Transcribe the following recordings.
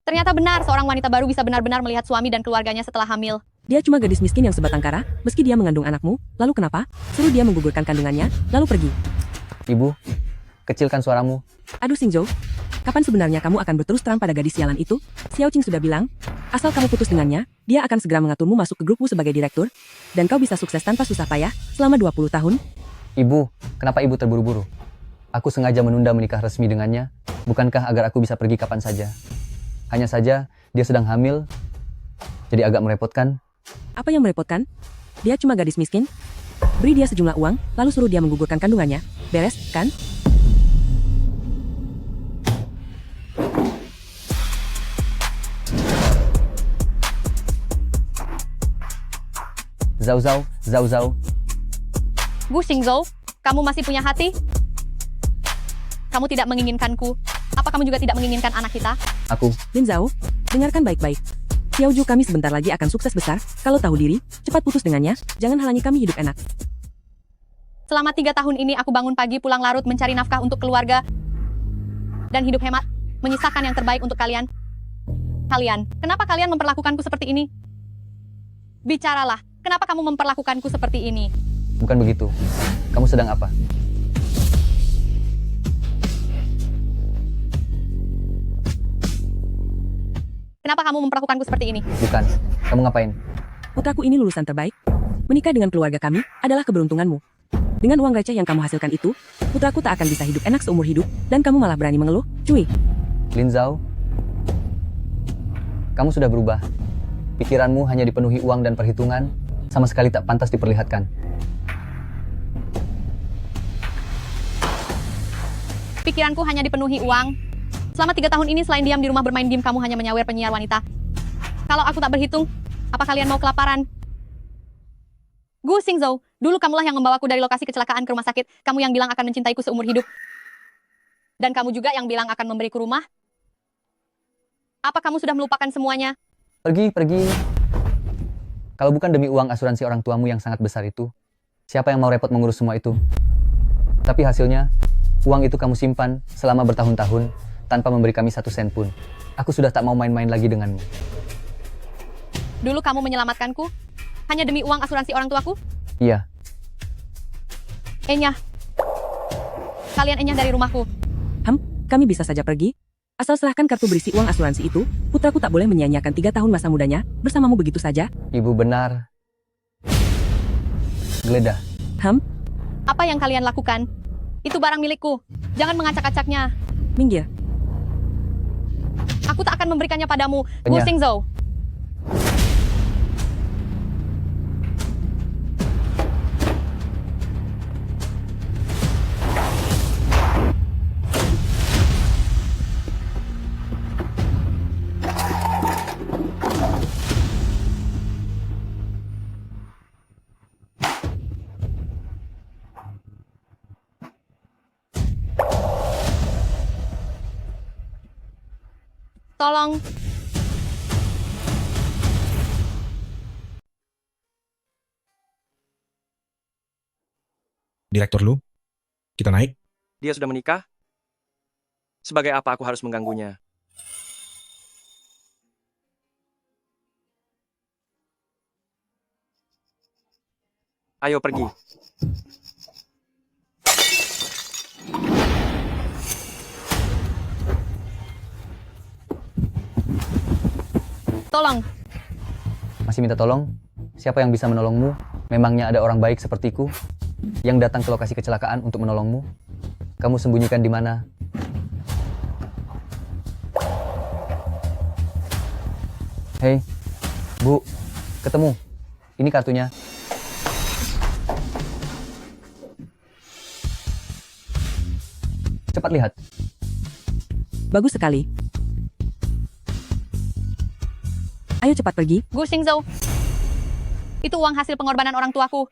Ternyata benar, seorang wanita baru bisa benar-benar melihat suami dan keluarganya setelah hamil. Dia cuma gadis miskin yang sebatang kara, meski dia mengandung anakmu, lalu kenapa? Suruh dia menggugurkan kandungannya, lalu pergi. Ibu, kecilkan suaramu. Aduh Xingzhou, kapan sebenarnya kamu akan berterus terang pada gadis sialan itu? Xiao Qing sudah bilang, asal kamu putus dengannya, dia akan segera mengaturmu masuk ke grupmu sebagai direktur, dan kau bisa sukses tanpa susah payah, selama 20 tahun. Ibu, kenapa ibu terburu-buru? Aku sengaja menunda menikah resmi dengannya, bukankah agar aku bisa pergi kapan saja? Hanya saja, dia sedang hamil, jadi agak merepotkan. Apa yang merepotkan? Dia cuma gadis miskin. Beri dia sejumlah uang, lalu suruh dia menggugurkan kandungannya. Beres, kan? Zhao Zhao, Zhao Zhao. Gu Xingzhou, kamu masih punya hati? Kamu tidak menginginkanku. Apa kamu juga tidak menginginkan anak kita? Aku, Lin Zhao, dengarkan baik-baik. Xiao Ju kami sebentar lagi akan sukses besar, kalau tahu diri, cepat putus dengannya, jangan halangi kami hidup enak. Selama 3 tahun ini aku bangun pagi pulang larut mencari nafkah untuk keluarga dan hidup hemat, menyisakan yang terbaik untuk kalian. Kalian, kenapa kalian memperlakukanku seperti ini? Bicaralah, kenapa kamu memperlakukanku seperti ini? bukan begitu. Kamu sedang apa? Kenapa kamu memperlakukanku seperti ini? Bukan. Kamu ngapain? Putraku ini lulusan terbaik. Menikah dengan keluarga kami adalah keberuntunganmu. Dengan uang receh yang kamu hasilkan itu, putraku tak akan bisa hidup enak seumur hidup, dan kamu malah berani mengeluh, cuy. Lin Zhao, kamu sudah berubah. Pikiranmu hanya dipenuhi uang dan perhitungan, sama sekali tak pantas diperlihatkan. Pikiranku hanya dipenuhi uang. Selama 3 tahun ini selain diam di rumah bermain game, kamu hanya menyawer penyiar wanita. Kalau aku tak berhitung, apa kalian mau kelaparan? Gu Xingzhou, dulu kamulah yang membawaku dari lokasi kecelakaan ke rumah sakit. Kamu yang bilang akan mencintaiku seumur hidup. Dan kamu juga yang bilang akan memberiku rumah. Apa kamu sudah melupakan semuanya? Pergi, pergi. Kalau bukan demi uang asuransi orang tuamu yang sangat besar itu, siapa yang mau repot mengurus semua itu? Tapi hasilnya, uang itu kamu simpan selama bertahun-tahun, tanpa memberi kami 1 sen pun. Aku sudah tak mau main-main lagi denganmu. Dulu kamu menyelamatkanku? Hanya demi uang asuransi orang tuaku? Iya, Enyah. Kalian enyah dari rumahku. Kami bisa saja pergi. Asal serahkan kartu berisi uang asuransi itu, putraku tak boleh menyia-nyiakan 3 tahun masa mudanya, bersamamu begitu saja. ibu benar. Geledah. Apa yang kalian lakukan? Itu barang milikku. Jangan mengacak-acaknya. Minggir. Aku tak akan memberikannya padamu, Gu Enyah. Xingzhou. Tolong. Direktur Lu, kita naik. Dia sudah menikah? Sebagai apa aku harus mengganggunya? Ayo pergi. Tolong. Masih minta tolong? Siapa yang bisa menolongmu? Memangnya ada orang baik sepertiku yang datang ke lokasi kecelakaan untuk menolongmu? Kamu sembunyikan di mana? Hei, Bu, ketemu. Ini kartunya. Cepat lihat. Bagus sekali. Ayo cepat pergi. Gu Xingzhou. Itu uang hasil pengorbanan orang tuaku.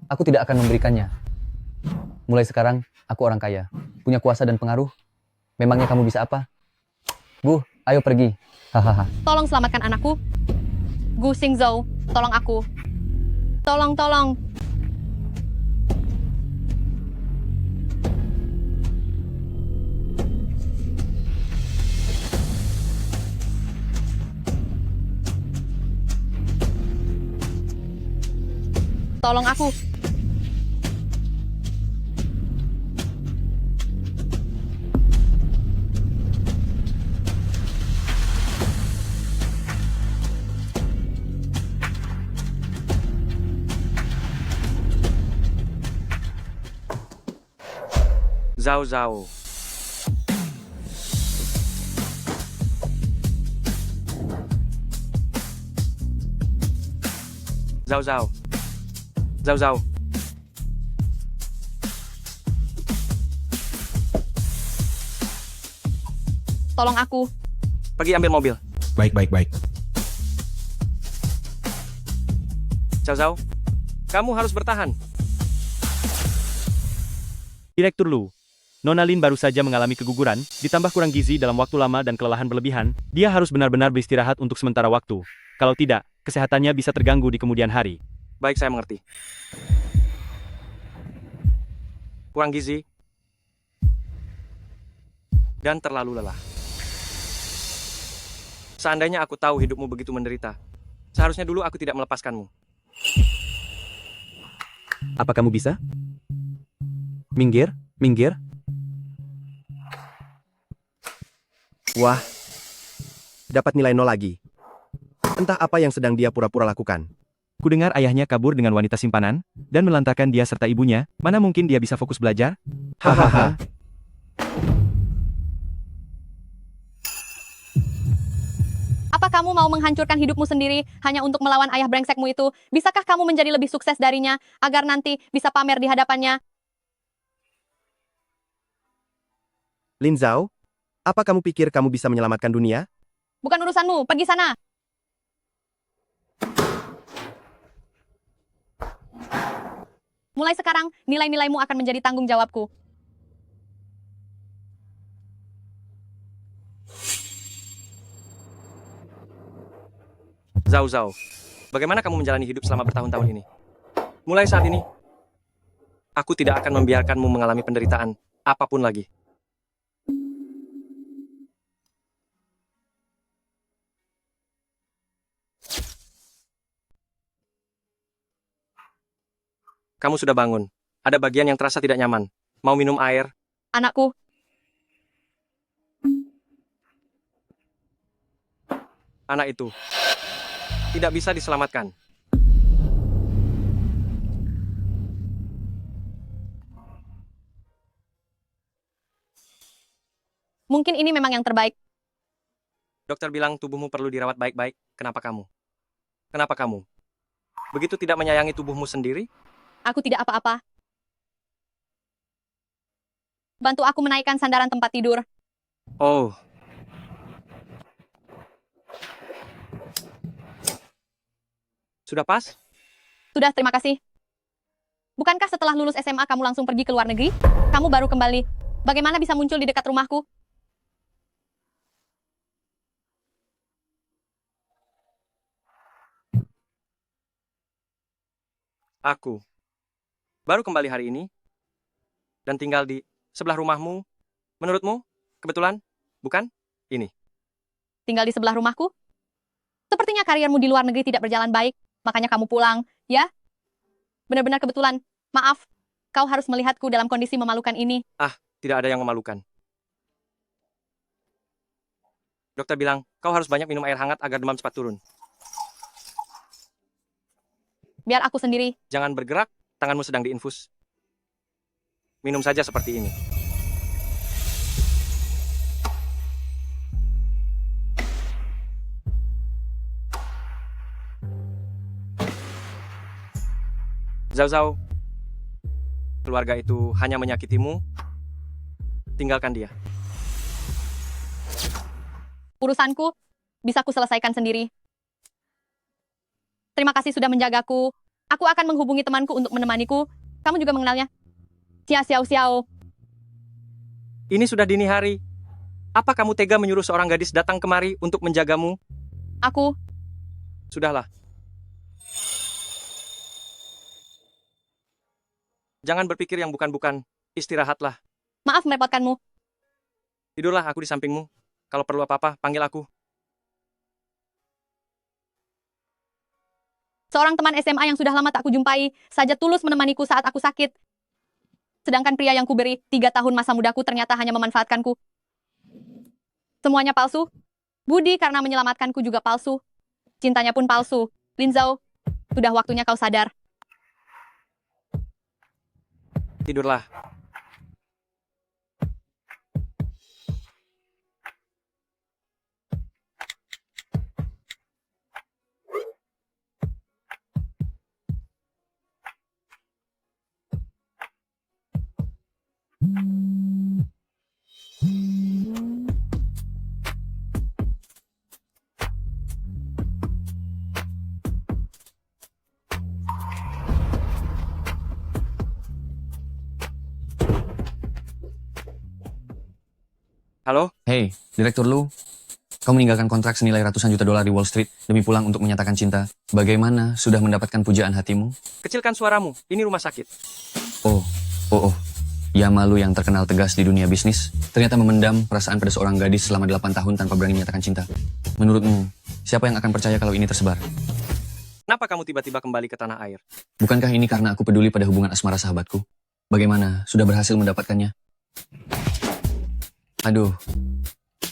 Aku tidak akan memberikannya. Mulai sekarang, aku orang kaya. Punya kuasa dan pengaruh. Memangnya kamu bisa apa? Bu, ayo pergi. Hahaha. Tolong selamatkan anakku. Gu Xingzhou, tolong aku. Tolong. Tolong aku. Zhao Zhao. Zhao Zhao. Zhao Zhao. Tolong aku. Pergi ambil mobil. Baik, baik, baik. Zhao Zhao. Kamu harus bertahan. Direktur Lu. Nona Lin baru saja mengalami keguguran, ditambah kurang gizi dalam waktu lama dan kelelahan berlebihan, dia harus benar-benar beristirahat untuk sementara waktu. Kalau tidak, kesehatannya bisa terganggu di kemudian hari. Baik, saya mengerti. Kurang gizi. Dan terlalu lelah. Seandainya aku tahu hidupmu begitu menderita, seharusnya dulu aku tidak melepaskanmu. Apa kamu bisa? Minggir, minggir. Wah, dapat nilai 0 lagi. Entah apa yang sedang dia pura-pura lakukan. Kudengar ayahnya kabur dengan wanita simpanan, dan melantarkan dia serta ibunya, mana mungkin dia bisa fokus belajar? Hahaha. Apa kamu mau menghancurkan hidupmu sendiri hanya untuk melawan ayah brengsekmu itu? Bisakah kamu menjadi lebih sukses darinya agar nanti bisa pamer di hadapannya? Lin Zhao, apa kamu pikir kamu bisa menyelamatkan dunia? Bukan urusanmu, pergi sana. Mulai sekarang, nilai-nilaimu akan menjadi tanggung jawabku. Zhao Zhao, bagaimana kamu menjalani hidup selama bertahun-tahun ini? Mulai saat ini, aku tidak akan membiarkanmu mengalami penderitaan apapun lagi. Kamu sudah bangun. Ada bagian yang terasa tidak nyaman. Mau minum air? Anakku, Anak itu tidak bisa diselamatkan. mungkin ini memang yang terbaik. Dokter bilang tubuhmu perlu dirawat baik-baik. Kenapa kamu? Kenapa kamu? Begitu tidak menyayangi tubuhmu sendiri? Aku tidak apa-apa. Bantu aku menaikkan sandaran tempat tidur. Oh. Sudah pas? Sudah, terima kasih. Bukankah setelah lulus SMA kamu langsung pergi ke luar negeri? Kamu baru kembali. Bagaimana bisa muncul di dekat rumahku? Aku baru kembali hari ini dan tinggal di sebelah rumahmu. Menurutmu, kebetulan, bukan? Ini. Tinggal di sebelah rumahku? Sepertinya karirmu di luar negeri tidak berjalan baik, makanya kamu pulang, ya? Benar-benar kebetulan. Maaf, kau harus melihatku dalam kondisi memalukan ini. Tidak ada yang memalukan. Dokter bilang, kau harus banyak minum air hangat agar demam cepat turun. Biar aku sendiri. Jangan bergerak, tanganmu sedang diinfus. Minum saja seperti ini. Zhao Zhao, keluarga itu hanya menyakitimu. Tinggalkan dia. Urusanku bisa ku selesaikan sendiri. Terima kasih sudah menjagaku. Aku akan menghubungi temanku untuk menemaniku. Kamu juga mengenalnya? Xia Xiao Xiao. Ini sudah dini hari. Apa kamu tega menyuruh seorang gadis datang kemari untuk menjagamu? Aku, Sudahlah. Jangan berpikir yang bukan-bukan. Istirahatlah. maaf merepotkanmu. Tidurlah, aku di sampingmu. Kalau perlu apa-apa, panggil aku. Seorang teman SMA yang sudah lama tak kujumpai saja tulus menemaniku saat aku sakit. Sedangkan pria yang kuberi 3 tahun masa mudaku ternyata hanya memanfaatkanku. Semuanya palsu. Budi karena menyelamatkanku juga palsu. Cintanya pun palsu. Lin Zhao, sudah waktunya kau sadar. Tidurlah. Halo? Hey, Direktur Lu. Kau meninggalkan kontrak senilai ratusan juta dolar di Wall Street demi pulang untuk menyatakan cinta. Bagaimana sudah mendapatkan pujaan hatimu? Kecilkan suaramu. Ini rumah sakit. Oh. Yamalu yang terkenal tegas di dunia bisnis, ternyata memendam perasaan pada seorang gadis selama 8 tahun tanpa berani menyatakan cinta. Menurutmu, siapa yang akan percaya kalau ini tersebar? Kenapa kamu tiba-tiba kembali ke tanah air? Bukankah ini karena aku peduli pada hubungan asmara sahabatku? Bagaimana, sudah berhasil mendapatkannya? Aduh,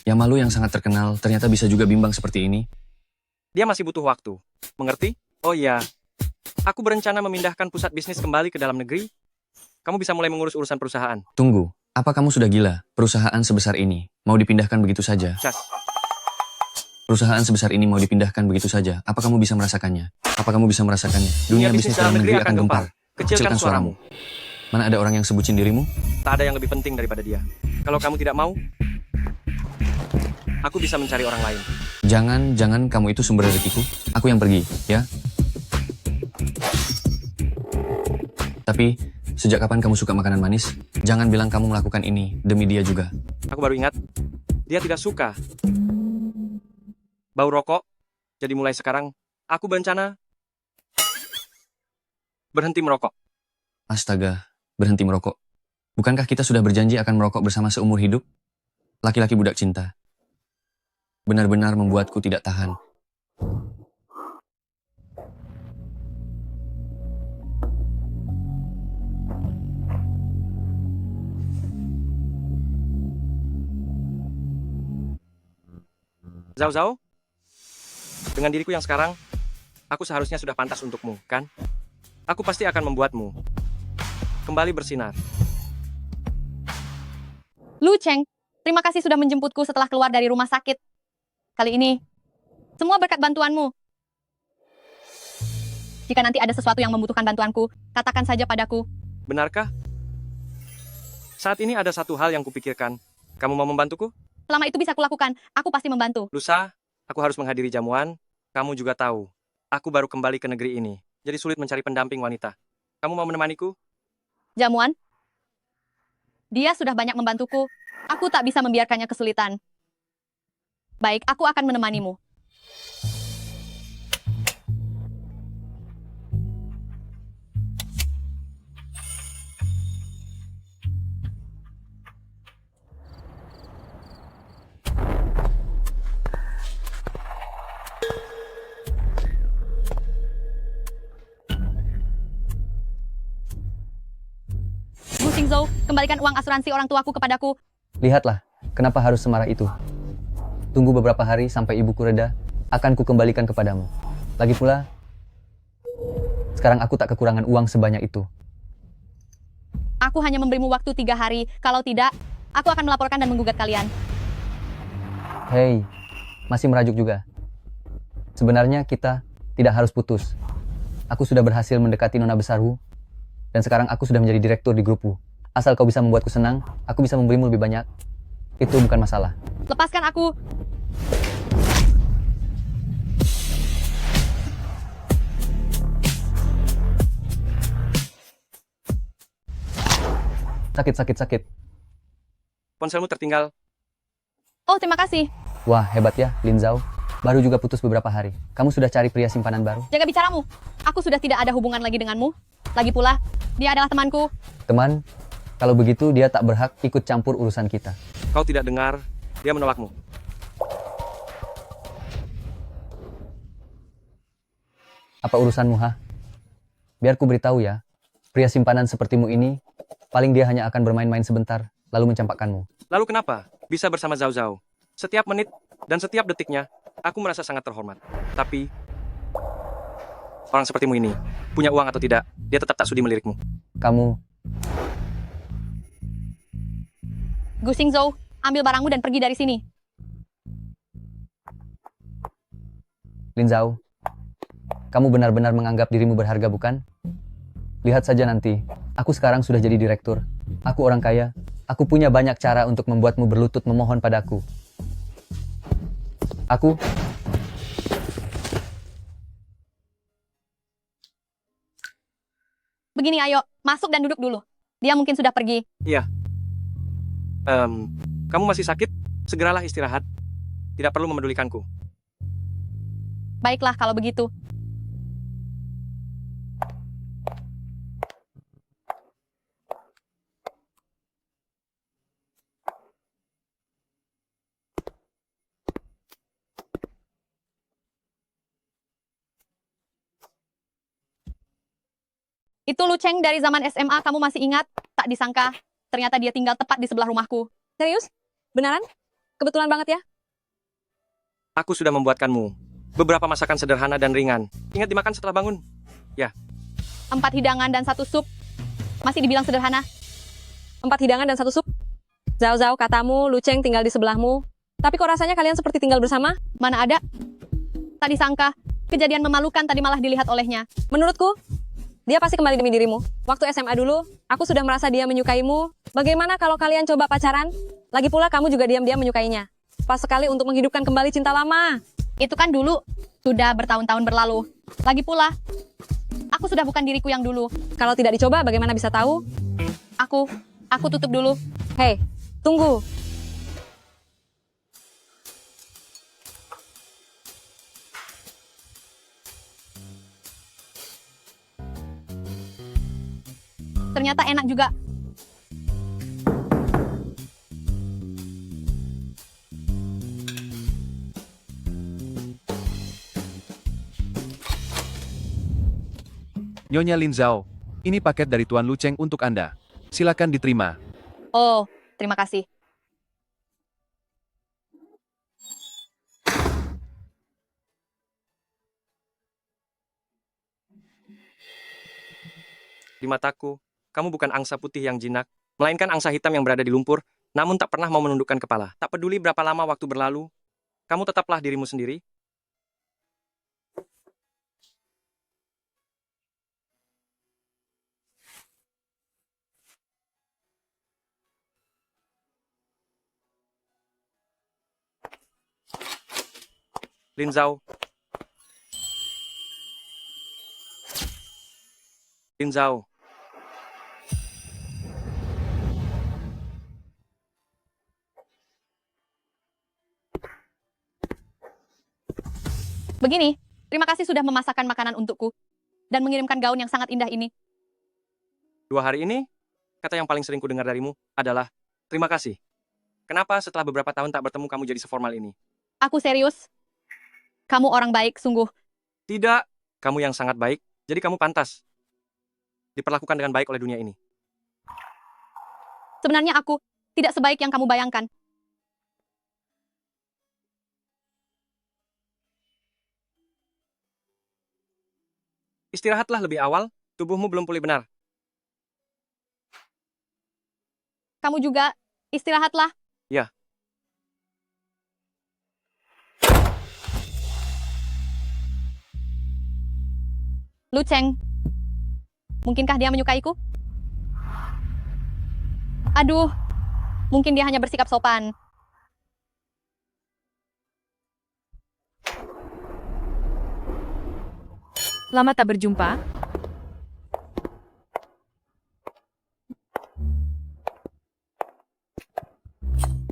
Yamalu yang sangat terkenal ternyata bisa juga bimbang seperti ini. Dia masih butuh waktu. Mengerti? Oh iya. Aku berencana memindahkan pusat bisnis kembali ke dalam negeri. Kamu bisa mulai mengurus urusan perusahaan. Tunggu, apa kamu sudah gila? Perusahaan sebesar ini mau dipindahkan begitu saja? Cas. Perusahaan sebesar ini mau dipindahkan begitu saja. Apa kamu bisa merasakannya? Apa kamu bisa merasakannya? Dunia bisnis dalam negeri akan gempar. Kecilkan suaramu. Mana ada orang yang sebutin dirimu? Tak ada yang lebih penting daripada dia. Kalau kamu tidak mau, aku bisa mencari orang lain. Jangan kamu itu sumber rezekiku. Aku yang pergi, ya? Tapi, sejak kapan kamu suka makanan manis? Jangan bilang kamu melakukan ini demi dia juga. Aku baru ingat, dia tidak suka bau rokok. Jadi mulai sekarang, aku berencana berhenti merokok. Astaga, berhenti merokok. Bukankah kita sudah berjanji akan merokok bersama seumur hidup? Laki-laki budak cinta. Benar-benar membuatku tidak tahan. Zhao Zhao, dengan diriku yang sekarang, aku seharusnya sudah pantas untukmu, kan? Aku pasti akan membuatmu kembali bersinar. Lu Cheng, terima kasih sudah menjemputku setelah keluar dari rumah sakit. Kali ini, semua berkat bantuanmu. Jika nanti ada sesuatu yang membutuhkan bantuanku, katakan saja padaku. Benarkah? Saat ini ada satu hal yang kupikirkan. Kamu mau membantuku? Selama itu bisa kulakukan, aku pasti membantu. Lusa, aku harus menghadiri jamuan. Kamu juga tahu, aku baru kembali ke negeri ini. Jadi sulit mencari pendamping wanita. Kamu mau menemaniku? Jamuan? Dia sudah banyak membantuku. Aku tak bisa membiarkannya kesulitan. Baik, aku akan menemanimu. Gu Xingzhou, kembalikan uang asuransi orang tuaku kepadaku. Lihatlah, kenapa harus semarah itu. Tunggu beberapa hari sampai ibuku reda, akan kukembalikan kepadamu. Lagi pula, sekarang aku tak kekurangan uang sebanyak itu. Aku hanya memberimu waktu 3 hari. Kalau tidak, aku akan melaporkan dan menggugat kalian. Hei, masih merajuk juga. Sebenarnya kita tidak harus putus. Aku sudah berhasil mendekati nona besarku, dan sekarang aku sudah menjadi direktur di grupku. Asal kau bisa membuatku senang, aku bisa memberimu lebih banyak. Itu bukan masalah. Lepaskan aku. Sakit. Ponselmu tertinggal. Oh, terima kasih. Wah, hebat ya, Lin Zhao. Baru juga putus beberapa hari. Kamu sudah cari pria simpanan baru? Jaga bicaramu. Aku sudah tidak ada hubungan lagi denganmu. Lagi pula, dia adalah temanku. Teman, kalau begitu dia tak berhak ikut campur urusan kita. Kau tidak dengar, dia menolakmu. Apa urusanmu, ha? Biar ku beritahu ya, pria simpanan sepertimu ini, paling dia hanya akan bermain-main sebentar, lalu mencampakkanmu. Lalu kenapa bisa bersama Zhao Zhao? Setiap menit dan setiap detiknya, aku merasa sangat terhormat. Tapi, orang sepertimu ini, punya uang atau tidak, dia tetap tak sudi melirikmu. Kamu, Gu Xingzhou, ambil barangmu dan pergi dari sini. Lin Zhao, kamu benar-benar menganggap dirimu berharga, bukan? Lihat saja nanti, aku sekarang sudah jadi direktur. Aku orang kaya, aku punya banyak cara untuk membuatmu berlutut memohon padaku. Aku Begini ayo, masuk dan duduk dulu. Dia mungkin sudah pergi. Kamu masih sakit? Segeralah istirahat. Tidak perlu memedulikanku. Baiklah kalau begitu. Itu Lu Cheng dari zaman SMA, kamu masih ingat? Tak disangka, ternyata dia tinggal tepat di sebelah rumahku. Serius? Beneran? Kebetulan banget ya? Aku sudah membuatkanmu beberapa masakan sederhana dan ringan. Ingat dimakan setelah bangun. 4 hidangan dan 1 sup. Masih dibilang sederhana. 4 hidangan dan 1 sup. Zhao Zhao, katamu, Lu Cheng tinggal di sebelahmu. Tapi kok rasanya kalian seperti tinggal bersama? Mana ada? Tak disangka, kejadian memalukan tadi malah dilihat olehnya. Menurutku, dia pasti kembali demi dirimu. Waktu SMA dulu, aku sudah merasa dia menyukaimu. Bagaimana kalau kalian coba pacaran? Lagi pula kamu juga diam-diam menyukainya. Pas sekali untuk menghidupkan kembali cinta lama. Itu kan dulu, sudah bertahun-tahun berlalu. Lagi pula, aku sudah bukan diriku yang dulu. Kalau tidak dicoba, bagaimana bisa tahu? Aku tutup dulu. Hei, tunggu. Ternyata enak juga. Nyonya Lin Zhao, ini paket dari Tuan Lu Cheng untuk Anda. Silakan diterima. Oh, terima kasih. Di mataku, kamu bukan angsa putih yang jinak, melainkan angsa hitam yang berada di lumpur, namun tak pernah mau menundukkan kepala. Tak peduli berapa lama waktu berlalu, kamu tetaplah dirimu sendiri. Lin Zhao. Lin Zhao. Begini, terima kasih sudah memasakkan makanan untukku dan mengirimkan gaun yang sangat indah ini. 2 hari ini, kata yang paling sering kudengar darimu adalah, terima kasih. Kenapa setelah beberapa tahun tak bertemu kamu jadi seformal ini? Aku serius. Kamu orang baik, sungguh. Tidak, kamu yang sangat baik, jadi kamu pantas diperlakukan dengan baik oleh dunia ini. Sebenarnya aku tidak sebaik yang kamu bayangkan. Istirahatlah lebih awal, tubuhmu belum pulih benar. Kamu juga istirahatlah. Ya. Lu Cheng, mungkinkah dia menyukaiku? Aduh, mungkin dia hanya bersikap sopan. Lama tak berjumpa.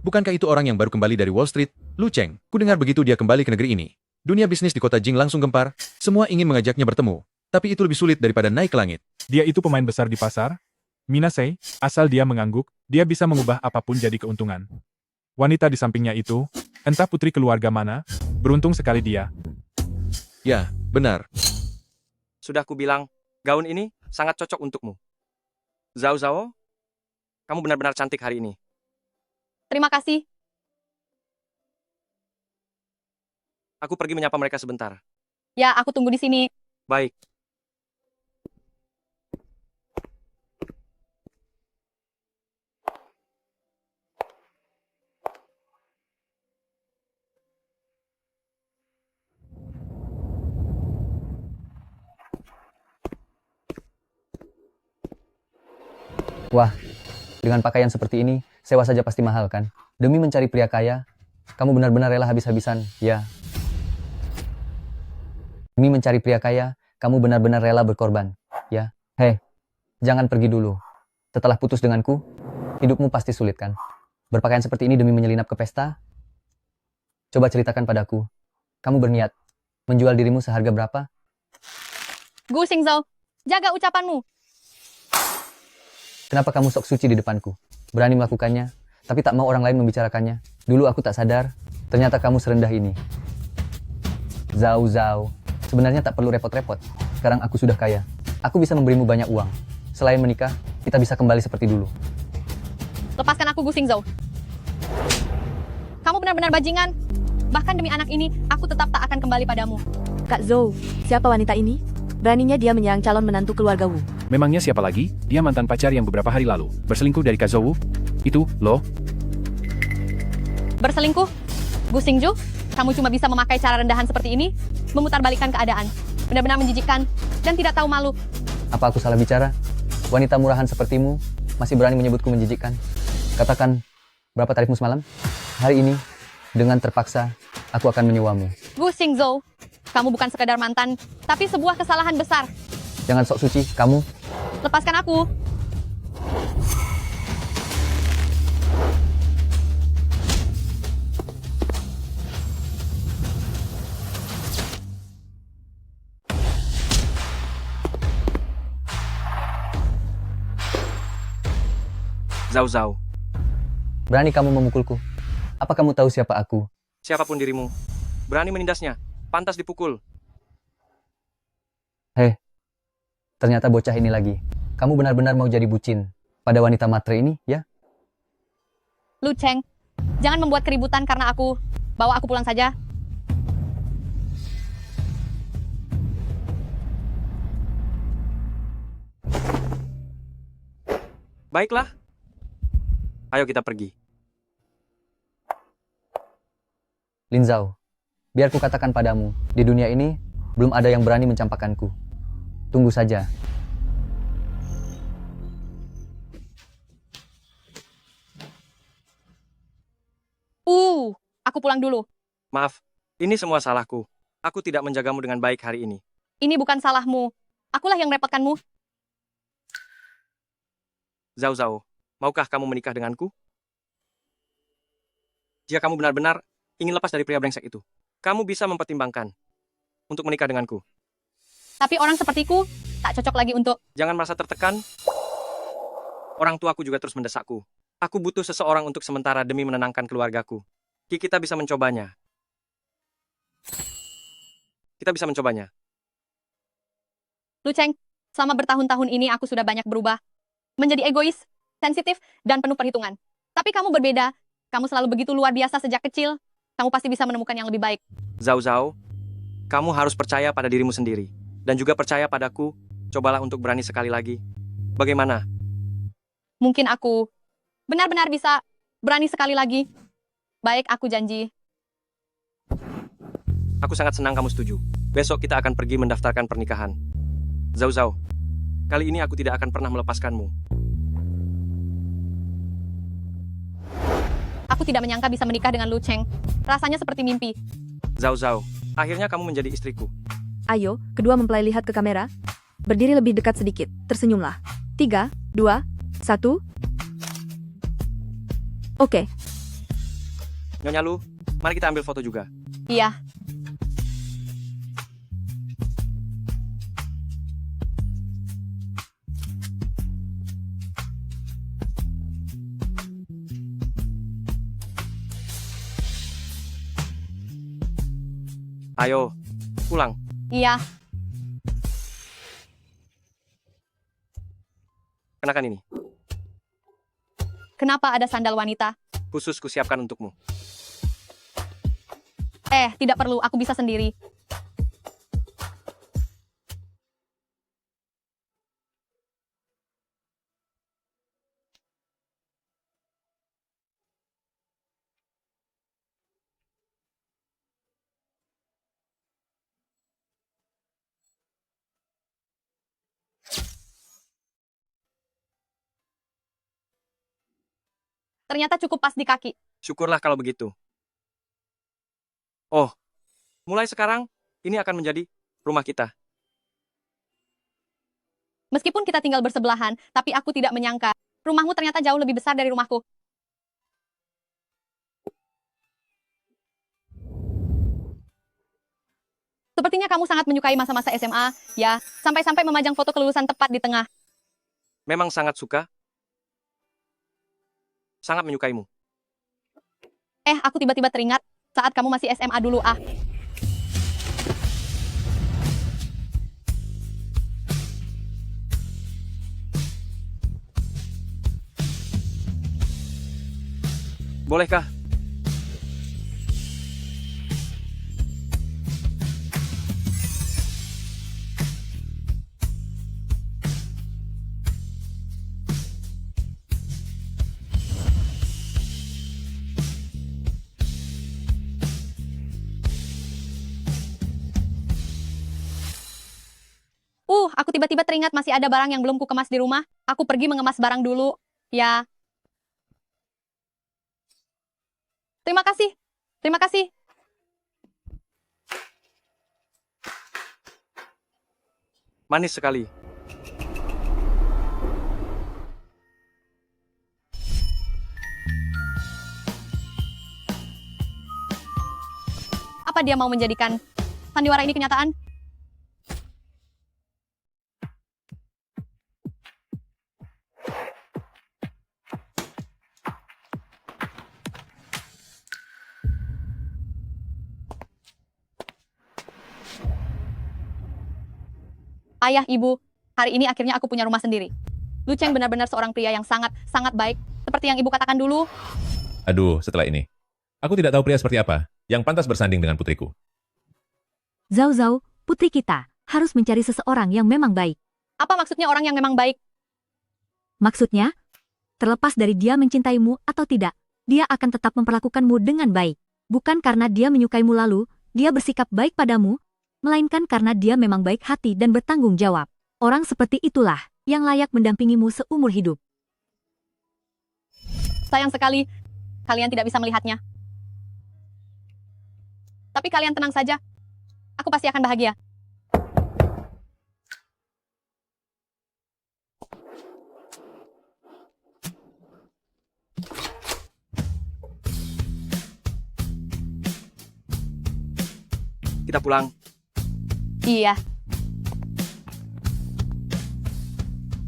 Bukankah itu orang yang baru kembali dari Wall Street, Lu Cheng? Kudengar begitu dia kembali ke negeri ini. Dunia bisnis di kota Jing langsung gempar, semua ingin mengajaknya bertemu. Tapi itu lebih sulit daripada naik ke langit. Dia itu pemain besar di pasar. Minasai, asal dia mengangguk, dia bisa mengubah apapun jadi keuntungan. Wanita di sampingnya itu, entah putri keluarga mana, beruntung sekali dia. Ya, benar. Sudah kubilang, gaun ini sangat cocok untukmu. Zhao Zhao, kamu benar-benar cantik hari ini. Terima kasih. Aku pergi menyapa mereka sebentar. Ya, aku tunggu di sini. Baik. Wah, dengan pakaian seperti ini, sewa saja pasti mahal kan? Demi mencari pria kaya, kamu benar-benar rela habis-habisan, ya. Demi mencari pria kaya, kamu benar-benar rela berkorban, ya. Hei, jangan pergi dulu. Setelah putus denganku, hidupmu pasti sulit kan? Berpakaian seperti ini demi menyelinap ke pesta? Coba ceritakan padaku, kamu berniat menjual dirimu seharga berapa? Gu Xingzhou, jaga ucapanmu. Kenapa kamu sok suci di depanku? Berani melakukannya, tapi tak mau orang lain membicarakannya. Dulu aku tak sadar, ternyata kamu serendah ini. Zhao Zhao, sebenarnya tak perlu repot-repot. Sekarang aku sudah kaya. Aku bisa memberimu banyak uang. Selain menikah, kita bisa kembali seperti dulu. Lepaskan aku, Gu Xingzhou. Kamu benar-benar bajingan. Bahkan demi anak ini, aku tetap tak akan kembali padamu. Kak Zhou, siapa wanita ini? Beraninya dia menyerang calon menantu keluarga Wu. Memangnya siapa lagi? Dia mantan pacar yang beberapa hari lalu berselingkuh dari Kak Zhou. Itu, loh. Berselingkuh? Gu Xingju, kamu cuma bisa memakai cara rendahan seperti ini, memutarbalikkan keadaan. Benar-benar menjijikkan dan tidak tahu malu. Apa aku salah bicara? Wanita murahan sepertimu masih berani menyebutku menjijikkan. Katakan, berapa tarifmu semalam? Hari ini, dengan terpaksa, aku akan menyewamu. Gu Xingzhou, kamu bukan sekadar mantan, tapi sebuah kesalahan besar. Jangan sok suci, kamu. Lepaskan aku. Zhao Zhao, Berani kamu memukulku. Apa kamu tahu siapa aku? siapapun dirimu, berani menindasnya, pantas dipukul. Hei, ternyata bocah ini lagi. Kamu benar-benar mau jadi bucin pada wanita matre ini, ya? Lu Cheng, jangan membuat keributan karena aku. Bawa aku pulang saja. Baiklah. Ayo kita pergi. Lin Zhao, biar ku katakan padamu, di dunia ini belum ada yang berani mencampakkanku. Tunggu saja. Aku pulang dulu. Maaf, ini semua salahku. Aku tidak menjagamu dengan baik hari ini. Ini bukan salahmu. Akulah yang merepotkanmu. Zhao Zhao, maukah kamu menikah denganku? Jika kamu benar-benar ingin lepas dari pria brengsek itu, kamu bisa mempertimbangkan untuk menikah denganku. Tapi orang sepertiku tak cocok lagi untuk... Jangan merasa tertekan. Orang tuaku juga terus mendesakku. Aku butuh seseorang untuk sementara demi menenangkan keluargaku. Kita bisa mencobanya. Kita bisa mencobanya. Lu Cheng, selama bertahun-tahun ini aku sudah banyak berubah. Menjadi egois, sensitif, dan penuh perhitungan. Tapi kamu berbeda. Kamu selalu begitu luar biasa sejak kecil. Kamu pasti bisa menemukan yang lebih baik. Zhao Zhao, kamu harus percaya pada dirimu sendiri. Dan juga percaya padaku. Cobalah untuk berani sekali lagi. Bagaimana? Mungkin aku benar-benar bisa berani sekali lagi. Baik, aku janji. Aku sangat senang kamu setuju. Besok kita akan pergi mendaftarkan pernikahan. Zhao Zhao, kali ini aku tidak akan pernah melepaskanmu. Aku tidak menyangka bisa menikah dengan Lu Cheng. Rasanya seperti mimpi. Zhao Zhao, akhirnya kamu menjadi istriku. Ayo, kedua mempelai lihat ke kamera. Berdiri lebih dekat sedikit, tersenyumlah. 3, 2, 1. Oke. Nyonya Lu, mari kita ambil foto juga. Iya. Ayo, pulang. Iya. Kenakan ini. Kenapa ada sandal wanita? Khusus kusiapkan untukmu. Tidak perlu, aku bisa sendiri. Ternyata cukup pas di kaki. Syukurlah kalau begitu. Oh, mulai sekarang, ini akan menjadi rumah kita. Meskipun kita tinggal bersebelahan, tapi aku tidak menyangka. Rumahmu ternyata jauh lebih besar dari rumahku. Sepertinya kamu sangat menyukai masa-masa SMA, ya, sampai-sampai memajang foto kelulusan tepat di tengah. Memang sangat suka. Sangat menyukaimu. Aku tiba-tiba teringat saat kamu masih SMA dulu, Bolehkah? Aku tiba-tiba teringat masih ada barang yang belum kukemas di rumah. Aku pergi mengemas barang dulu. Ya. Terima kasih. Terima kasih. Manis sekali. Apa dia mau menjadikan sandiwara ini kenyataan? Ayah, ibu, hari ini akhirnya aku punya rumah sendiri. Lu Cheng benar-benar seorang pria yang sangat baik, seperti yang ibu katakan dulu. Aduh, setelah ini. Aku tidak tahu pria seperti apa yang pantas bersanding dengan putriku. Zhao Zhao, putri kita, harus mencari seseorang yang memang baik. Apa maksudnya orang yang memang baik? Maksudnya, terlepas dari dia mencintaimu atau tidak, dia akan tetap memperlakukanmu dengan baik. Bukan karena dia menyukaimu lalu, dia bersikap baik padamu, melainkan karena dia memang baik hati dan bertanggung jawab. Orang seperti itulah yang layak mendampingimu seumur hidup. Sayang sekali, kalian tidak bisa melihatnya. Tapi kalian tenang saja. Aku pasti akan bahagia. Kita pulang. Iya.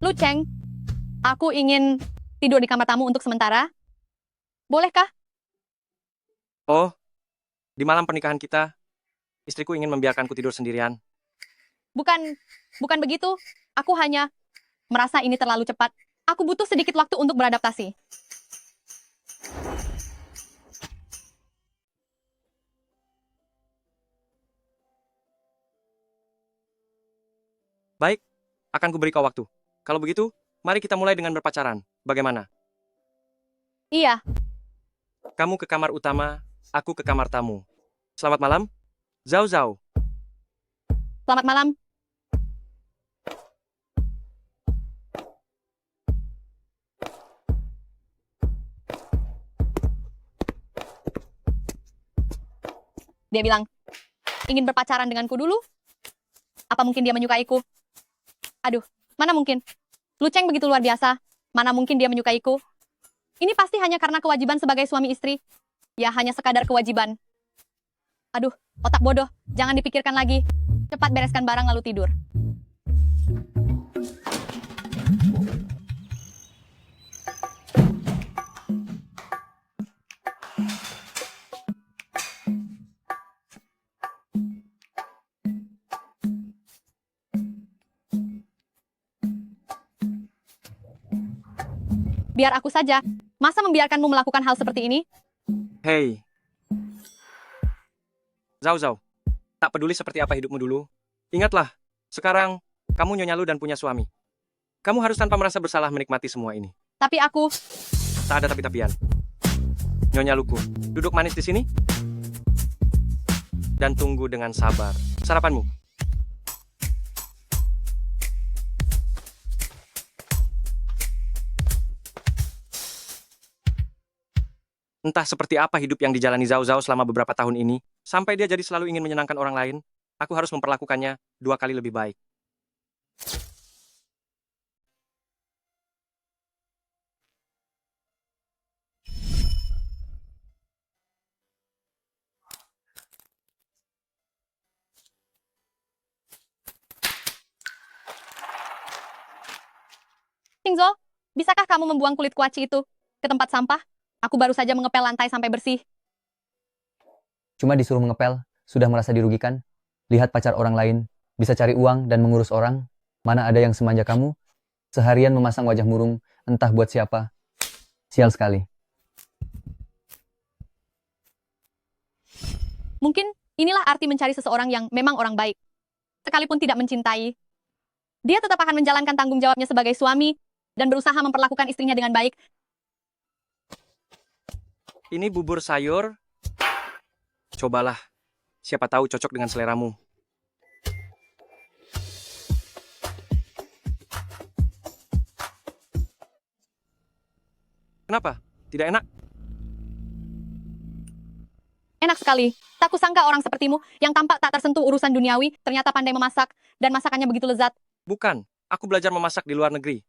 Lu Cheng, aku ingin tidur di kamar tamu untuk sementara. Bolehkah? Oh, di malam pernikahan kita, istriku ingin membiarkanku tidur sendirian. Bukan begitu. Aku hanya merasa ini terlalu cepat. Aku butuh sedikit waktu untuk beradaptasi. Baik, akan kuberi kau waktu. Kalau begitu, mari kita mulai dengan berpacaran. Bagaimana? Iya. Kamu ke kamar utama, aku ke kamar tamu. Selamat malam, Zhao Zhao. Selamat malam. Dia bilang, ingin berpacaran denganku dulu? Apa mungkin dia menyukaiku? Aduh, mana mungkin? Lu Cheng begitu luar biasa. Mana mungkin dia menyukaiku? Ini pasti hanya karena kewajiban sebagai suami istri. Ya, hanya sekadar kewajiban. Aduh, otak bodoh. Jangan dipikirkan lagi. Cepat bereskan barang lalu tidur. Biar aku saja. Masa membiarkanmu melakukan hal seperti ini? Hei. Zhao Zhao. Tak peduli seperti apa hidupmu dulu. Ingatlah, sekarang kamu Nyonya Lu dan punya suami. Kamu harus tanpa merasa bersalah menikmati semua ini. Tapi aku... Tak ada tapi-tapian. Nyonya Luku, duduk manis di sini. Dan tunggu dengan sabar. Sarapanmu. Entah seperti apa hidup yang dijalani Zhao Zhao selama beberapa tahun ini, sampai dia jadi selalu ingin menyenangkan orang lain, aku harus memperlakukannya 2 kali lebih baik. Qingzhou, bisakah kamu membuang kulit kuaci itu ke tempat sampah? Aku baru saja mengepel lantai sampai bersih. Cuma disuruh mengepel, sudah merasa dirugikan. Lihat pacar orang lain, bisa cari uang dan mengurus orang. Mana ada yang semanja kamu? Seharian memasang wajah murung, entah buat siapa. Sial sekali. Mungkin inilah arti mencari seseorang yang memang orang baik. Sekalipun tidak mencintai, dia tetap akan menjalankan tanggung jawabnya sebagai suami dan berusaha memperlakukan istrinya dengan baik. Ini bubur sayur. Cobalah. Siapa tahu cocok dengan seleramu. Kenapa? Tidak enak? Enak sekali. Tak kusangka orang sepertimu yang tampak tak tersentuh urusan duniawi ternyata pandai memasak dan masakannya begitu lezat. Bukan. Aku belajar memasak di luar negeri.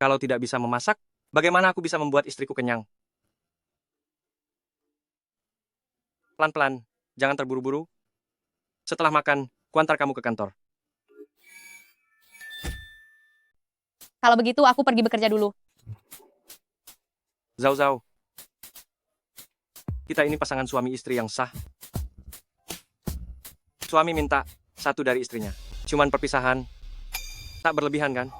Kalau tidak bisa memasak, bagaimana aku bisa membuat istriku kenyang? Pelan-pelan, jangan terburu-buru. Setelah makan, kuantar kamu ke kantor. Kalau begitu, aku pergi bekerja dulu. Zhao Zhao. Kita ini pasangan suami istri yang sah. Suami minta 1 dari istrinya. Cuman perpisahan. Tak berlebihan kan?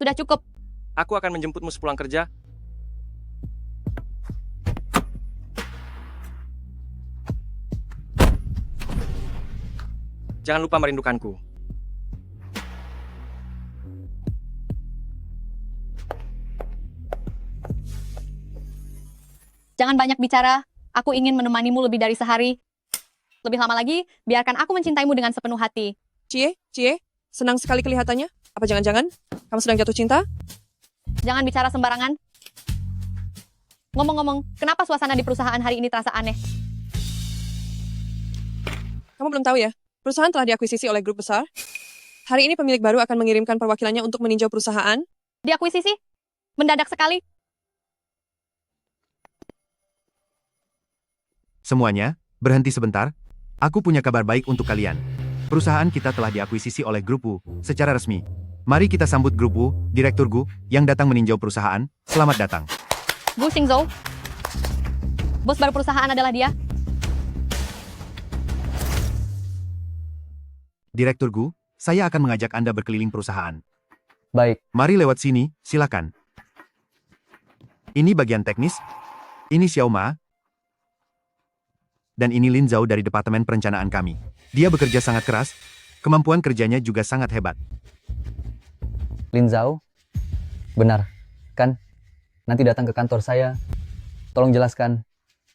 Sudah cukup. Aku akan menjemputmu sepulang kerja. Jangan lupa merindukanku. Jangan banyak bicara. Aku ingin menemanimu lebih dari sehari. Lebih lama lagi, biarkan aku mencintaimu dengan sepenuh hati. Cie, senang sekali kelihatannya. Apa jangan-jangan kamu sedang jatuh cinta? Jangan bicara sembarangan. Ngomong-ngomong, kenapa suasana di perusahaan hari ini terasa aneh? Kamu belum tahu ya, perusahaan telah diakuisisi oleh grup besar. Hari ini pemilik baru akan mengirimkan perwakilannya untuk meninjau perusahaan. Diakuisisi? Mendadak sekali. Semuanya, berhenti sebentar. Aku punya kabar baik untuk kalian. Perusahaan kita telah diakuisisi oleh Grup Wu secara resmi. Mari kita sambut Grup Wu, Direktur Gu, yang datang meninjau perusahaan. Selamat datang. Gu Xingzhou. Bos baru perusahaan adalah dia. Direktur Gu, saya akan mengajak Anda berkeliling perusahaan. Baik. Mari lewat sini, silakan. Ini bagian teknis. Ini Xiao Ma. Dan ini Lin Zhao dari Departemen Perencanaan kami. Dia bekerja sangat keras, kemampuan kerjanya juga sangat hebat. Lin Zhao? Benar, kan? Nanti datang ke kantor saya. Tolong jelaskan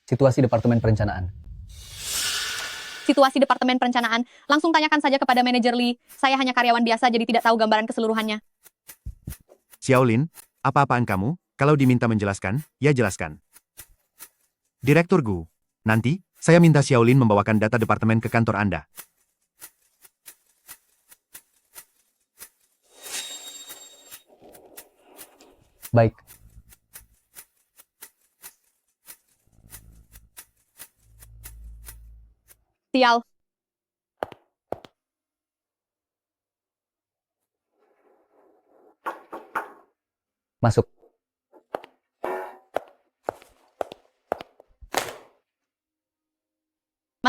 situasi Departemen Perencanaan. Situasi Departemen Perencanaan, langsung tanyakan saja kepada manajer Lee. Saya hanya karyawan biasa jadi tidak tahu gambaran keseluruhannya. Xiao Lin, apa-apaan kamu? Kalau diminta menjelaskan, ya jelaskan. Direktur Gu, nanti saya minta Xiao Lin membawakan data departemen ke kantor Anda. Baik. Sial. Masuk.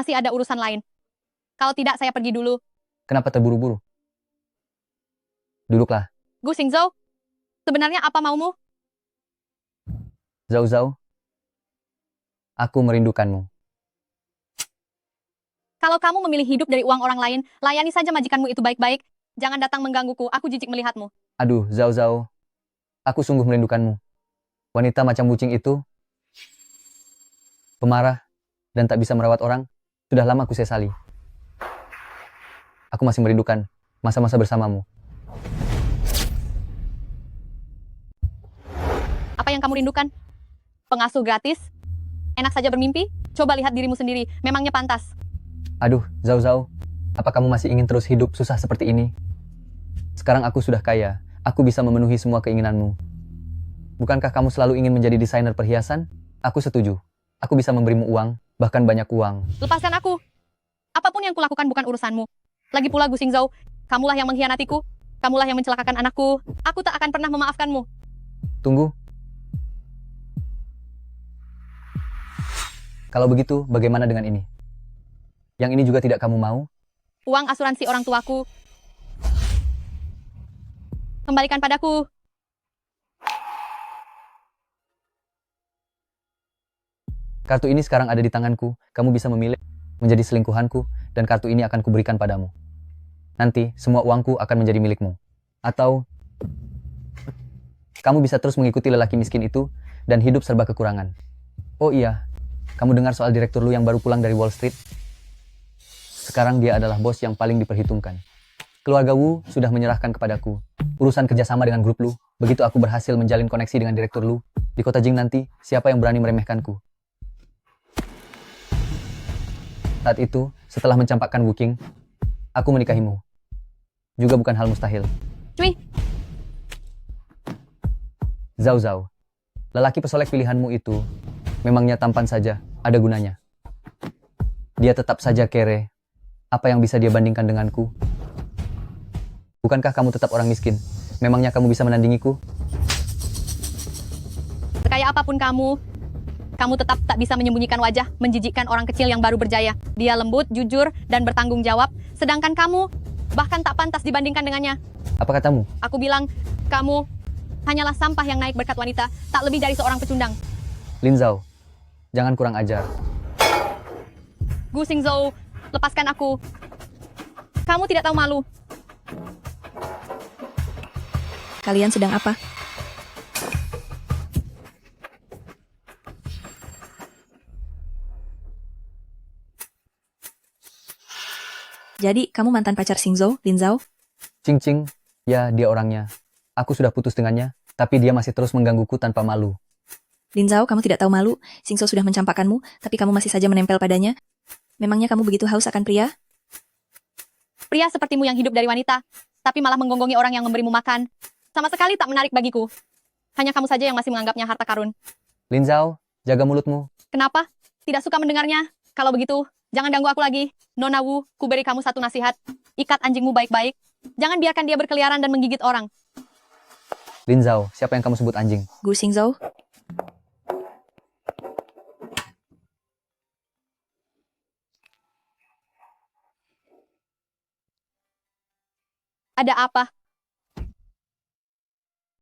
masih ada urusan lain. Kalau tidak, saya pergi dulu. Kenapa terburu-buru? Duduklah. Gu Xingzhou, sebenarnya apa maumu? Zhao Zhao. Aku merindukanmu. Kalau kamu memilih hidup dari uang orang lain, layani saja majikanmu itu baik-baik. Jangan datang menggangguku, aku jijik melihatmu. Aduh, Zhao Zhao. Aku sungguh merindukanmu. Wanita macam Wu Qing itu pemarah dan tak bisa merawat orang. Sudah lama aku sesali. Aku masih merindukan masa-masa bersamamu. Apa yang kamu rindukan? Pengasuh gratis? Enak saja bermimpi? Coba lihat dirimu sendiri, memangnya pantas. Aduh, Zhao Zhao. Apa kamu masih ingin terus hidup susah seperti ini? Sekarang aku sudah kaya. Aku bisa memenuhi semua keinginanmu. Bukankah kamu selalu ingin menjadi desainer perhiasan? Aku setuju. Aku bisa memberimu uang, bahkan banyak uang. Lepaskan aku. Apapun yang kulakukan bukan urusanmu. Lagi pula Gu Xingzhou, kamulah yang mengkhianatiku. Kamulah yang mencelakakan anakku. Aku tak akan pernah memaafkanmu. Tunggu. Kalau begitu, bagaimana dengan ini? Yang ini juga tidak kamu mau? Uang asuransi orang tuaku. Kembalikan padaku. Kartu ini sekarang ada di tanganku. Kamu bisa memilih menjadi selingkuhanku, dan kartu ini akan kuberikan padamu. Nanti, semua uangku akan menjadi milikmu. Atau, kamu bisa terus mengikuti lelaki miskin itu, dan hidup serba kekurangan. Oh iya, kamu dengar soal direktur lu yang baru pulang dari Wall Street? Sekarang dia adalah bos yang paling diperhitungkan. Keluarga Wu sudah menyerahkan kepadaku urusan kerjasama dengan grup lu. Begitu aku berhasil menjalin koneksi dengan direktur lu, di kota Jing nanti, siapa yang berani meremehkanku? Saat itu, setelah mencampakkan Wu Qing, aku menikahimu. Juga bukan hal mustahil. Cui, Zhao Zhao, lelaki pesolek pilihanmu itu memangnya tampan saja, ada gunanya. Dia tetap saja kere. Apa yang bisa dia bandingkan denganku? Bukankah kamu tetap orang miskin? Memangnya kamu bisa menandingiku? sekaya apapun kamu tetap tak bisa menyembunyikan wajah menjijikkan orang kecil yang baru berjaya. Dia lembut, jujur, dan bertanggung jawab. Sedangkan kamu bahkan tak pantas dibandingkan dengannya. Apa katamu? Aku bilang, kamu hanyalah sampah yang naik berkat wanita, tak lebih dari seorang pecundang. Lin Zhao, jangan kurang ajar. Gu Xingzhou, lepaskan aku. Kamu tidak tahu malu. Kalian sedang apa? Jadi, kamu mantan pacar Xingzhou, Lin Zhao? Cing Cing, ya dia orangnya. Aku sudah putus dengannya, tapi dia masih terus menggangguku tanpa malu. Lin Zhao, kamu tidak tahu malu. Xingzhou sudah mencampakkanmu, tapi kamu masih saja menempel padanya. Memangnya kamu begitu haus akan pria? Pria sepertimu yang hidup dari wanita, tapi malah menggonggongi orang yang memberimu makan. Sama sekali tak menarik bagiku. Hanya kamu saja yang masih menganggapnya harta karun. Lin Zhao, jaga mulutmu. Kenapa? Tidak suka mendengarnya? Kalau begitu, jangan ganggu aku lagi. Nona Wu, ku beri kamu satu nasihat. Ikat anjingmu baik-baik. Jangan biarkan dia berkeliaran dan menggigit orang. Lin Zhao, siapa yang kamu sebut anjing? Gu Xingzhou? Ada apa?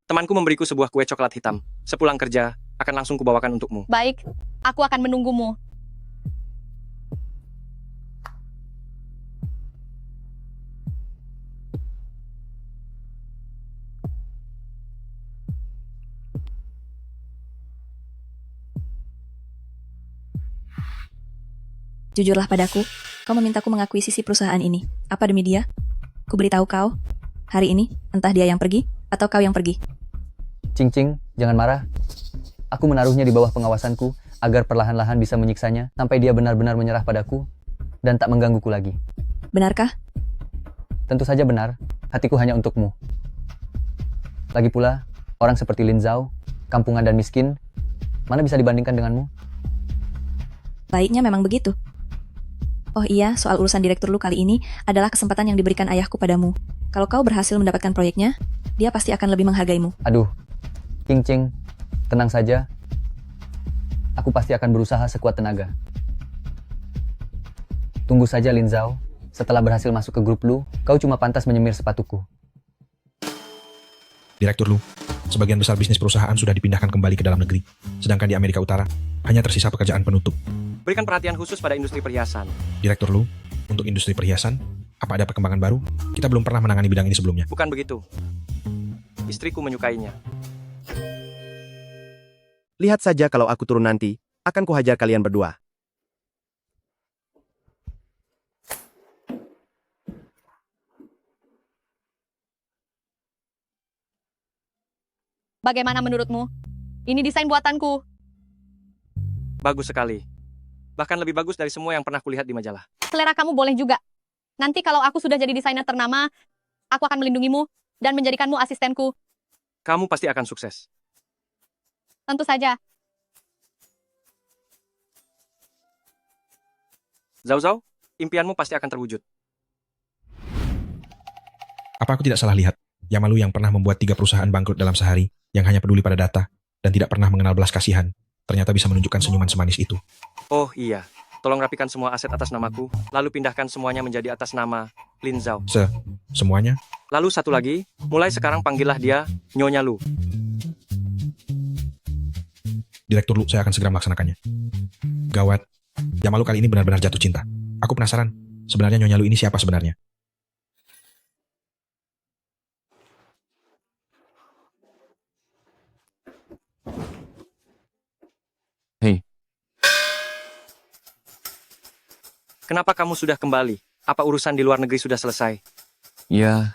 Temanku memberiku sebuah kue coklat hitam. Sepulang kerja, akan langsung kubawakan untukmu. Baik, aku akan menunggumu. Jujurlah padaku, kau memintaku mengakuisisi perusahaan ini. Apa demi dia? Ku beritahu kau, hari ini, entah dia yang pergi, atau kau yang pergi. Cing Cing, jangan marah. Aku menaruhnya di bawah pengawasanku, agar perlahan-lahan bisa menyiksanya, sampai dia benar-benar menyerah padaku, dan tak menggangguku lagi. Benarkah? Tentu saja benar, hatiku hanya untukmu. Lagi pula, orang seperti Lin Zhao, kampungan dan miskin, mana bisa dibandingkan denganmu? Baiknya memang begitu. Oh iya, soal urusan direktur lu kali ini adalah kesempatan yang diberikan ayahku padamu. Kalau kau berhasil mendapatkan proyeknya, dia pasti akan lebih menghargaimu. Aduh, Cing Cing, tenang saja. Aku pasti akan berusaha sekuat tenaga. Tunggu saja Lin Zhao. Setelah berhasil masuk ke grup Lu, kau cuma pantas menyemir sepatuku. Direktur Lu, sebagian besar bisnis perusahaan sudah dipindahkan kembali ke dalam negeri. Sedangkan di Amerika Utara, hanya tersisa pekerjaan penutup. Berikan perhatian khusus pada industri perhiasan. Direktur Lu, untuk industri perhiasan, apa ada perkembangan baru? Kita belum pernah menangani bidang ini sebelumnya. Bukan begitu. Istriku menyukainya. Lihat saja kalau aku turun nanti, akan kuhajar kalian berdua. Bagaimana menurutmu? Ini desain buatanku. Bagus sekali. Bahkan lebih bagus dari semua yang pernah kulihat di majalah. Selera kamu boleh juga. Nanti kalau aku sudah jadi desainer ternama, aku akan melindungimu dan menjadikanmu asistenku. Kamu pasti akan sukses. Tentu saja. Zhao Zhao, impianmu pasti akan terwujud. Apa aku tidak salah lihat? Yamalu yang pernah membuat 3 perusahaan bangkrut dalam sehari, yang hanya peduli pada data, dan tidak pernah mengenal belas kasihan, ternyata bisa menunjukkan senyuman semanis itu. Oh iya, tolong rapikan semua aset atas namaku, lalu pindahkan semuanya menjadi atas nama Lin Zhao. Semuanya? Lalu satu lagi, mulai sekarang panggillah dia Nyonya Lu. Direktur Lu, saya akan segera melaksanakannya. Gawat, Yamalu kali ini benar-benar jatuh cinta. Aku penasaran, sebenarnya Nyonya Lu ini siapa sebenarnya? Hei. Kenapa kamu sudah kembali? Apa urusan di luar negeri sudah selesai? Ya,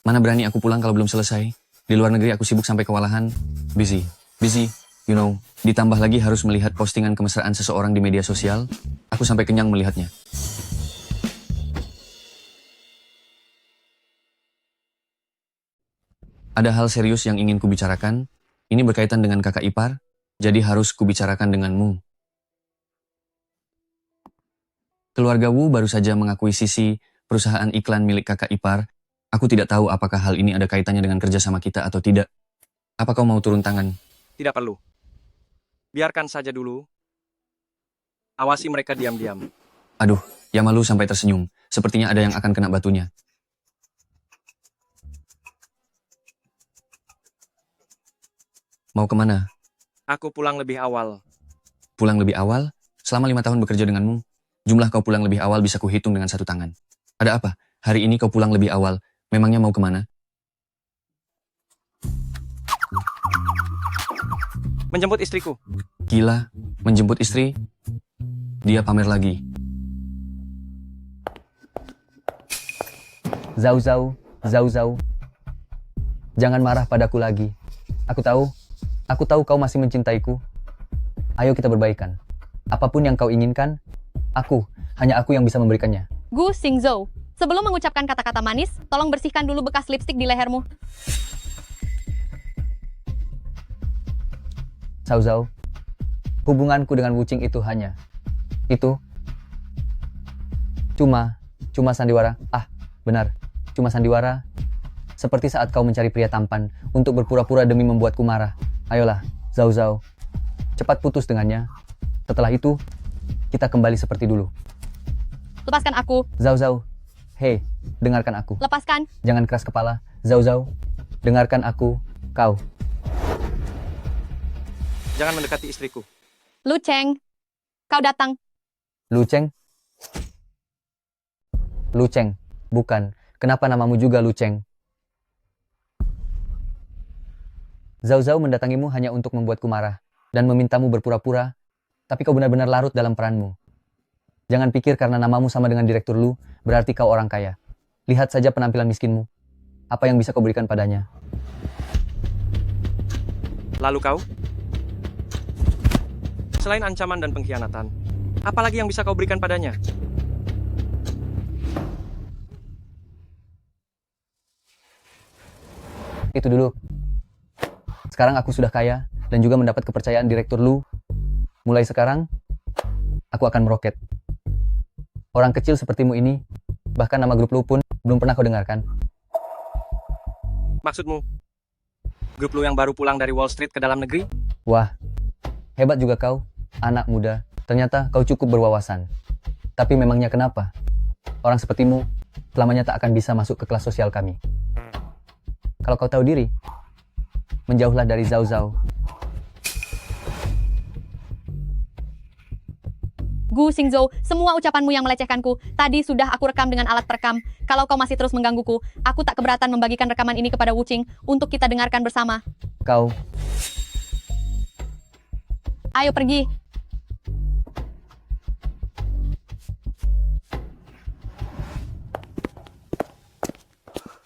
mana berani aku pulang kalau belum selesai. Di luar negeri aku sibuk sampai kewalahan. Busy, you know. Ditambah lagi harus melihat postingan kemesraan seseorang di media sosial. Aku sampai kenyang melihatnya. Ada hal serius yang ingin kubicarakan. Ini berkaitan dengan kakak ipar, jadi harus kubicarakan denganmu. Keluarga Wu baru saja mengakuisisi perusahaan iklan milik kakak ipar. Aku tidak tahu apakah hal ini ada kaitannya dengan kerjasama kita atau tidak. Apa kau mau turun tangan? Tidak perlu. Biarkan saja dulu. Awasi mereka diam-diam. Aduh, Yamalu sampai tersenyum. Sepertinya ada yang akan kena batunya. Mau kemana? Aku pulang lebih awal. Pulang lebih awal? Selama 5 tahun bekerja denganmu, jumlah kau pulang lebih awal bisa kuhitung dengan 1 tangan. Ada apa? Hari ini kau pulang lebih awal. Memangnya mau kemana? Menjemput istriku. Gila, menjemput istri? Dia pamer lagi. Zhao Zhao. Jangan marah padaku lagi. Aku tahu kau masih mencintaiku. Ayo kita berbaikan. Apapun yang kau inginkan, hanya aku yang bisa memberikannya. Gu Xingzhou, sebelum mengucapkan kata-kata manis, tolong bersihkan dulu bekas lipstik di lehermu. Zhao Zhao, hubunganku dengan Wu Qing itu hanya itu. Cuma sandiwara. Ah, benar. Cuma sandiwara. Seperti saat kau mencari pria tampan untuk berpura-pura demi membuatku marah. Ayolah, Zhao Zhao. Cepat putus dengannya. Setelah itu, kita kembali seperti dulu. Lepaskan aku. Zhao Zhao. Hei, dengarkan aku. Lepaskan. Jangan keras kepala. Zhao Zhao. Dengarkan aku. Kau. Jangan mendekati istriku. Lu Cheng, kau datang. Lu Cheng? Lu Cheng. Bukan. Kenapa namamu juga Lu Cheng? Zhao Zhao mendatangimu hanya untuk membuatku marah dan memintamu berpura-pura, tapi kau benar-benar larut dalam peranmu. Jangan pikir karena namamu sama dengan Direktur Lu, berarti kau orang kaya. Lihat saja penampilan miskinmu. Apa yang bisa kau berikan padanya? Lalu kau? Selain ancaman dan pengkhianatan, apalagi yang bisa kau berikan padanya? Itu dulu. Sekarang aku sudah kaya dan juga mendapat kepercayaan Direktur Lu. Mulai sekarang, aku akan meroket. Orang kecil sepertimu ini, bahkan nama grup Lu pun belum pernah kau dengarkan. Maksudmu, grup Lu yang baru pulang dari Wall Street ke dalam negeri? Wah, hebat juga kau, anak muda. Ternyata kau cukup berwawasan. Tapi memangnya kenapa? Orang sepertimu selamanya tak akan bisa masuk ke kelas sosial kami. Kalau kau tahu diri, menjauhlah dari Zhao Zhao. Gu Xingzhou, semua ucapanmu yang melecehkanku, tadi sudah aku rekam dengan alat perekam. Kalau kau masih terus menggangguku, aku tak keberatan membagikan rekaman ini kepada Wu Qing untuk kita dengarkan bersama. Kau, Ayo pergi.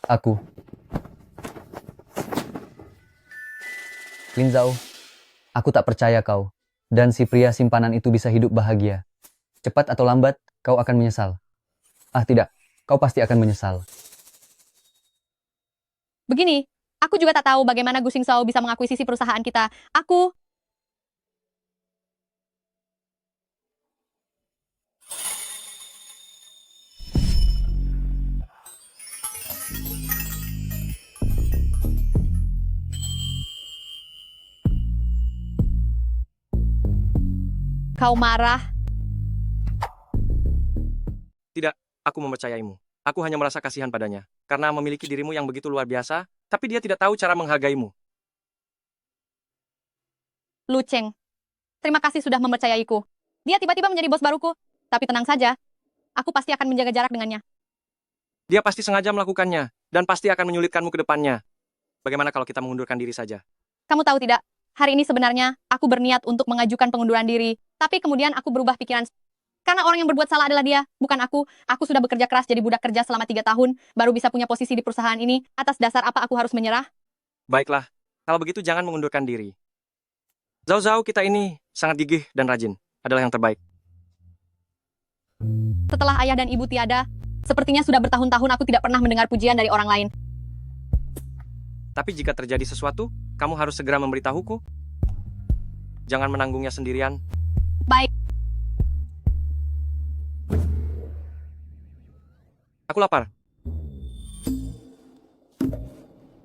aku. Lin Zhao, aku tak percaya kau dan si pria simpanan itu bisa hidup bahagia. Cepat atau lambat, kau akan menyesal. Ah tidak, kau pasti akan menyesal. Begini, aku juga tak tahu bagaimana Gu Xingzhou bisa mengakuisisi perusahaan kita. Aku... Kau marah? Tidak, aku mempercayaimu. Aku hanya merasa kasihan padanya, karena memiliki dirimu yang begitu luar biasa, tapi dia tidak tahu cara menghargaimu. Lu Cheng, terima kasih sudah mempercayaiku. Dia tiba-tiba menjadi bos baruku. Tapi tenang saja, aku pasti akan menjaga jarak dengannya. Dia pasti sengaja melakukannya, dan pasti akan menyulitkanmu ke depannya. Bagaimana kalau kita mengundurkan diri saja? Kamu tahu tidak, hari ini sebenarnya aku berniat untuk mengajukan pengunduran diri, tapi kemudian aku berubah pikiran. Karena orang yang berbuat salah adalah dia, bukan aku. Aku sudah bekerja keras jadi budak kerja selama 3 tahun, baru bisa punya posisi di perusahaan ini. Atas dasar apa aku harus menyerah? Baiklah, kalau begitu jangan mengundurkan diri. Zhao Zhao kita ini sangat gigih dan rajin, adalah yang terbaik. Setelah ayah dan ibu tiada, sepertinya sudah bertahun-tahun aku tidak pernah mendengar pujian dari orang lain. Tapi jika terjadi sesuatu, kamu harus segera memberitahuku. Jangan menanggungnya sendirian. Baik. Aku lapar.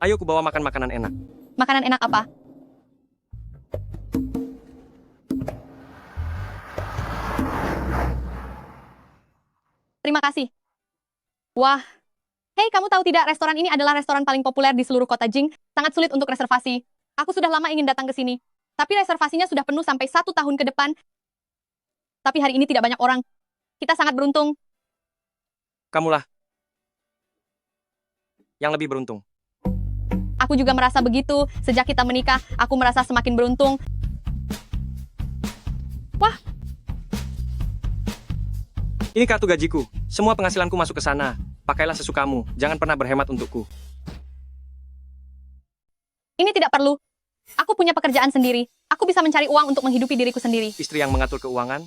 Ayo ku bawa makan makanan enak. Makanan enak apa? Terima kasih. Wah. Hei, kamu tahu tidak, restoran ini adalah restoran paling populer di seluruh kota Jing. Sangat sulit untuk reservasi. Aku sudah lama ingin datang ke sini. Tapi reservasinya sudah penuh sampai 1 tahun ke depan. Tapi hari ini tidak banyak orang. Kita sangat beruntung. Kamulah yang lebih beruntung. Aku juga merasa begitu. Sejak kita menikah, aku merasa semakin beruntung. Wah, Ini kartu gajiku. Semua penghasilanku masuk ke sana. Pakailah sesukamu. Jangan pernah berhemat untukku. ini tidak perlu. Aku punya pekerjaan sendiri. Aku bisa mencari uang untuk menghidupi diriku sendiri. Istri yang mengatur keuangan,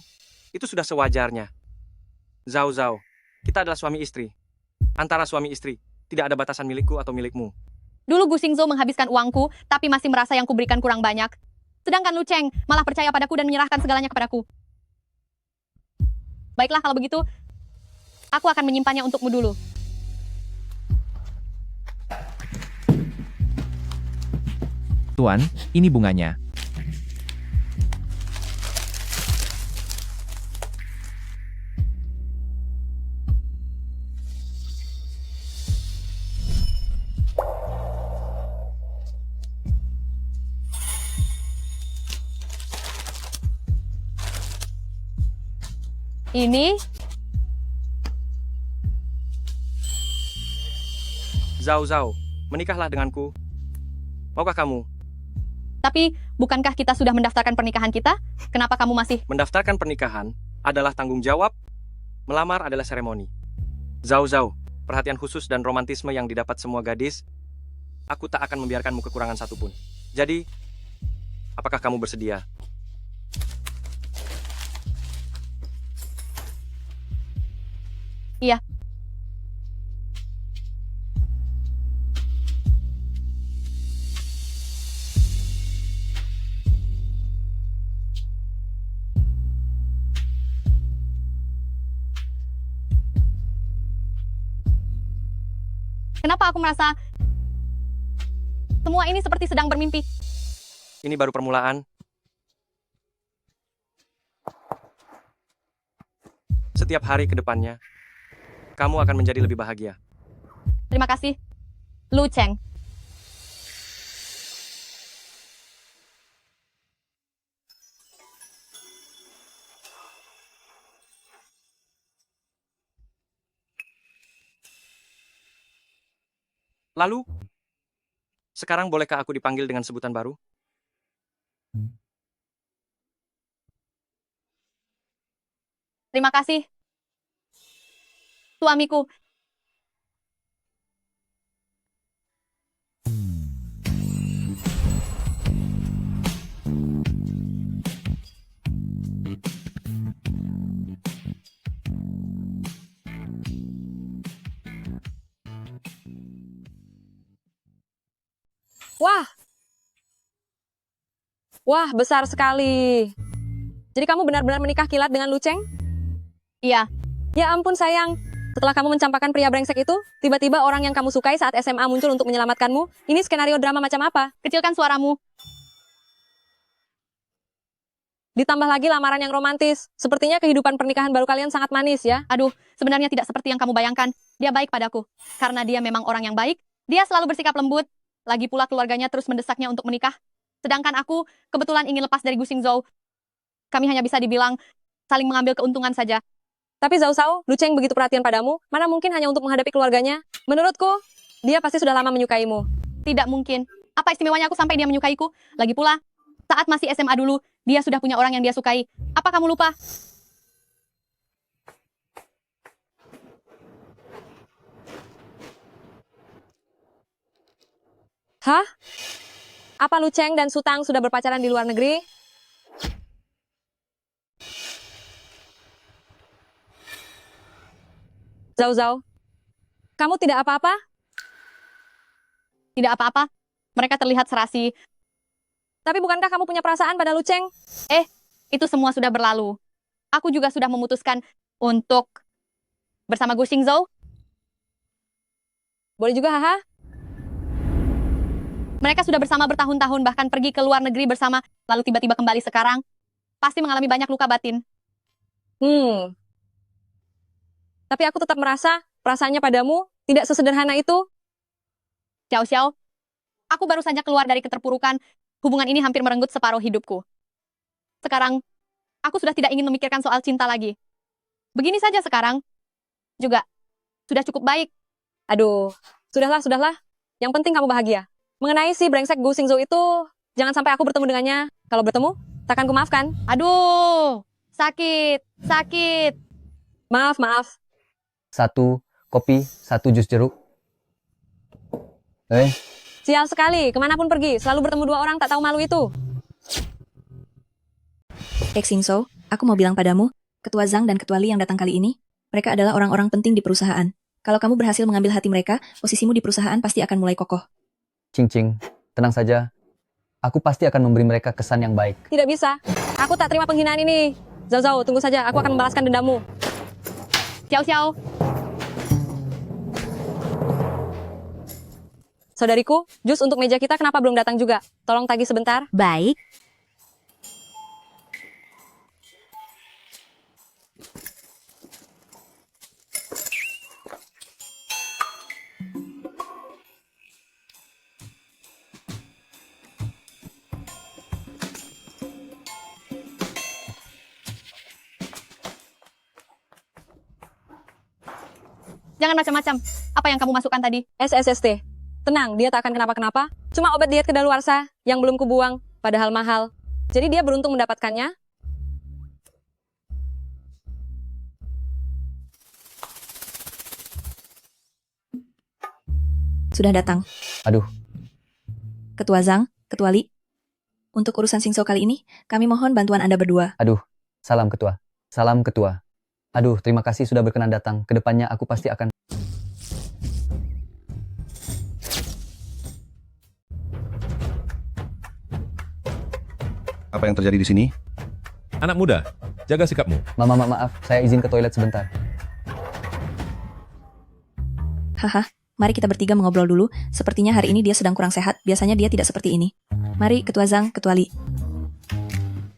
itu sudah sewajarnya. Zhao Zhao, kita adalah suami istri. Antara suami istri, tidak ada batasan milikku atau milikmu. Dulu Gu Xingzhou menghabiskan uangku, tapi masih merasa yang kuberikan kurang banyak. Sedangkan Lu Cheng malah percaya padaku dan menyerahkan segalanya kepadaku. Baiklah kalau begitu, aku akan menyimpannya untukmu dulu. Tuan, ini bunganya. Ini Zhao Zhao, menikahlah denganku. Maukah kamu? Tapi, bukankah kita sudah mendaftarkan pernikahan kita? Kenapa kamu masih... Mendaftarkan pernikahan adalah tanggung jawab, melamar adalah seremoni. Zhao Zhao, perhatian khusus dan romantisme yang didapat semua gadis, aku tak akan membiarkanmu kekurangan satupun. Jadi, apakah kamu bersedia? Iya. Kenapa aku merasa semua ini seperti sedang bermimpi? Ini baru permulaan. Setiap hari ke depannya, kamu akan menjadi lebih bahagia. Terima kasih, Lu Cheng. Lalu, sekarang bolehkah aku dipanggil dengan sebutan baru? Terima kasih, suamiku. Wah. Wah, besar sekali. Jadi kamu benar-benar menikah kilat dengan Lu Cheng? Iya. Ya ampun sayang. Setelah kamu mencampakkan pria brengsek itu, tiba-tiba orang yang kamu sukai saat SMA muncul untuk menyelamatkanmu. Ini skenario drama macam apa? Kecilkan suaramu. Ditambah lagi lamaran yang romantis. Sepertinya kehidupan pernikahan baru kalian sangat manis ya. Aduh, sebenarnya tidak seperti yang kamu bayangkan. Dia baik padaku. Karena dia memang orang yang baik, dia selalu bersikap lembut. Lagi pula keluarganya terus mendesaknya untuk menikah. Sedangkan aku kebetulan ingin lepas dari Gu Xingzhou. Kami hanya bisa dibilang saling mengambil keuntungan saja. Tapi Zhao Zhao, Lu Cheng begitu perhatian padamu, mana mungkin hanya untuk menghadapi keluarganya? Menurutku, dia pasti sudah lama menyukaimu. Tidak mungkin. Apa istimewanya aku sampai dia menyukaiku? Lagi pula, saat masih SMA dulu, dia sudah punya orang yang dia sukai. Apa kamu lupa? Hah? Apa Lu Cheng dan Su Tang sudah berpacaran di luar negeri? Zhao Zhao, kamu tidak apa-apa? Tidak apa-apa. Mereka terlihat serasi. Tapi bukankah kamu punya perasaan pada Lu Cheng? Itu semua sudah berlalu. Aku juga sudah memutuskan untuk bersama Gu Xingzhou. Boleh juga, haha. Mereka sudah bersama bertahun-tahun, bahkan pergi ke luar negeri bersama, lalu tiba-tiba kembali sekarang. Pasti mengalami banyak luka batin. Tapi aku tetap merasa perasaannya padamu tidak sesederhana itu. Xiao Xiao, aku baru saja keluar dari keterpurukan. Hubungan ini hampir merenggut separuh hidupku. Sekarang, aku sudah tidak ingin memikirkan soal cinta lagi. Begini saja sekarang, juga sudah cukup baik. Aduh, sudahlah. Yang penting kamu bahagia. Mengenai si brengsek Gu Xingzhou itu, jangan sampai aku bertemu dengannya. Kalau bertemu, takkan kumaafkan. Aduh, sakit. Maaf. 1 kopi, 1 jus jeruk. Sial sekali, kemanapun pergi, selalu bertemu 2 orang tak tahu malu itu. Xingzhou, aku mau bilang padamu, Ketua Zhang dan Ketua Li yang datang kali ini, mereka adalah orang-orang penting di perusahaan. Kalau kamu berhasil mengambil hati mereka, posisimu di perusahaan pasti akan mulai kokoh. Cing, tenang saja. Aku pasti akan memberi mereka kesan yang baik. Tidak bisa, aku tak terima penghinaan ini. Zhao Zhao, tunggu saja, aku akan membalaskan dendammu. Xiao Xiao. Saudariku, jus untuk meja kita kenapa belum datang juga? Tolong tagih sebentar. Baik. Jangan macam-macam. Apa yang kamu masukkan tadi? SSST. Tenang, dia tak akan kenapa-kenapa. Cuma obat diet kedaluarsa yang belum kubuang, padahal mahal. Jadi dia beruntung mendapatkannya. Sudah datang. Aduh. Ketua Zhang, Ketua Li. Untuk urusan Xingzhou kali ini, kami mohon bantuan Anda berdua. Aduh, salam ketua. Aduh, terima kasih sudah berkenan datang. Kedepannya aku pasti akan... Apa yang terjadi di sini? Anak muda, jaga sikapmu. Maaf, saya izin ke toilet sebentar. Haha, mari kita bertiga mengobrol dulu. Sepertinya hari ini dia sedang kurang sehat. Biasanya dia tidak seperti ini. Mari, Ketua Zhang, Ketua Li.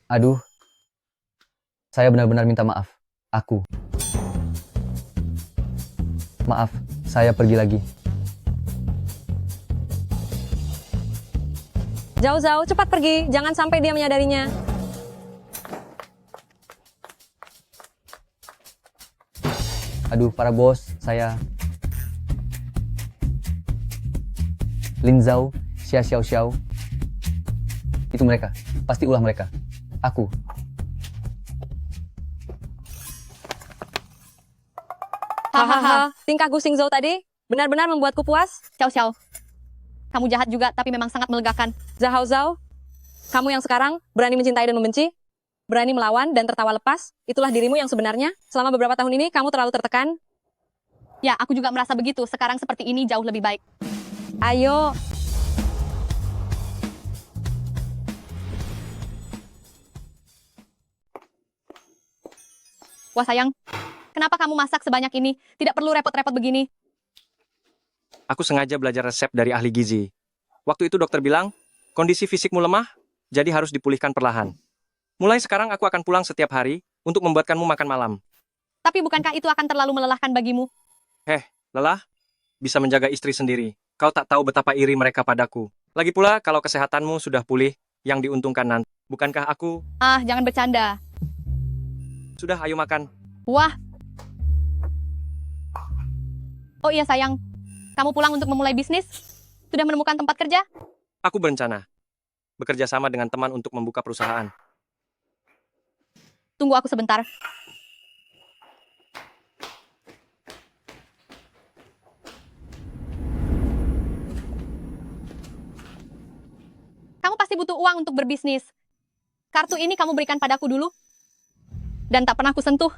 Aduh, saya benar-benar minta maaf. Aku Maaf, saya pergi lagi. Zhao Zhao, cepat pergi. Jangan sampai dia menyadarinya. Aduh, para bos, saya... Lin Zhao, Xia Xiao Xiao. Itu mereka. Pasti ulah mereka. Aku. Hahaha, tingkah Gu Xingzhou tadi benar-benar membuatku puas. Xiao Xiao, kamu jahat juga tapi memang sangat melegakan. Zhao Zhao, kamu yang sekarang berani mencintai dan membenci, berani melawan dan tertawa lepas, itulah dirimu yang sebenarnya. Selama beberapa tahun ini kamu terlalu tertekan. Ya, aku juga merasa begitu. Sekarang seperti ini jauh lebih baik. Ayo. Wah sayang, kenapa kamu masak sebanyak ini? Tidak perlu repot-repot begini. Aku sengaja belajar resep dari ahli gizi. Waktu itu dokter bilang, kondisi fisikmu lemah, jadi harus dipulihkan perlahan. Mulai sekarang aku akan pulang setiap hari untuk membuatkanmu makan malam. Tapi bukankah itu akan terlalu melelahkan bagimu? Lelah? Bisa menjaga istri sendiri. Kau tak tahu betapa iri mereka padaku. Lagi pula, kalau kesehatanmu sudah pulih, yang diuntungkan nanti. Bukankah aku? Ah, jangan bercanda. Sudah, ayo makan. Wah. Oh iya sayang, kamu pulang untuk memulai bisnis? Sudah menemukan tempat kerja? Aku berencana bekerja sama dengan teman untuk membuka perusahaan. Tunggu aku sebentar. Kamu pasti butuh uang untuk berbisnis. Kartu ini kamu berikan padaku dulu. Dan tak pernah kusentuh.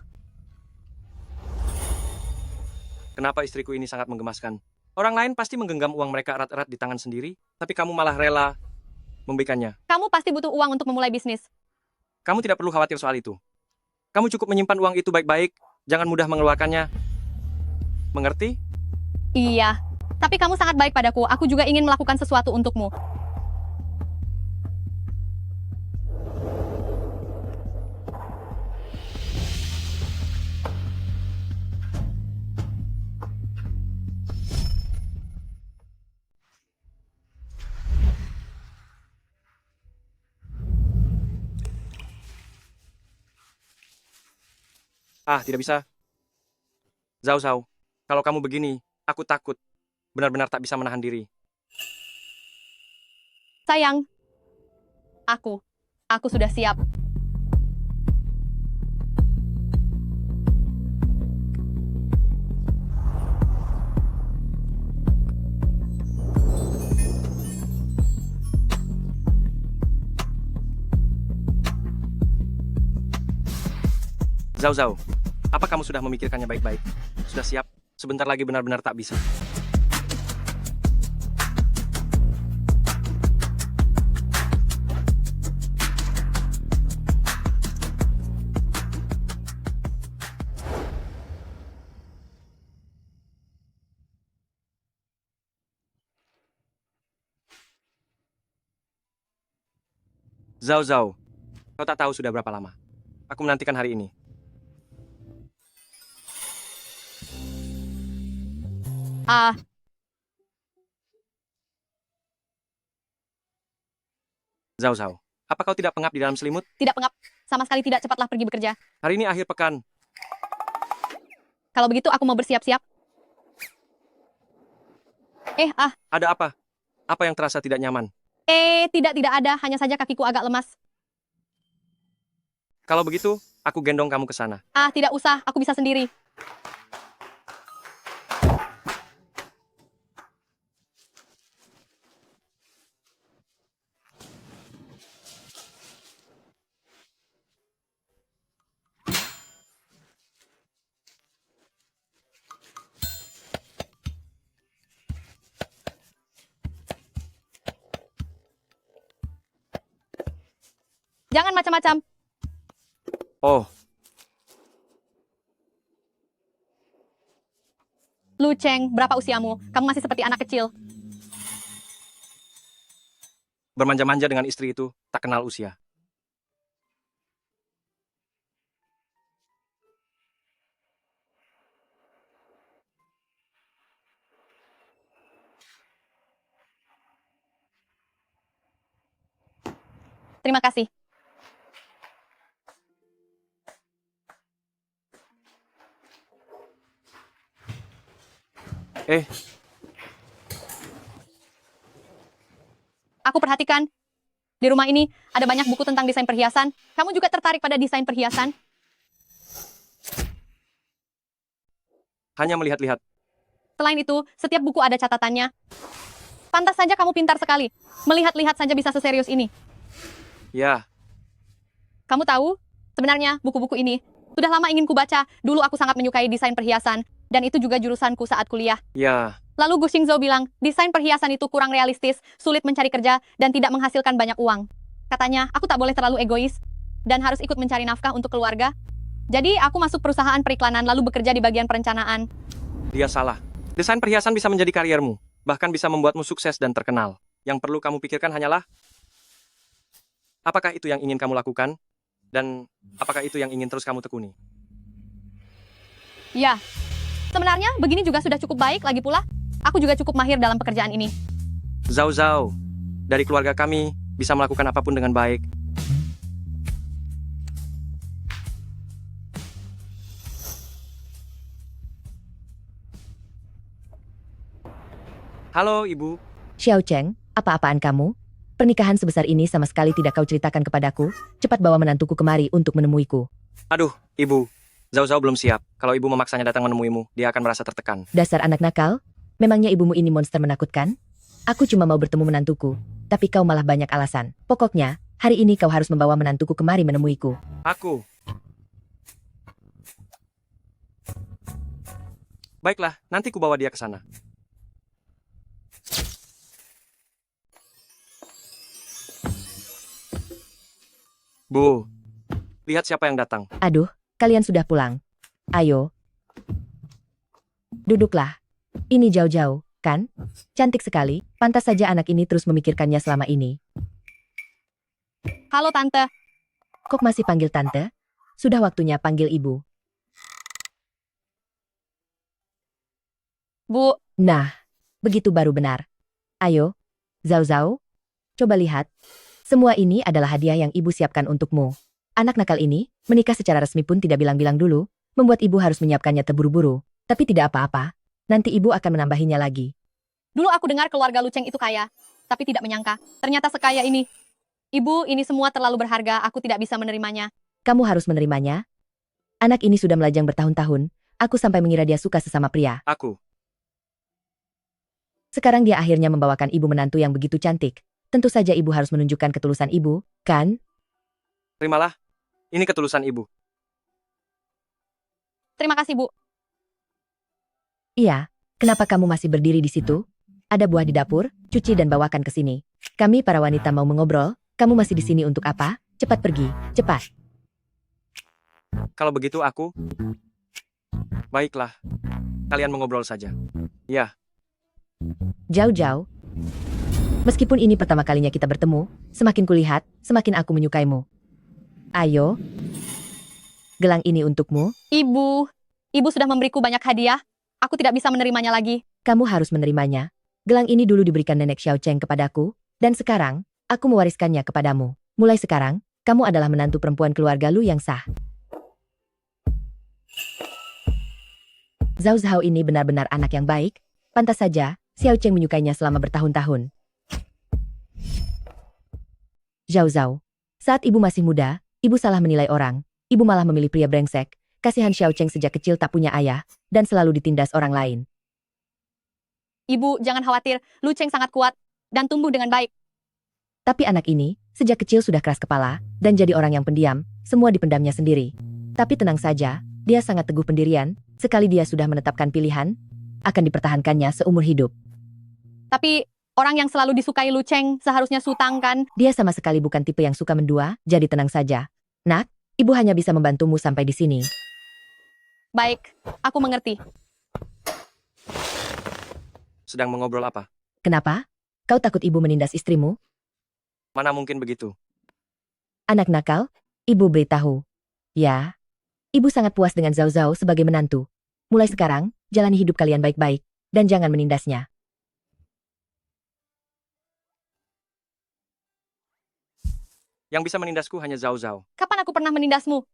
Kenapa istriku ini sangat menggemaskan? Orang lain pasti menggenggam uang mereka erat-erat di tangan sendiri, tapi kamu malah rela memberikannya. Kamu pasti butuh uang untuk memulai bisnis. Kamu tidak perlu khawatir soal itu. Kamu cukup menyimpan uang itu baik-baik, jangan mudah mengeluarkannya. Mengerti? Iya, tapi kamu sangat baik padaku. Aku juga ingin melakukan sesuatu untukmu. Ah, tidak bisa. Zhao Zhao, kalau kamu begini, aku takut. Benar-benar tak bisa menahan diri. Sayang, aku sudah siap. Zhao Zhao, apa kamu sudah memikirkannya baik-baik? Sudah siap? Sebentar lagi benar-benar tak bisa. Zhao Zhao, kau tak tahu sudah berapa lama. Aku menantikan hari ini. Ah, Zhao Zhao, apa kau tidak pengap di dalam selimut? tidak pengap. Sama sekali tidak, cepatlah pergi bekerja. Hari ini akhir pekan. Kalau begitu aku mau bersiap-siap. Ada apa? Apa yang terasa tidak nyaman? Tidak ada. Hanya saja kakiku agak lemas. Kalau begitu, aku gendong kamu ke sana. Ah, tidak usah. Aku bisa sendiri. Jangan macam-macam. Oh, Lu Cheng, berapa usiamu? Kamu masih seperti anak kecil. bermanja-manja dengan istri itu tak kenal usia. Terima kasih. Aku perhatikan, di rumah ini ada banyak buku tentang desain perhiasan. Kamu juga tertarik pada desain perhiasan? Hanya melihat-lihat. Selain itu, setiap buku ada catatannya. Pantas saja kamu pintar sekali. Melihat-lihat saja bisa seserius ini. Ya, Kamu tahu, sebenarnya buku-buku ini sudah lama ingin kubaca. Dulu aku sangat menyukai desain perhiasan, dan itu juga jurusanku saat kuliah. ya. Lalu Gu Xingzhou bilang, desain perhiasan itu kurang realistis, sulit mencari kerja, dan tidak menghasilkan banyak uang. Katanya, aku tak boleh terlalu egois, dan harus ikut mencari nafkah untuk keluarga. Jadi, aku masuk perusahaan periklanan lalu bekerja di bagian perencanaan. Dia salah. Desain perhiasan bisa menjadi kariermu, bahkan bisa membuatmu sukses dan terkenal. Yang perlu kamu pikirkan hanyalah, apakah itu yang ingin kamu lakukan? Dan apakah itu yang ingin terus kamu tekuni? Ya, sebenarnya begini juga sudah cukup baik lagi pula. Aku juga cukup mahir dalam pekerjaan ini. Zhao Zhao, dari keluarga kami bisa melakukan apapun dengan baik. Halo, Ibu. Xiao Cheng, apa-apaan kamu? Pernikahan sebesar ini sama sekali tidak kau ceritakan kepadaku. Cepat bawa menantuku kemari untuk menemuiku. Aduh, Ibu. Zhao Zhao belum siap. Kalau Ibu memaksanya datang menemuimu, dia akan merasa tertekan. Dasar anak nakal. Memangnya ibumu ini monster menakutkan? Aku cuma mau bertemu menantuku. Tapi kau malah banyak alasan. Pokoknya, hari ini kau harus membawa menantuku kemari menemuiku. Aku. Baiklah, nanti ku bawa dia ke sana. Bu, lihat siapa yang datang. Aduh, kalian sudah pulang. Ayo. Duduklah. Ini jauh-jauh, kan? Cantik sekali. Pantas saja anak ini terus memikirkannya selama ini. Halo, Tante. Kok masih panggil tante? Sudah waktunya panggil ibu. Bu. Nah, begitu baru benar. Ayo, Zhao Zhao. Coba lihat. Semua ini adalah hadiah yang ibu siapkan untukmu. Anak nakal ini, menikah secara resmi pun tidak bilang-bilang dulu, membuat ibu harus menyiapkannya terburu-buru. Tapi tidak apa-apa. Nanti ibu akan menambahinya lagi. Dulu aku dengar keluarga Lu Cheng itu kaya, tapi tidak menyangka. Ternyata sekaya ini. Ibu, ini semua terlalu berharga, aku tidak bisa menerimanya. Kamu harus menerimanya. Anak ini sudah melajang bertahun-tahun, aku sampai mengira dia suka sesama pria. Aku. Sekarang dia akhirnya membawakan ibu menantu yang begitu cantik. Tentu saja ibu harus menunjukkan ketulusan ibu, kan? Terimalah. Ini ketulusan Ibu. Terima kasih, Bu. Iya, kenapa kamu masih berdiri di situ? Ada buah di dapur, cuci dan bawakan ke sini. Kami para wanita mau mengobrol, kamu masih di sini untuk apa? Cepat pergi, cepat. Kalau begitu aku... Baiklah. Kalian mengobrol saja. Ya. Jauh-jauh. Meskipun ini pertama kalinya kita bertemu, semakin kulihat, semakin aku menyukaimu. Ayo. Gelang ini untukmu. Ibu sudah memberiku banyak hadiah. Aku tidak bisa menerimanya lagi. Kamu harus menerimanya. Gelang ini dulu diberikan nenek Xiao Cheng kepadaku, dan sekarang, aku mewariskannya kepadamu. Mulai sekarang, kamu adalah menantu perempuan keluarga Lu yang sah. Zhao Zhao ini benar-benar anak yang baik. Pantas saja, Xiao Cheng menyukainya selama bertahun-tahun. Zhao Zhao, saat ibu masih muda, ibu salah menilai orang. Ibu malah memilih pria brengsek. Kasihan Xiao Cheng sejak kecil tak punya ayah, dan selalu ditindas orang lain. Ibu, jangan khawatir. Lu Cheng sangat kuat dan tumbuh dengan baik. Tapi anak ini, sejak kecil sudah keras kepala, dan jadi orang yang pendiam, semua dipendamnya sendiri. Tapi tenang saja, dia sangat teguh pendirian, sekali dia sudah menetapkan pilihan, akan dipertahankannya seumur hidup. Tapi, orang yang selalu disukai Lu Cheng seharusnya sutang kan? Dia sama sekali bukan tipe yang suka mendua, jadi tenang saja. Nak, ibu hanya bisa membantumu sampai di sini. Baik, aku mengerti. Sedang mengobrol apa? Kenapa? Kau takut ibu menindas istrimu? Mana mungkin begitu? Anak nakal, ibu beritahu. Ya, ibu sangat puas dengan Zhao Zhao sebagai menantu. Mulai sekarang, jalani hidup kalian baik-baik, dan jangan menindasnya. Yang bisa menindasku hanya Zhao Zhao. Kapan aku pernah menindasmu?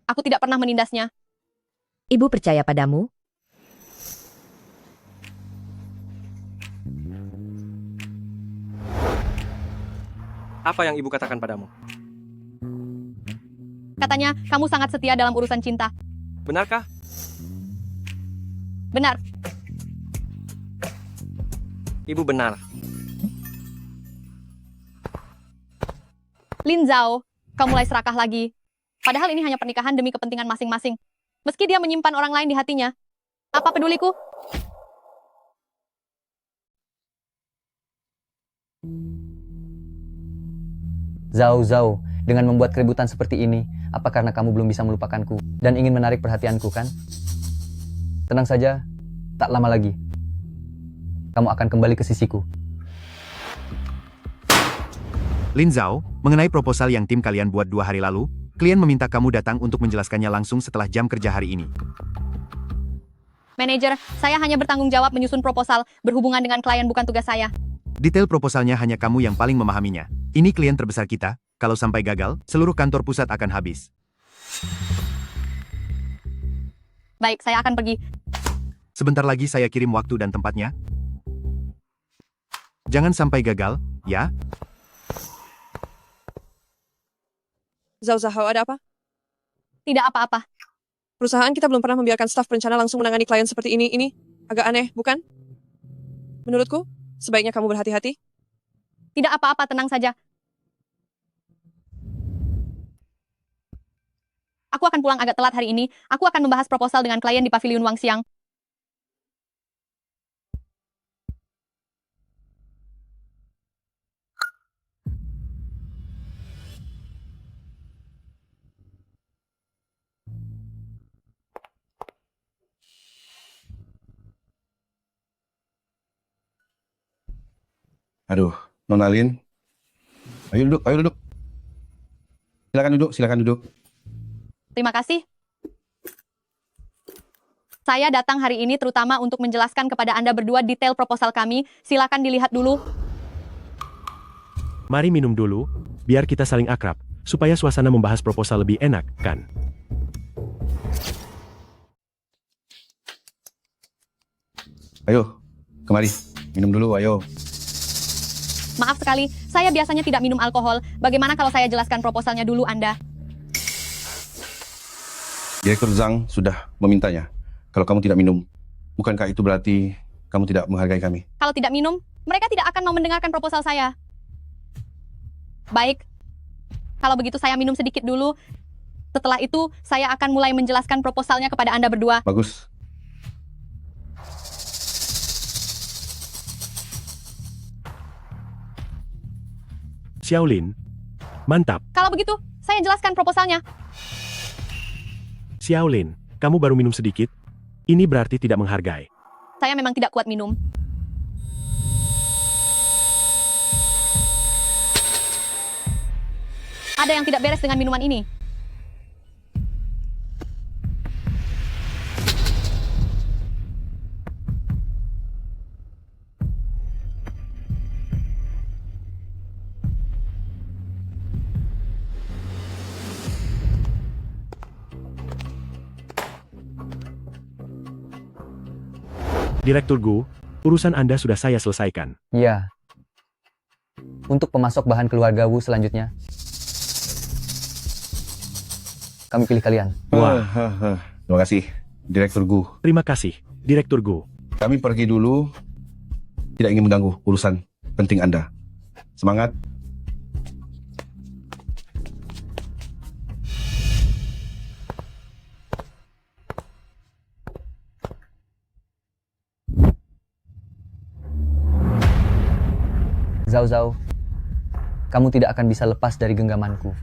Aku tidak pernah menindasnya. Ibu percaya padamu? Apa yang ibu katakan padamu? Katanya, kamu sangat setia dalam urusan cinta. Benarkah? Benar. Ibu benar. Lin Zhao, kau mulai serakah lagi. Padahal ini hanya pernikahan demi kepentingan masing-masing. Meski dia menyimpan orang lain di hatinya. Apa peduliku? Zhao Zhao, dengan membuat keributan seperti ini, apa karena kamu belum bisa melupakanku dan ingin menarik perhatianku, kan? Tenang saja, tak lama lagi. Kamu akan kembali ke sisiku. Lin Zhao, mengenai proposal yang tim kalian buat 2 hari lalu, klien meminta kamu datang untuk menjelaskannya langsung setelah jam kerja hari ini. Manajer, saya hanya bertanggung jawab menyusun proposal, berhubungan dengan klien bukan tugas saya. Detail proposalnya hanya kamu yang paling memahaminya. Ini klien terbesar kita, kalau sampai gagal, seluruh kantor pusat akan habis. Baik, saya akan pergi. Sebentar lagi saya kirim waktu dan tempatnya. Jangan sampai gagal, ya? Zhao Zhao, ada apa? Tidak apa-apa. Perusahaan kita belum pernah membiarkan staf perencana langsung menangani klien seperti ini. Ini agak aneh, bukan? Menurutku, sebaiknya kamu berhati-hati. Tidak apa-apa, tenang saja. Aku akan pulang agak telat hari ini. Aku akan membahas proposal dengan klien di Pavilion Wangxiang. Aduh, Nona Lin. Ayo duduk, ayo duduk. Silakan duduk, silakan duduk. Terima kasih. Saya datang hari ini terutama untuk menjelaskan kepada Anda berdua detail proposal kami. Silakan dilihat dulu. Mari minum dulu, biar kita saling akrab, supaya suasana membahas proposal lebih enak, kan? Ayo, kemari. Minum dulu, ayo. Maaf sekali, saya biasanya tidak minum alkohol. Bagaimana kalau saya jelaskan proposalnya dulu Anda? Direktur Zhang sudah memintanya. Kalau kamu tidak minum, bukankah itu berarti kamu tidak menghargai kami? Kalau tidak minum, mereka tidak akan mau mendengarkan proposal saya. Baik, kalau begitu saya minum sedikit dulu. Setelah itu, saya akan mulai menjelaskan proposalnya kepada Anda berdua. Bagus. Xiaolin, mantap. Kalau begitu, saya jelaskan proposalnya. Xiaolin, kamu baru minum sedikit? Ini berarti tidak menghargai. Saya memang tidak kuat minum. Ada yang tidak beres dengan minuman ini. Direktur Gu, urusan Anda sudah saya selesaikan. Iya. Untuk pemasok bahan keluarga Wu selanjutnya, kami pilih kalian. Wah. Terima kasih, Direktur Gu. Terima kasih, Direktur Gu. Kami pergi dulu. Tidak ingin mengganggu urusan penting Anda. Semangat. Zhao Zhao, kamu tidak akan bisa lepas dari genggamanku.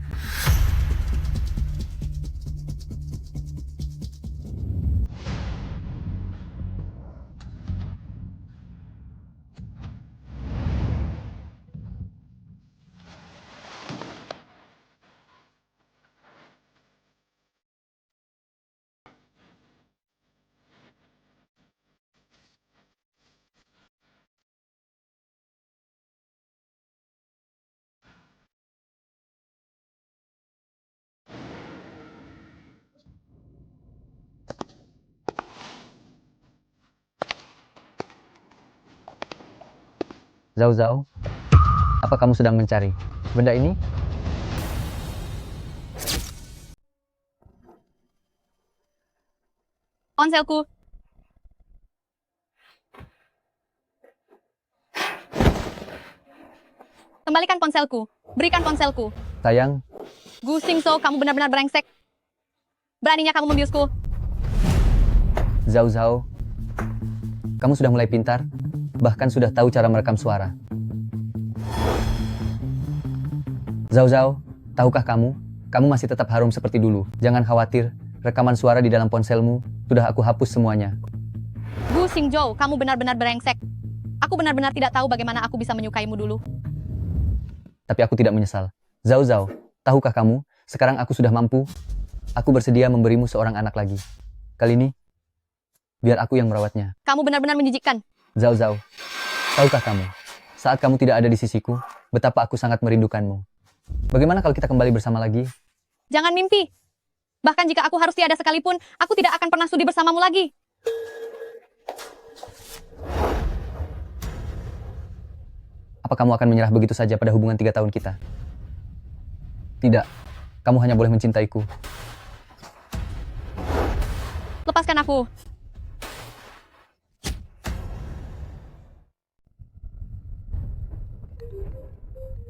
Zhao Zhao, apa kamu sedang mencari benda ini? Ponselku. Kembalikan ponselku. Berikan ponselku. Sayang, Gu Xingzhou, kamu benar-benar brengsek. Beraninya kamu membiusku. Zhao Zhao, kamu sudah mulai pintar, bahkan sudah tahu cara merekam suara. Zhao Zhao, tahukah kamu masih tetap harum seperti dulu. Jangan khawatir, rekaman suara di dalam ponselmu sudah aku hapus semuanya. Gu Xingzhou, kamu benar-benar brengsek. Aku benar-benar tidak tahu bagaimana aku bisa menyukaimu dulu. Tapi aku tidak menyesal. Zhao Zhao, tahukah kamu, sekarang aku sudah mampu. Aku bersedia memberimu seorang anak lagi. Kali ini, biar aku yang merawatnya. Kamu benar-benar menjijikkan. Zhao Zhao, tahukah kamu, saat kamu tidak ada di sisiku, betapa aku sangat merindukanmu. Bagaimana kalau kita kembali bersama lagi? Jangan mimpi. Bahkan jika aku harus tiada sekalipun, aku tidak akan pernah sudi bersamamu lagi. Apa kamu akan menyerah begitu saja pada hubungan 3 tahun kita? Tidak, kamu hanya boleh mencintaiku. Lepaskan aku.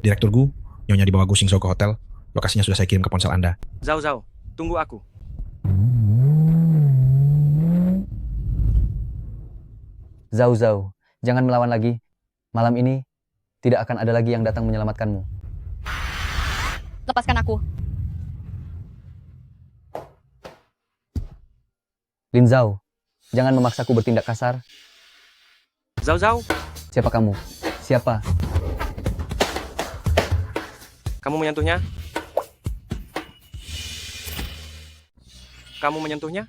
Direktur Gu, Nyonya dibawa Gu Xingzhou ke hotel. Lokasinya sudah saya kirim ke ponsel Anda. Zhao Zhao, tunggu aku. Zhao Zhao, jangan melawan lagi. Malam ini, tidak akan ada lagi yang datang menyelamatkanmu. Lepaskan aku. Lin Zhao, jangan memaksaku bertindak kasar. Zhao Zhao, Siapa kamu? Siapa? kamu menyentuhnya? Kamu menyentuhnya?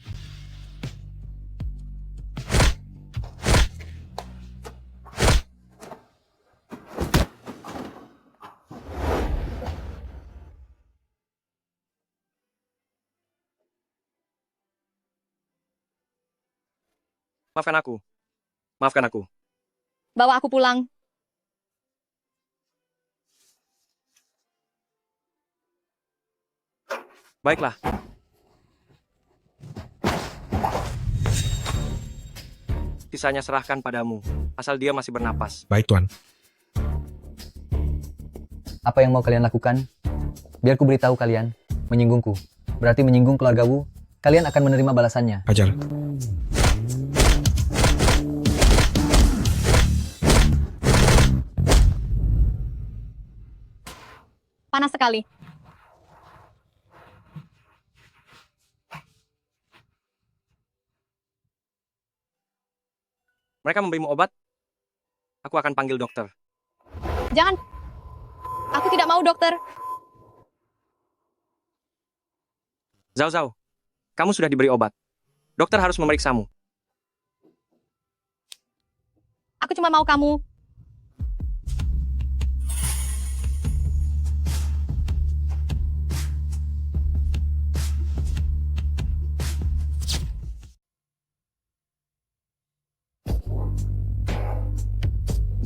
Maafkan aku. Maafkan aku. Bawa aku pulang. Baiklah. Sisanya serahkan padamu, asal dia masih bernapas. Baik, Tuan. Apa yang mau kalian lakukan? Biar ku beritahu kalian, menyinggungku. Berarti menyinggung keluarga Wu, kalian akan menerima balasannya. Hajar. Panas sekali. Mereka memberimu obat? Aku akan panggil dokter. Jangan. Aku tidak mau, dokter. Zhao Zhao, kamu sudah diberi obat. Dokter harus memeriksamu. Aku cuma mau kamu.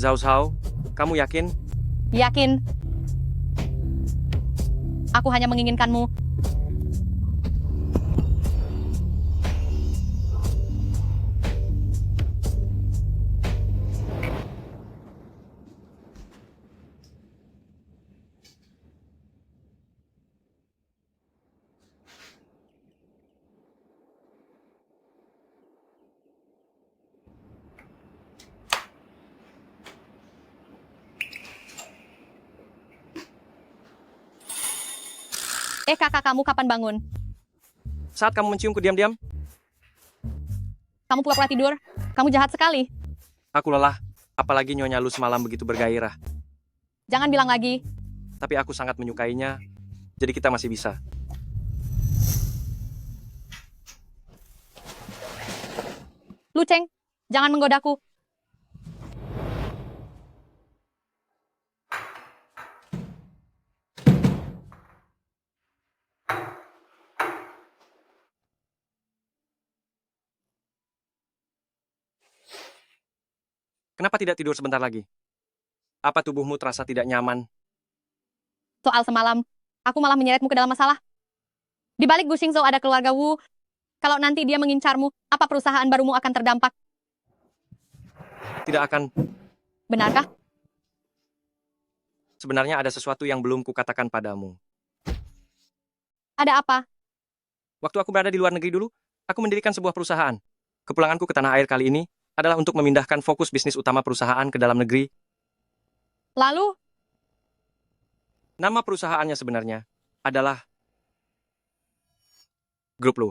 Zhao Zhao, kamu yakin? Yakin. Aku hanya menginginkanmu. Kakak kamu kapan bangun? Saat kamu menciumku diam-diam, Kamu pura-pura tidur. Kamu jahat sekali. aku lelah. Apalagi Nyonya Lu semalam begitu bergairah. Jangan bilang lagi. Tapi aku sangat menyukainya, jadi kita masih bisa. Lu Cheng, jangan menggodaku. Kenapa tidak tidur sebentar lagi? Apa tubuhmu terasa tidak nyaman? Soal semalam, aku malah menyeretmu ke dalam masalah. Di balik Gu Xingzhou ada keluarga Wu. Kalau nanti dia mengincarmu, apa perusahaan barumu akan terdampak? Tidak akan. Benarkah? Sebenarnya ada sesuatu yang belum kukatakan padamu. Ada apa? Waktu aku berada di luar negeri dulu, aku mendirikan sebuah perusahaan. Kepulanganku ke tanah air kali ini adalah untuk memindahkan fokus bisnis utama perusahaan ke dalam negeri. Lalu, Nama perusahaannya sebenarnya adalah Grup Lu.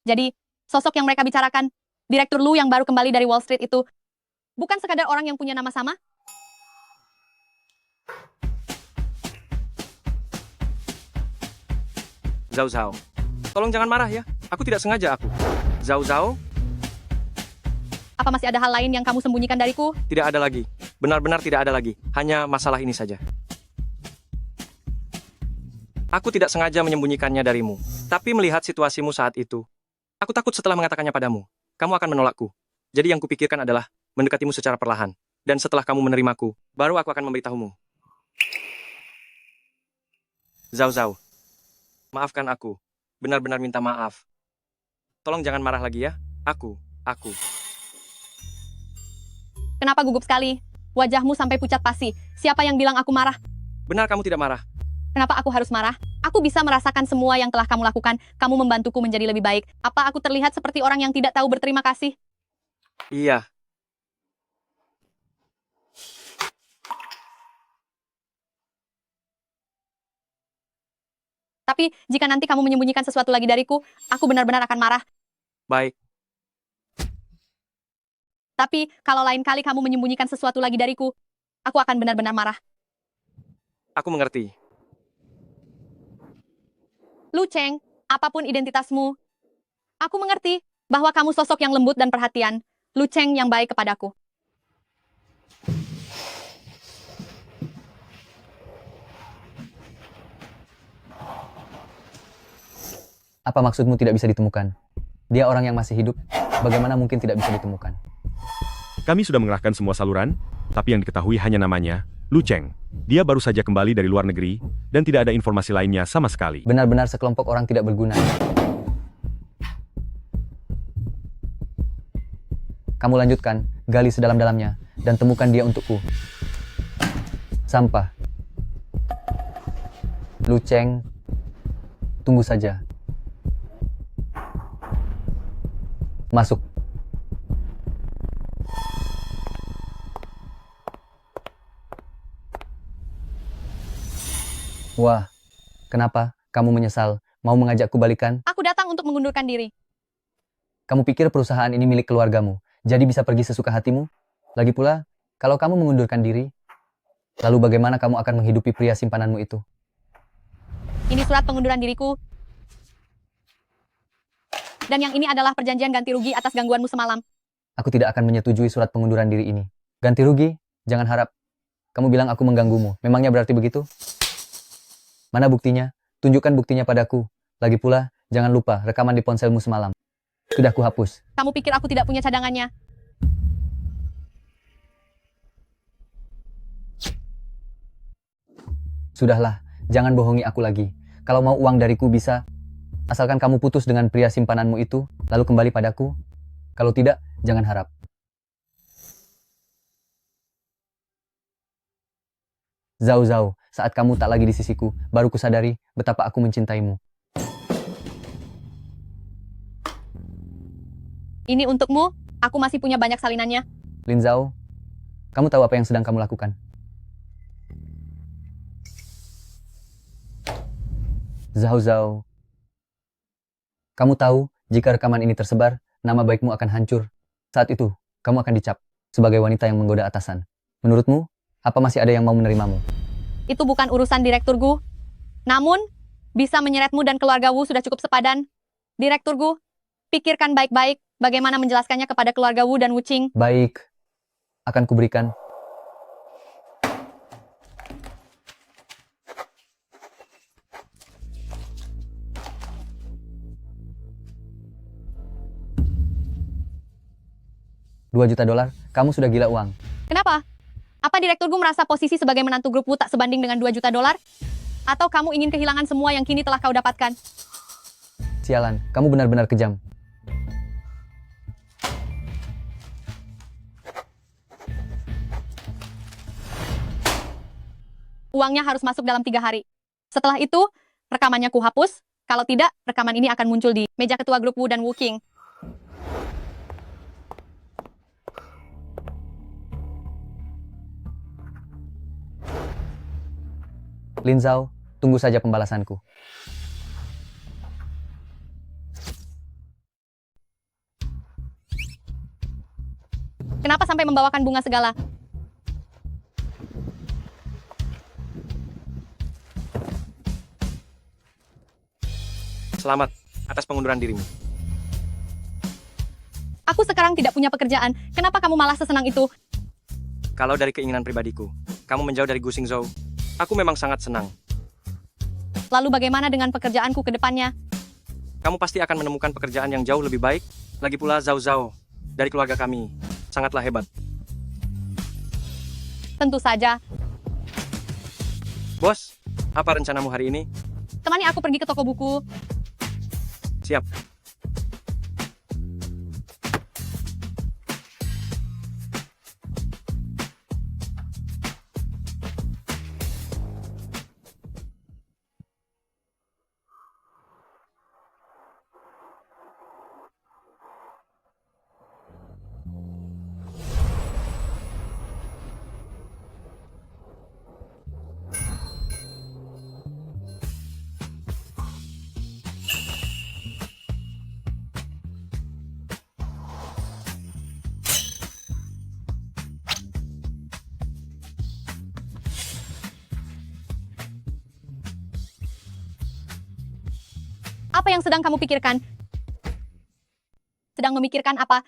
jadi, sosok yang mereka bicarakan, Direktur Lu yang baru kembali dari Wall Street itu, bukan sekadar orang yang punya nama sama? Zhao Zhao. Tolong jangan marah ya. Aku tidak sengaja aku. Zhao Zhao, Apa masih ada hal lain yang kamu sembunyikan dariku? tidak ada lagi. Benar-benar tidak ada lagi. Hanya masalah ini saja. Aku tidak sengaja menyembunyikannya darimu. Tapi melihat situasimu saat itu, aku takut setelah mengatakannya padamu, kamu akan menolakku. Jadi yang kupikirkan adalah mendekatimu secara perlahan. Dan setelah kamu menerimaku, baru aku akan memberitahumu. Zhao Zhao, maafkan aku. Benar-benar minta maaf. Tolong jangan marah lagi ya. Aku. Kenapa gugup sekali? Wajahmu sampai pucat pasi. Siapa yang bilang aku marah? Benar kamu tidak marah. Kenapa aku harus marah? Aku bisa merasakan semua yang telah kamu lakukan. Kamu membantuku menjadi lebih baik. Apa aku terlihat seperti orang yang tidak tahu berterima kasih? Iya. Tapi, jika nanti kamu menyembunyikan sesuatu lagi dariku, aku benar-benar akan marah. Baik. Tapi, kalau lain kali kamu menyembunyikan sesuatu lagi dariku, aku akan benar-benar marah. Aku mengerti. Lu Cheng, apapun identitasmu, aku mengerti bahwa kamu sosok yang lembut dan perhatian. Lu Cheng yang baik kepadaku. Apa maksudmu tidak bisa ditemukan? Dia orang yang masih hidup, bagaimana mungkin tidak bisa ditemukan? Kami sudah mengerahkan semua saluran, tapi yang diketahui hanya namanya, Lu Cheng. Dia baru saja kembali dari luar negeri, dan tidak ada informasi lainnya sama sekali. Benar-benar sekelompok orang tidak berguna. Kamu lanjutkan, gali sedalam-dalamnya, dan temukan dia untukku. Sampah. Lu Cheng, tunggu saja. Masuk. Wah, kenapa kamu menyesal mau mengajakku balikan? Aku datang untuk mengundurkan diri. Kamu pikir perusahaan ini milik keluargamu, jadi bisa pergi sesuka hatimu? Lagi pula, kalau kamu mengundurkan diri, lalu bagaimana kamu akan menghidupi pria simpananmu itu? Ini surat pengunduran diriku. Dan yang ini adalah perjanjian ganti rugi atas gangguanmu semalam. Aku tidak akan menyetujui surat pengunduran diri ini. Ganti rugi? Jangan harap. Kamu bilang aku mengganggumu. Memangnya berarti begitu? Mana buktinya? Tunjukkan buktinya padaku. Lagi pula, jangan lupa rekaman di ponselmu semalam. Sudah kuhapus. Kamu pikir aku tidak punya cadangannya? Sudahlah, jangan bohongi aku lagi. Kalau mau uang dariku bisa, asalkan kamu putus dengan pria simpananmu itu, lalu kembali padaku. Kalau tidak, jangan harap. Zhao Zhao, saat kamu tak lagi di sisiku, baru kusadari betapa aku mencintaimu. Ini untukmu, aku masih punya banyak salinannya. Lin Zhao, kamu tahu apa yang sedang kamu lakukan? Zhao Zhao, kamu tahu jika rekaman ini tersebar, nama baikmu akan hancur. Saat itu, kamu akan dicap sebagai wanita yang menggoda atasan. Menurutmu, apa masih ada yang mau menerimamu? Itu bukan urusan Direktur Gu. Namun, bisa menyeretmu dan keluarga Wu sudah cukup sepadan. Direktur Gu, pikirkan baik-baik bagaimana menjelaskannya kepada keluarga Wu dan Wu Qing. Baik, akan kuberikan. 2 juta dolar, kamu sudah gila uang. Kenapa? Apa Direktur Gu merasa posisi sebagai menantu grup Wu tak sebanding dengan 2 juta dolar? Atau kamu ingin kehilangan semua yang kini telah kau dapatkan? Sialan, kamu benar-benar kejam. Uangnya harus masuk dalam 3 hari. Setelah itu, rekamannya ku hapus. Kalau tidak, rekaman ini akan muncul di meja ketua grup Wu dan Wu King. Lin Zhao, tunggu saja pembalasanku. Kenapa sampai membawakan bunga segala? Selamat atas pengunduran dirimu. Aku sekarang tidak punya pekerjaan. Kenapa kamu malah sesenang itu? Kalau dari keinginan pribadiku, kamu menjauh dari Gu Xingzhou, aku memang sangat senang. Lalu bagaimana dengan pekerjaanku ke depannya? Kamu pasti akan menemukan pekerjaan yang jauh lebih baik. Lagi pula Zhao Zhao dari keluarga kami sangatlah hebat. Tentu saja. Bos, apa rencanamu hari ini? Temani aku pergi ke toko buku. Siap. Apa yang sedang kamu pikirkan? Sedang memikirkan apa?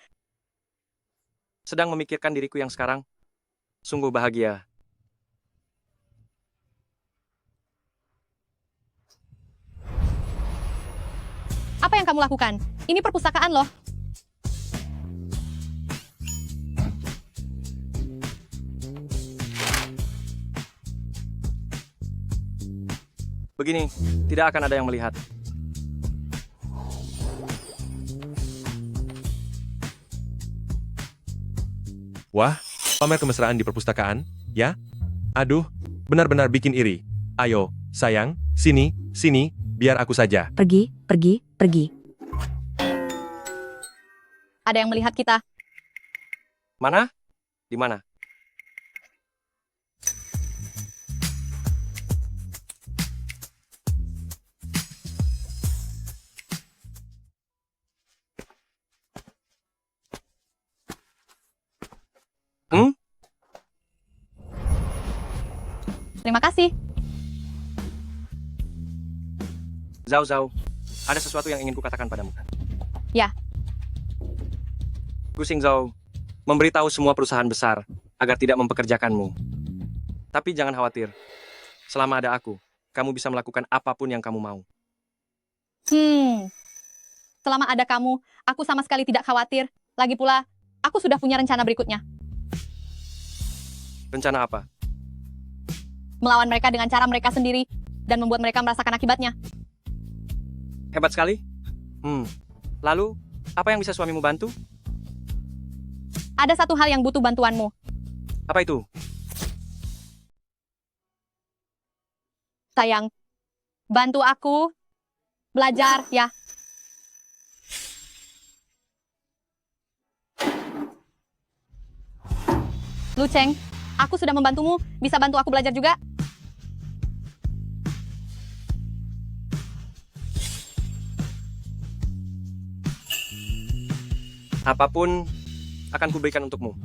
Sedang memikirkan diriku yang sekarang. Sungguh bahagia. Apa yang kamu lakukan? Ini perpustakaan loh. Begini, tidak akan ada yang melihat. Wah, pamer kemesraan di perpustakaan, ya? Aduh, benar-benar bikin iri. Ayo, sayang, sini, biar aku saja. Pergi, pergi, pergi. Ada yang melihat kita. Mana? Di mana? Terima kasih. Zhao Zhao, ada sesuatu yang ingin kukatakan padamu. Ya. Gu Xingzhou memberitahu semua perusahaan besar agar tidak mempekerjakanmu. Tapi jangan khawatir. Selama ada aku, kamu bisa melakukan apapun yang kamu mau. Selama ada kamu, aku sama sekali tidak khawatir. Lagi pula, aku sudah punya rencana berikutnya. Rencana apa? Melawan mereka dengan cara mereka sendiri dan membuat mereka merasakan akibatnya. Hebat sekali. Lalu, apa yang bisa suamimu bantu? Ada satu hal yang butuh bantuanmu. Apa itu? Sayang, bantu aku belajar, ya. Lu Cheng, aku sudah membantumu. Bisa bantu aku belajar juga? Apapun akan kuberikan untukmu.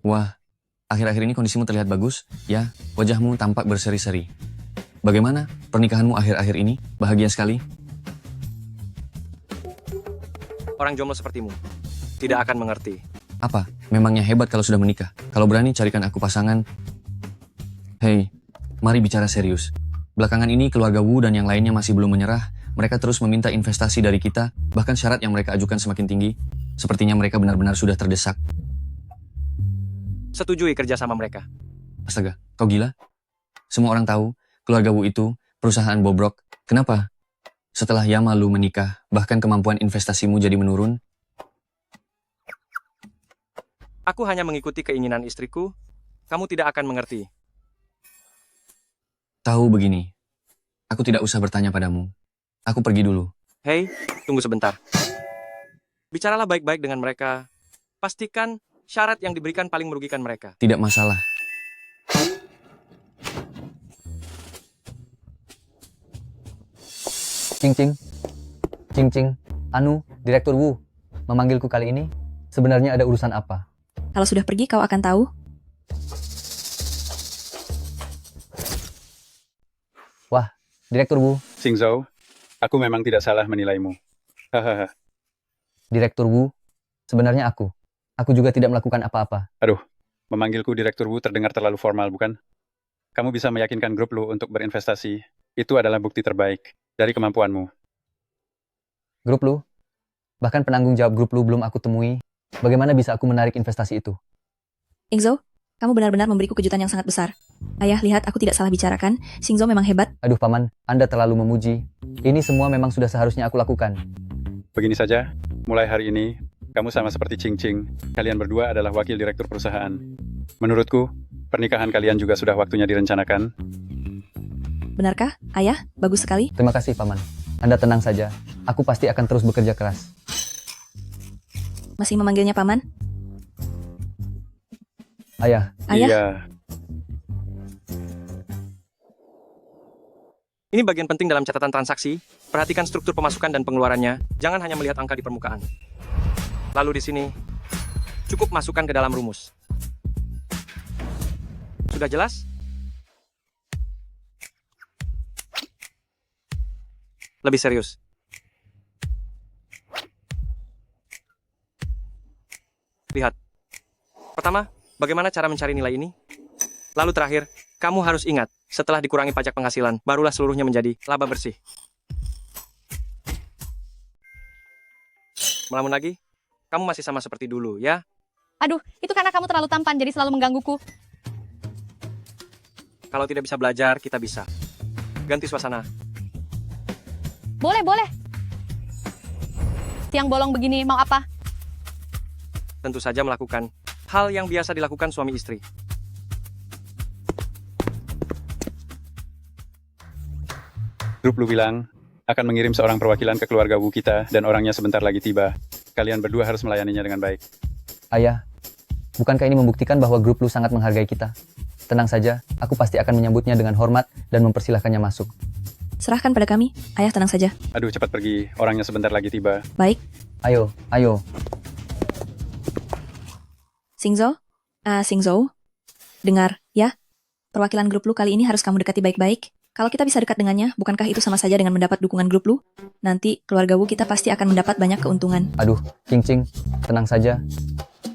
Wah, akhir-akhir ini kondisimu terlihat bagus, ya. Wajahmu tampak berseri-seri. Bagaimana pernikahanmu akhir-akhir ini? Bahagia sekali? Orang jomblo sepertimu tidak akan mengerti. Apa? Memangnya hebat kalau sudah menikah? Kalau berani carikan aku pasangan. Hei, mari bicara serius. Belakangan ini keluarga Wu dan yang lainnya masih belum menyerah. Mereka terus meminta investasi dari kita, bahkan syarat yang mereka ajukan semakin tinggi. Sepertinya mereka benar-benar sudah terdesak. Setujui kerja sama mereka. Astaga, kau gila? Semua orang tahu, keluarga Wu itu perusahaan bobrok. Kenapa? Setelah Yama Lu menikah, bahkan kemampuan investasimu jadi menurun. Aku hanya mengikuti keinginan istriku. Kamu tidak akan mengerti. Tahu begini, aku tidak usah bertanya padamu. Aku pergi dulu. Hei, tunggu sebentar. Bicaralah baik-baik dengan mereka. Pastikan syarat yang diberikan paling merugikan mereka. Tidak masalah. Cing-cing. Cing-cing. Anu, Direktur Wu. Memanggilku kali ini, sebenarnya ada urusan apa? Kalau sudah pergi, kau akan tahu. Wah, Direktur Wu. Xingzhou, aku memang tidak salah menilaimu. Hahaha. Direktur Wu, sebenarnya aku. Aku juga tidak melakukan apa-apa. Aduh, memanggilku Direktur Wu terdengar terlalu formal, bukan? Kamu bisa meyakinkan grup Lu untuk berinvestasi. Itu adalah bukti terbaik dari kemampuanmu. Grup Lu? Bahkan penanggung jawab grup Lu belum aku temui. Bagaimana bisa aku menarik investasi itu? Xingzhou, kamu benar-benar memberiku kejutan yang sangat besar. Ayah, lihat aku tidak salah bicarakan. Xingzhou memang hebat. Aduh Paman, Anda terlalu memuji. Ini semua memang sudah seharusnya aku lakukan. Begini saja, mulai hari ini, kamu sama seperti Ching Ching. Kalian berdua adalah wakil direktur perusahaan. Menurutku, pernikahan kalian juga sudah waktunya direncanakan. Benarkah, Ayah? Bagus sekali. Terima kasih Paman. Anda tenang saja. Aku pasti akan terus bekerja keras. Masih memanggilnya Paman? Ayah. Ayah? Iya. Ini bagian penting dalam catatan transaksi. Perhatikan struktur pemasukan dan pengeluarannya. Jangan hanya melihat angka di permukaan. Lalu di sini, cukup masukkan ke dalam rumus. Sudah jelas? Lebih serius. Lihat. Pertama, bagaimana cara mencari nilai ini? Lalu terakhir, kamu harus ingat, setelah dikurangi pajak penghasilan, barulah seluruhnya menjadi laba bersih. Melamun lagi? Kamu masih sama seperti dulu, ya? Aduh, itu karena kamu terlalu tampan jadi selalu menggangguku. Kalau tidak bisa belajar, kita bisa. Ganti suasana. Boleh, boleh. Siang bolong begini, mau apa? Tentu saja melakukan hal yang biasa dilakukan suami istri. Grup Lu bilang, akan mengirim seorang perwakilan ke keluarga Wu kita dan orangnya sebentar lagi tiba. Kalian berdua harus melayaninya dengan baik. Ayah, bukankah ini membuktikan bahwa grup Lu sangat menghargai kita? Tenang saja, aku pasti akan menyambutnya dengan hormat dan mempersilahkannya masuk. Serahkan pada kami. Ayah, tenang saja. Aduh, cepat pergi. Orangnya sebentar lagi tiba. Baik. Ayo, ayo. Xingzhou? Xingzhou? Dengar, ya. Perwakilan grup Lu kali ini harus kamu dekati baik-baik. Kalau kita bisa dekat dengannya, bukankah itu sama saja dengan mendapat dukungan grup Lu? Nanti, keluarga Wu kita pasti akan mendapat banyak keuntungan. Aduh, Cing-Cing, tenang saja.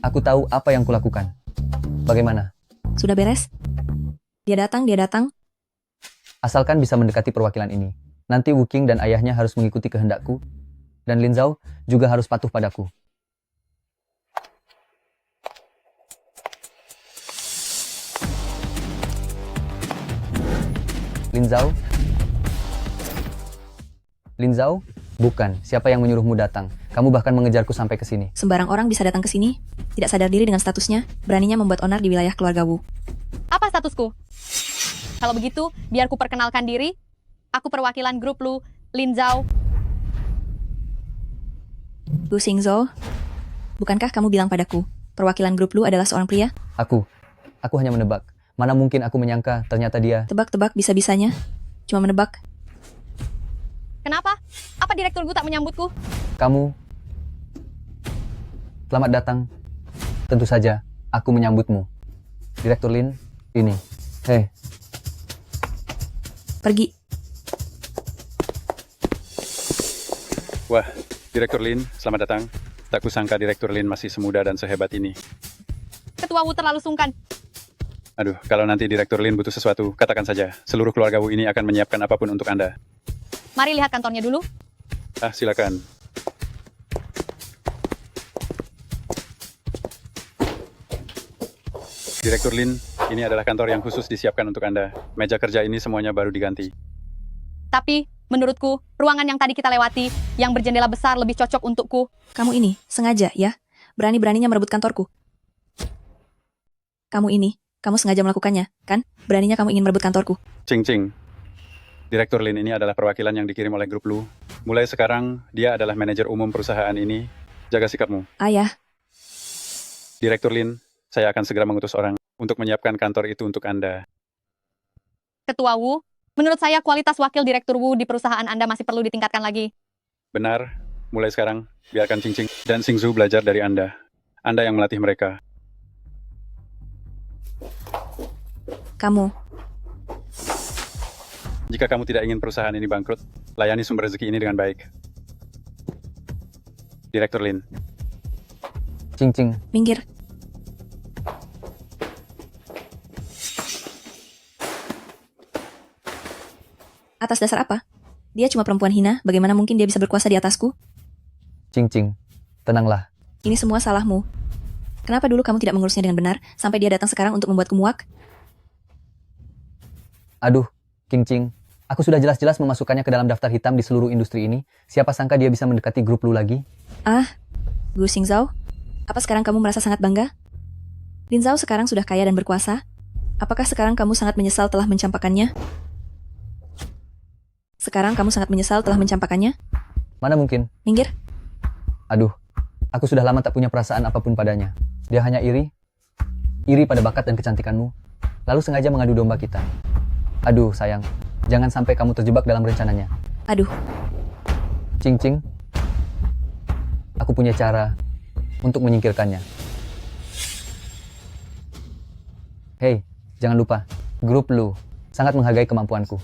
Aku tahu apa yang kulakukan. Bagaimana? Sudah beres? Dia datang, dia datang. Asalkan bisa mendekati perwakilan ini. Nanti Wu Qing dan ayahnya harus mengikuti kehendakku. Dan Lin Zhao juga harus patuh padaku. Lin Zhao? Lin Zhao? Bukan. Siapa yang menyuruhmu datang? Kamu bahkan mengejarku sampai ke sini. Sembarang orang bisa datang ke sini. Tidak sadar diri dengan statusnya, beraninya membuat onar di wilayah keluarga Wu. Apa statusku? Kalau begitu, biar ku perkenalkan diri. Aku perwakilan grup Lu, Lin Zhao. Gu Xingzhou, bukankah kamu bilang padaku, perwakilan grup Lu adalah seorang pria? Aku hanya menebak. Mana mungkin aku menyangka ternyata dia... Tebak-tebak bisa-bisanya. Cuma menebak. Kenapa? Apa Direktur Gu tak menyambutku? Kamu... Selamat datang. Tentu saja, aku menyambutmu. Direktur Lin, ini. Hei. Pergi. Wah, Direktur Lin, selamat datang. Tak kusangka Direktur Lin masih semuda dan sehebat ini. Ketua Wu terlalu sungkan. Aduh, kalau nanti Direktur Lin butuh sesuatu, katakan saja. Seluruh keluarga Wu ini akan menyiapkan apapun untuk Anda. Mari lihat kantornya dulu. Silakan. Direktur Lin, ini adalah kantor yang khusus disiapkan untuk Anda. Meja kerja ini semuanya baru diganti. Tapi, menurutku, ruangan yang tadi kita lewati, yang berjendela besar lebih cocok untukku. Kamu ini, sengaja ya? Berani-beraninya merebut kantorku. Kamu sengaja melakukannya, kan? Beraninya kamu ingin merebut kantorku. Cing Cing. Direktur Lin ini adalah perwakilan yang dikirim oleh grup Lu. Mulai sekarang, dia adalah manajer umum perusahaan ini. Jaga sikapmu. Ayah, Direktur Lin, saya akan segera mengutus orang untuk menyiapkan kantor itu untuk Anda. Ketua Wu, menurut saya kualitas wakil direktur Wu di perusahaan Anda masih perlu ditingkatkan lagi. Benar, mulai sekarang, biarkan Cing Cing dan Xing Zhu belajar dari Anda. Anda yang melatih mereka. kamu. Jika kamu tidak ingin perusahaan ini bangkrut, layani sumber rezeki ini dengan baik. Direktur Lin. Cing Cing. Minggir. Atas dasar apa? Dia cuma perempuan hina, bagaimana mungkin dia bisa berkuasa di atasku? Cing Cing, tenanglah. Ini semua salahmu. Kenapa dulu kamu tidak mengurusnya dengan benar, sampai dia datang sekarang untuk membuatku muak? Aduh, Cing Cing, aku sudah jelas-jelas memasukkannya ke dalam daftar hitam di seluruh industri ini. Siapa sangka dia bisa mendekati grup Lu lagi? Gu Xingzhou, apa sekarang kamu merasa sangat bangga? Lin Zhao sekarang sudah kaya dan berkuasa. Apakah sekarang kamu sangat menyesal telah mencampakkannya? Sekarang kamu sangat menyesal telah mencampakkannya? Mana mungkin? Minggir. Aduh, aku sudah lama tak punya perasaan apapun padanya. Dia hanya iri pada bakat dan kecantikanmu, lalu sengaja mengadu domba kita. Aduh, sayang, jangan sampai kamu terjebak dalam rencananya. Aduh. Cing Cing, aku punya cara untuk menyingkirkannya. Hei, jangan lupa, grup Lu sangat menghargai kemampuanku.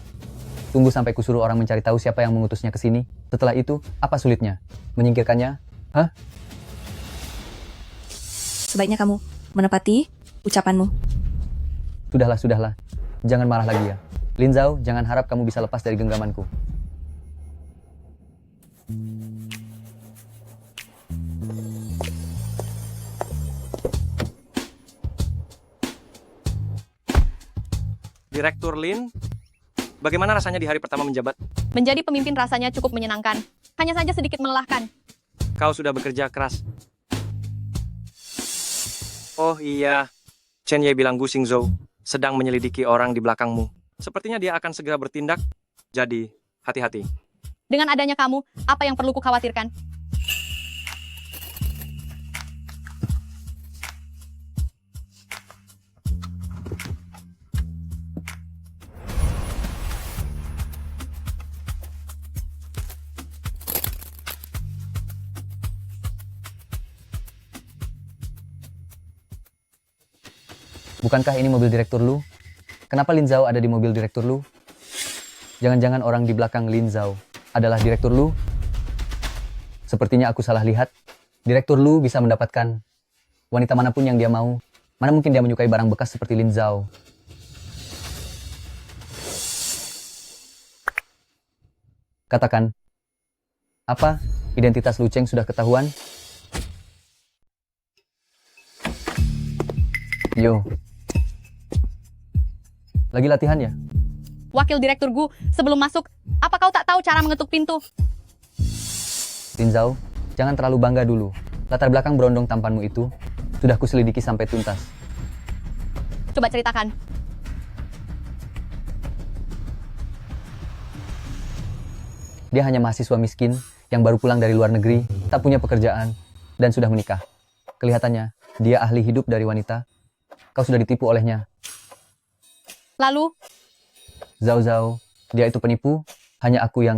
Tunggu sampai kusuruh orang mencari tahu siapa yang mengutusnya ke sini. Setelah itu, apa sulitnya? Menyingkirkannya? Hah? Sebaiknya kamu menepati ucapanmu. Sudahlah. Jangan marah lagi ya. Lin Zhao, jangan harap kamu bisa lepas dari genggamanku. Direktur Lin, bagaimana rasanya di hari pertama menjabat? Menjadi pemimpin rasanya cukup menyenangkan. Hanya saja sedikit melelahkan. Kau sudah bekerja keras. Oh iya, Chen Ye bilang Gu Xingzhou sedang menyelidiki orang di belakangmu. Sepertinya dia akan segera bertindak, jadi hati-hati. Dengan adanya kamu, apa yang perlu kukhawatirkan? Bukankah ini mobil direktur Lu? Kenapa Lin Zhao ada di mobil direktur Lu? Jangan-jangan orang di belakang Lin Zhao adalah direktur Lu? Sepertinya aku salah lihat. Direktur Lu bisa mendapatkan wanita manapun yang dia mau. Mana mungkin dia menyukai barang bekas seperti Lin Zhao? Katakan, apa identitas Lu Cheng sudah ketahuan? Yo. Lagi latihan ya? Wakil Direktur Gu, sebelum masuk, apa kau tak tahu cara mengetuk pintu? Lin Zhao, jangan terlalu bangga dulu. Latar belakang berondong tampanmu itu sudah kuselidiki sampai tuntas. Coba ceritakan. Dia hanya mahasiswa miskin yang baru pulang dari luar negeri, tak punya pekerjaan, dan sudah menikah. Kelihatannya, dia ahli hidup dari wanita. Kau sudah ditipu olehnya. Lalu? Zhao Zhao, dia itu penipu, hanya aku yang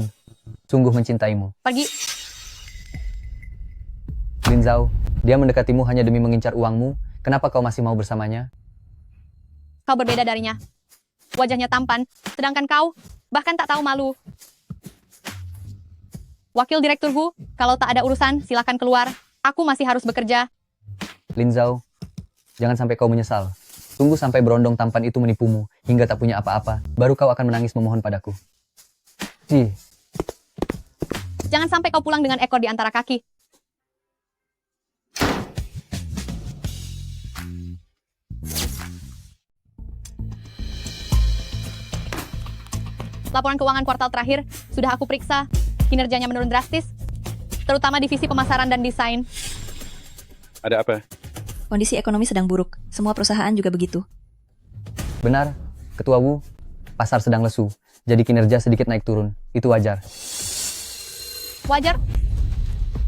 sungguh mencintaimu. Pergi. Lin Zhao, dia mendekatimu hanya demi mengincar uangmu, kenapa kau masih mau bersamanya? Kau berbeda darinya. Wajahnya tampan, sedangkan kau bahkan tak tahu malu. Wakil Direktur Gu, kalau tak ada urusan, silakan keluar. Aku masih harus bekerja. Lin Zhao, jangan sampai kau menyesal. Tunggu sampai berondong tampan itu menipumu, hingga tak punya apa-apa, baru kau akan menangis memohon padaku. Jangan sampai kau pulang dengan ekor di antara kaki. Laporan keuangan kuartal terakhir sudah aku periksa. Kinerjanya menurun drastis, terutama divisi pemasaran dan desain. Ada apa? Kondisi ekonomi sedang buruk. Semua perusahaan juga begitu. Benar, Ketua Wu, pasar sedang lesu, jadi kinerja sedikit naik turun. Itu wajar. Wajar?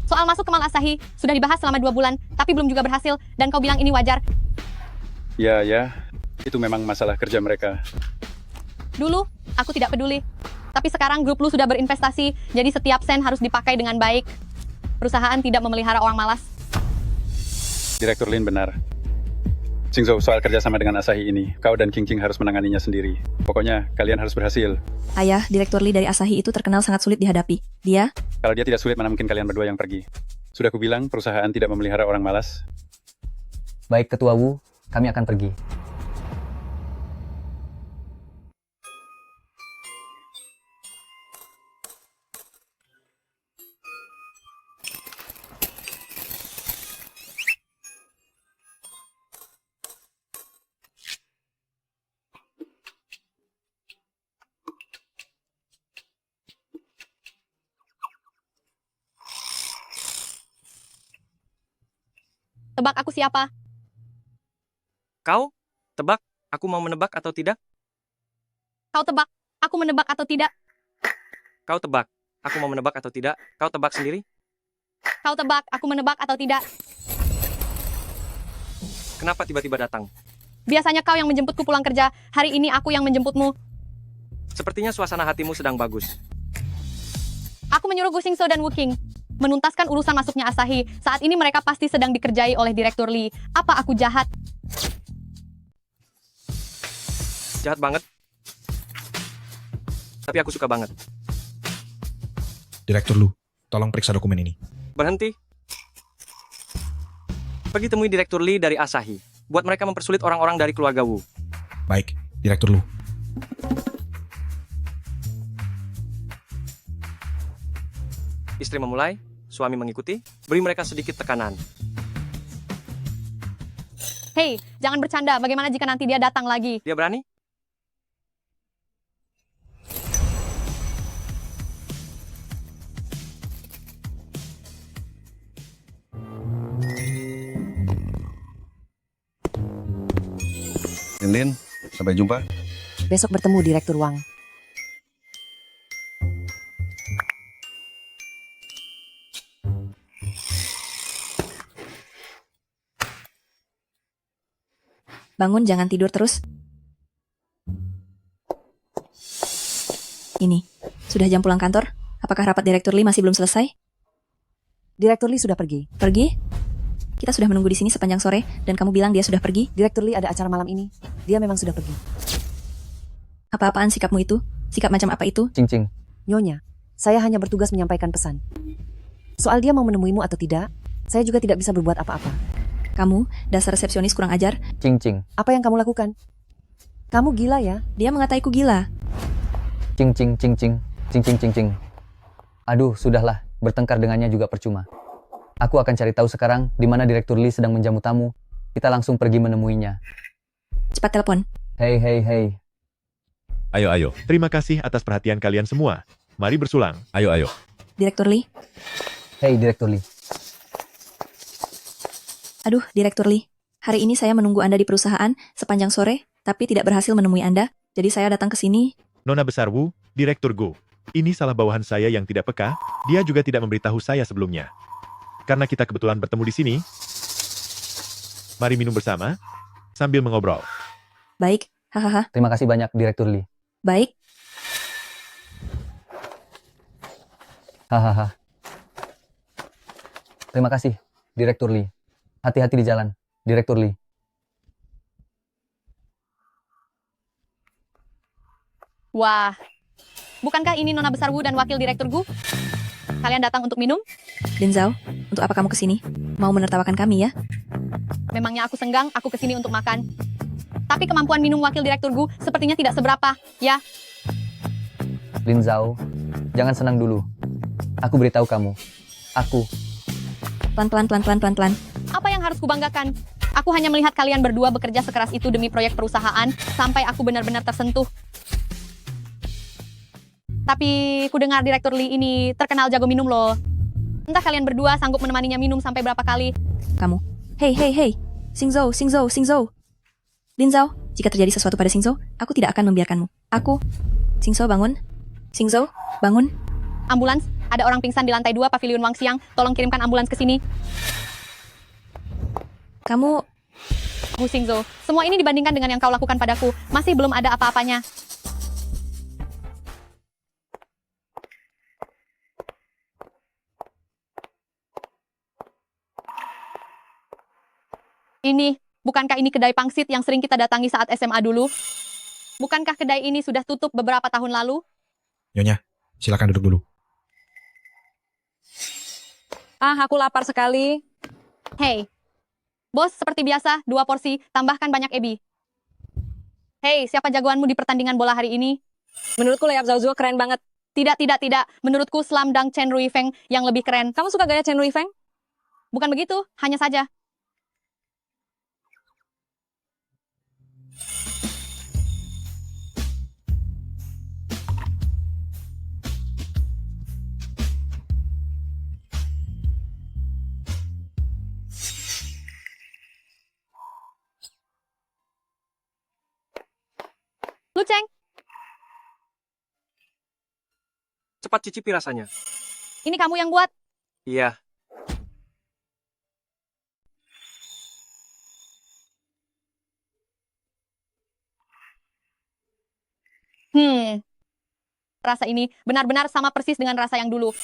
Soal masuk ke Mal Asahi sudah dibahas selama 2 bulan, tapi belum juga berhasil, dan kau bilang ini wajar. Ya, itu memang masalah kerja mereka. Dulu, aku tidak peduli. Tapi sekarang grup lu sudah berinvestasi, jadi setiap sen harus dipakai dengan baik. Perusahaan tidak memelihara orang malas. Direktur Lin benar. Xingzhou, soal kerjasama dengan Asahi ini, kau dan Qingqing harus menanganinya sendiri. Pokoknya, kalian harus berhasil. Ayah, Direktur Lee dari Asahi itu terkenal sangat sulit dihadapi. Kalau dia tidak sulit, mana mungkin kalian berdua yang pergi. Sudah kubilang, perusahaan tidak memelihara orang malas. Baik, Ketua Wu, kami akan pergi. Tebak aku siapa? Kau? Tebak, aku mau menebak atau tidak? Kau tebak, aku menebak atau tidak? Kau tebak, aku mau menebak atau tidak? Kau tebak sendiri? Kau tebak, aku menebak atau tidak? Kenapa tiba-tiba datang? Biasanya kau yang menjemputku pulang kerja, hari ini aku yang menjemputmu. Sepertinya suasana hatimu sedang bagus. Aku menyuruh Gu Xingzhou dan Wu Qing menuntaskan urusan masuknya Asahi. Saat ini mereka pasti sedang dikerjai oleh Direktur Lee. Apa aku jahat? Jahat banget. Tapi aku suka banget. Direktur Lu, tolong periksa dokumen ini. Berhenti. Pergi temui Direktur Lee dari Asahi. Buat mereka mempersulit orang-orang dari keluarga Wu. Baik, Direktur Lu. Istri memulai, suami mengikuti, beri mereka sedikit tekanan. Hei, jangan bercanda. Bagaimana jika nanti dia datang lagi? Dia berani? Lin, sampai jumpa. Besok bertemu Direktur Wang. Bangun, jangan tidur terus. Ini, sudah jam pulang kantor? Apakah rapat Direktur Lee masih belum selesai? Direktur Lee sudah pergi. Pergi? Kita sudah menunggu di sini sepanjang sore, dan kamu bilang dia sudah pergi? Direktur Lee ada acara malam ini. Dia memang sudah pergi. Apa-apaan sikapmu itu? Sikap macam apa itu? Qingqing. Nyonya, saya hanya bertugas menyampaikan pesan. Soal dia mau menemuimu atau tidak, saya juga tidak bisa berbuat apa-apa. Kamu, dasar resepsionis kurang ajar. Qingqing. Apa yang kamu lakukan? Kamu gila ya? Dia mengataiku gila. Qingqing, Qingqing, Qingqing, Qingqing. Aduh, sudahlah. Bertengkar dengannya juga percuma. Aku akan cari tahu sekarang di mana Direktur Lee sedang menjamu tamu. Kita langsung pergi menemuinya. Cepat telepon. Hei. Ayo. Terima kasih atas perhatian kalian semua. Mari bersulang. Ayo. Direktur Lee. Hei, Direktur Lee. Aduh, Direktur Lee. Hari ini saya menunggu Anda di perusahaan sepanjang sore, tapi tidak berhasil menemui Anda. Jadi saya datang ke sini. Nona Besar Wu, Direktur Go. Ini salah bawahan saya yang tidak peka. Dia juga tidak memberitahu saya sebelumnya. Karena kita kebetulan bertemu di sini, mari minum bersama sambil mengobrol. Baik, hahaha. Terima kasih banyak, Direktur Lee. Baik. Hahaha. Terima kasih, Direktur Lee. Hati-hati di jalan, Direktur Lee. Wah, bukankah ini Nona Besar Wu dan Wakil Direktur Gu? Kalian datang untuk minum? Lin Zhao, untuk apa kamu kesini? Mau menertawakan kami ya? Memangnya aku senggang, aku kesini untuk makan. Tapi kemampuan minum wakil direktur Gu sepertinya tidak seberapa, ya. Lin Zhao, jangan senang dulu. Aku beritahu kamu. Aku. Pelan-pelan. Apa yang harus kubanggakan? Aku hanya melihat kalian berdua bekerja sekeras itu demi proyek perusahaan sampai aku benar-benar tersentuh. Tapi ku dengar Direktur Lee ini terkenal jago minum loh. Entah kalian berdua sanggup menemaninya minum sampai berapa kali. Kamu. Hey. Xingzhou. Lin Zhao, jika terjadi sesuatu pada Xingzhou, aku tidak akan membiarkanmu. Xingzhou bangun. Xingzhou, bangun. Ambulans, ada orang pingsan di lantai 2 pavilion Wangxiang. Tolong kirimkan ambulans ke sini. Kamu... Gu Xingzhou, semua ini dibandingkan dengan yang kau lakukan padaku, masih belum ada apa-apanya. Bukankah ini kedai pangsit yang sering kita datangi saat SMA dulu? Bukankah kedai ini sudah tutup beberapa tahun lalu? Nyonya, silakan duduk dulu. Aku lapar sekali. Hei, bos seperti biasa, 2 porsi, tambahkan banyak ebi. Hei, siapa jagoanmu di pertandingan bola hari ini? Menurutku layap Zhao Zuo keren banget. Tidak. Menurutku Slam Dunk Chen Rui Feng yang lebih keren. Kamu suka gaya Chen Rui Feng? Bukan begitu, hanya saja. Lu Cheng, Cepat cicipi rasanya. ini kamu yang buat. Iya. Rasa ini benar-benar sama persis dengan rasa yang dulu.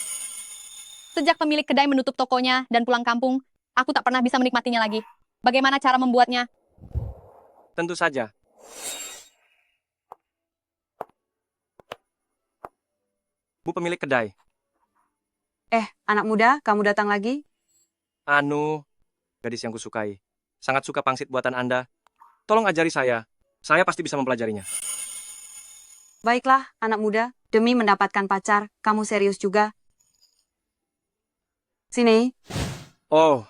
Sejak pemilik kedai menutup tokonya dan pulang kampung, aku tak pernah bisa menikmatinya lagi. Bagaimana cara membuatnya? Tentu saja. Bu pemilik kedai. Anak muda, kamu datang lagi? Anu, gadis yang kusukai. Sangat suka pangsit buatan Anda. Tolong ajari saya. Saya pasti bisa mempelajarinya. Baiklah, anak muda. Demi mendapatkan pacar, kamu serius juga. Sini. Oh,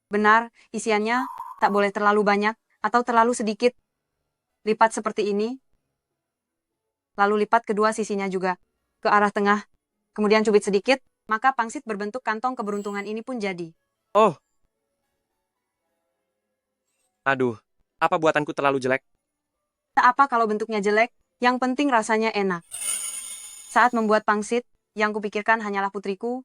Benar, isiannya tak boleh terlalu banyak atau terlalu sedikit. Lipat seperti ini. Lalu lipat kedua sisinya juga. Ke arah tengah. Kemudian cubit sedikit, maka pangsit berbentuk kantong keberuntungan ini pun jadi. oh. Aduh, apa buatanku terlalu jelek? Tak apa kalau bentuknya jelek, yang penting rasanya enak. Saat membuat pangsit, yang kupikirkan hanyalah putriku,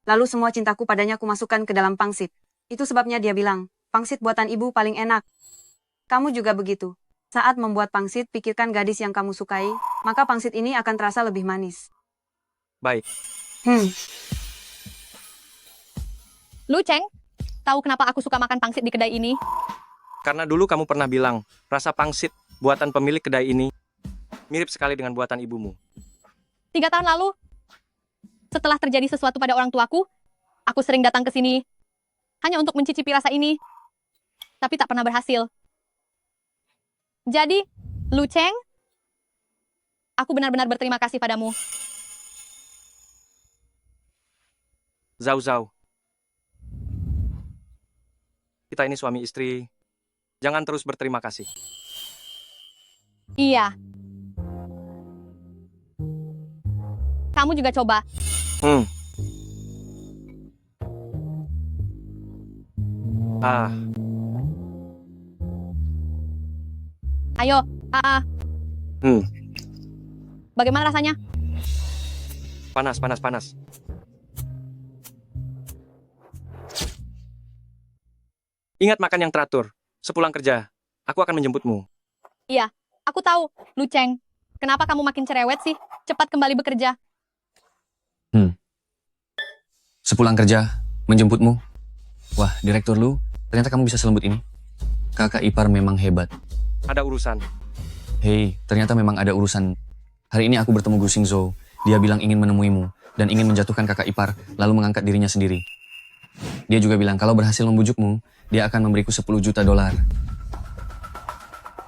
lalu semua cintaku padanya kumasukkan ke dalam pangsit. Itu sebabnya dia bilang, pangsit buatan ibu paling enak. Kamu juga begitu. Saat membuat pangsit, pikirkan gadis yang kamu sukai, maka pangsit ini akan terasa lebih manis. Baik. Lu Cheng, tahu kenapa aku suka makan pangsit di kedai ini? Karena dulu kamu pernah bilang, rasa pangsit buatan pemilik kedai ini mirip sekali dengan buatan ibumu. 3 tahun lalu, setelah terjadi sesuatu pada orang tuaku, aku sering datang ke sini hanya untuk mencicipi rasa ini, tapi tak pernah berhasil. Jadi, Lu Cheng, aku benar-benar berterima kasih padamu. Zhao. Kita ini suami istri. Jangan terus berterima kasih. Iya. Kamu juga coba. Ayo. Bagaimana rasanya? Panas. Ingat makan yang teratur. Sepulang kerja, aku akan menjemputmu. Iya, aku tahu, Lu Cheng. Kenapa kamu makin cerewet sih? Cepat kembali bekerja. Sepulang kerja, menjemputmu. Wah, Direktur Lu, ternyata kamu bisa selembut ini. Kakak ipar memang hebat. Ada urusan. Hei, ternyata memang ada urusan. Hari ini aku bertemu Gu Xingzhou. Dia bilang ingin menemuimu dan ingin menjatuhkan kakak ipar, lalu mengangkat dirinya sendiri. Dia juga bilang kalau berhasil membujukmu, dia akan memberiku $10 juta.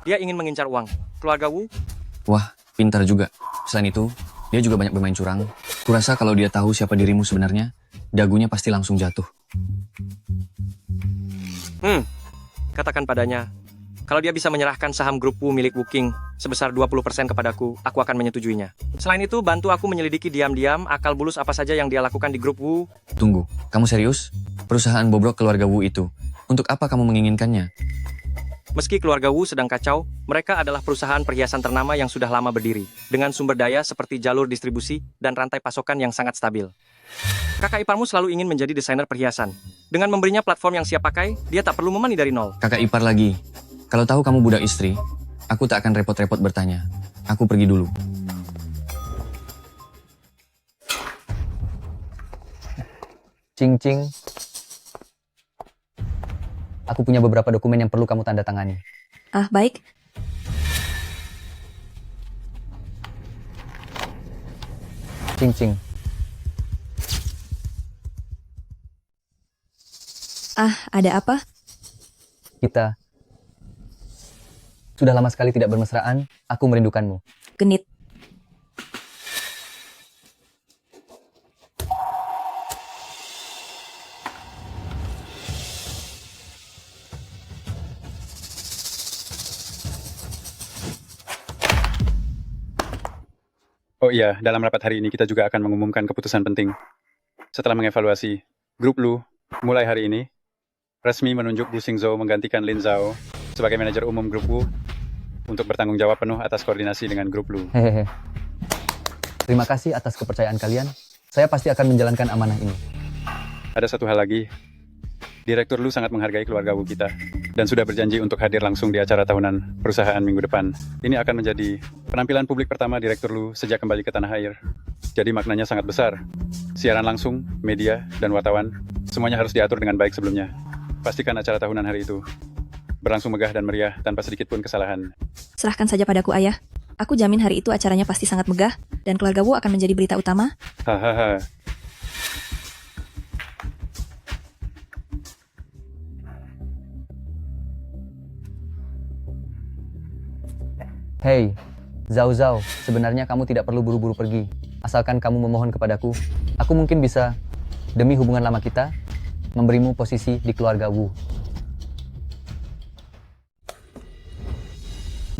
Dia ingin mengincar uang. Keluarga Wu, Wah, pintar juga. Selain itu, dia juga banyak bermain curang. Kurasa kalau dia tahu siapa dirimu sebenarnya, dagunya pasti langsung jatuh. Katakan padanya, kalau dia bisa menyerahkan saham grup Wu milik Wu King sebesar 20% kepadaku, aku akan menyetujuinya. Selain itu, bantu aku menyelidiki diam-diam akal bulus apa saja yang dia lakukan di grup Wu. Tunggu, kamu serius? Perusahaan bobrok keluarga Wu itu, untuk apa kamu menginginkannya? Meski keluarga Wu sedang kacau, mereka adalah perusahaan perhiasan ternama yang sudah lama berdiri, dengan sumber daya seperti jalur distribusi dan rantai pasokan yang sangat stabil. Kakak iparmu selalu ingin menjadi desainer perhiasan. Dengan memberinya platform yang siap pakai, dia tak perlu memani dari nol. Kakak ipar lagi. Kalau tahu kamu budak istri, aku tak akan repot-repot bertanya. Aku pergi dulu. Cing-cing. Aku punya beberapa dokumen yang perlu kamu tanda tangani. Ah, baik. Cing-cing. Ah, ada apa? Kita sudah lama sekali tidak bermesraan. Aku merindukanmu. Genit. Oh iya, dalam rapat hari ini kita juga akan mengumumkan keputusan penting. Setelah mengevaluasi, grup Lu, mulai hari ini, resmi menunjuk Gu Xingzhou menggantikan Lin Zhao sebagai manajer umum grup Wu untuk bertanggung jawab penuh atas koordinasi dengan grup Lu. Hehehe. Terima kasih atas kepercayaan kalian. Saya pasti akan menjalankan amanah ini. Ada satu hal lagi. Direktur Lu sangat menghargai keluarga Wu kita dan sudah berjanji untuk hadir langsung di acara tahunan perusahaan minggu depan. Ini akan menjadi penampilan publik pertama Direktur Lu sejak kembali ke tanah air. Jadi maknanya sangat besar. Siaran langsung, media, dan wartawan, semuanya harus diatur dengan baik sebelumnya. Pastikan acara tahunan hari itu berlangsung megah dan meriah tanpa sedikit pun kesalahan. Serahkan saja padaku, Ayah. Aku jamin hari itu acaranya pasti sangat megah, dan keluarga Wu akan menjadi berita utama. Hahaha. Hei, Zhao Zhao, sebenarnya kamu tidak perlu buru-buru pergi. Asalkan kamu memohon kepadaku, aku mungkin bisa, demi hubungan lama kita, memberimu posisi di keluarga Wu.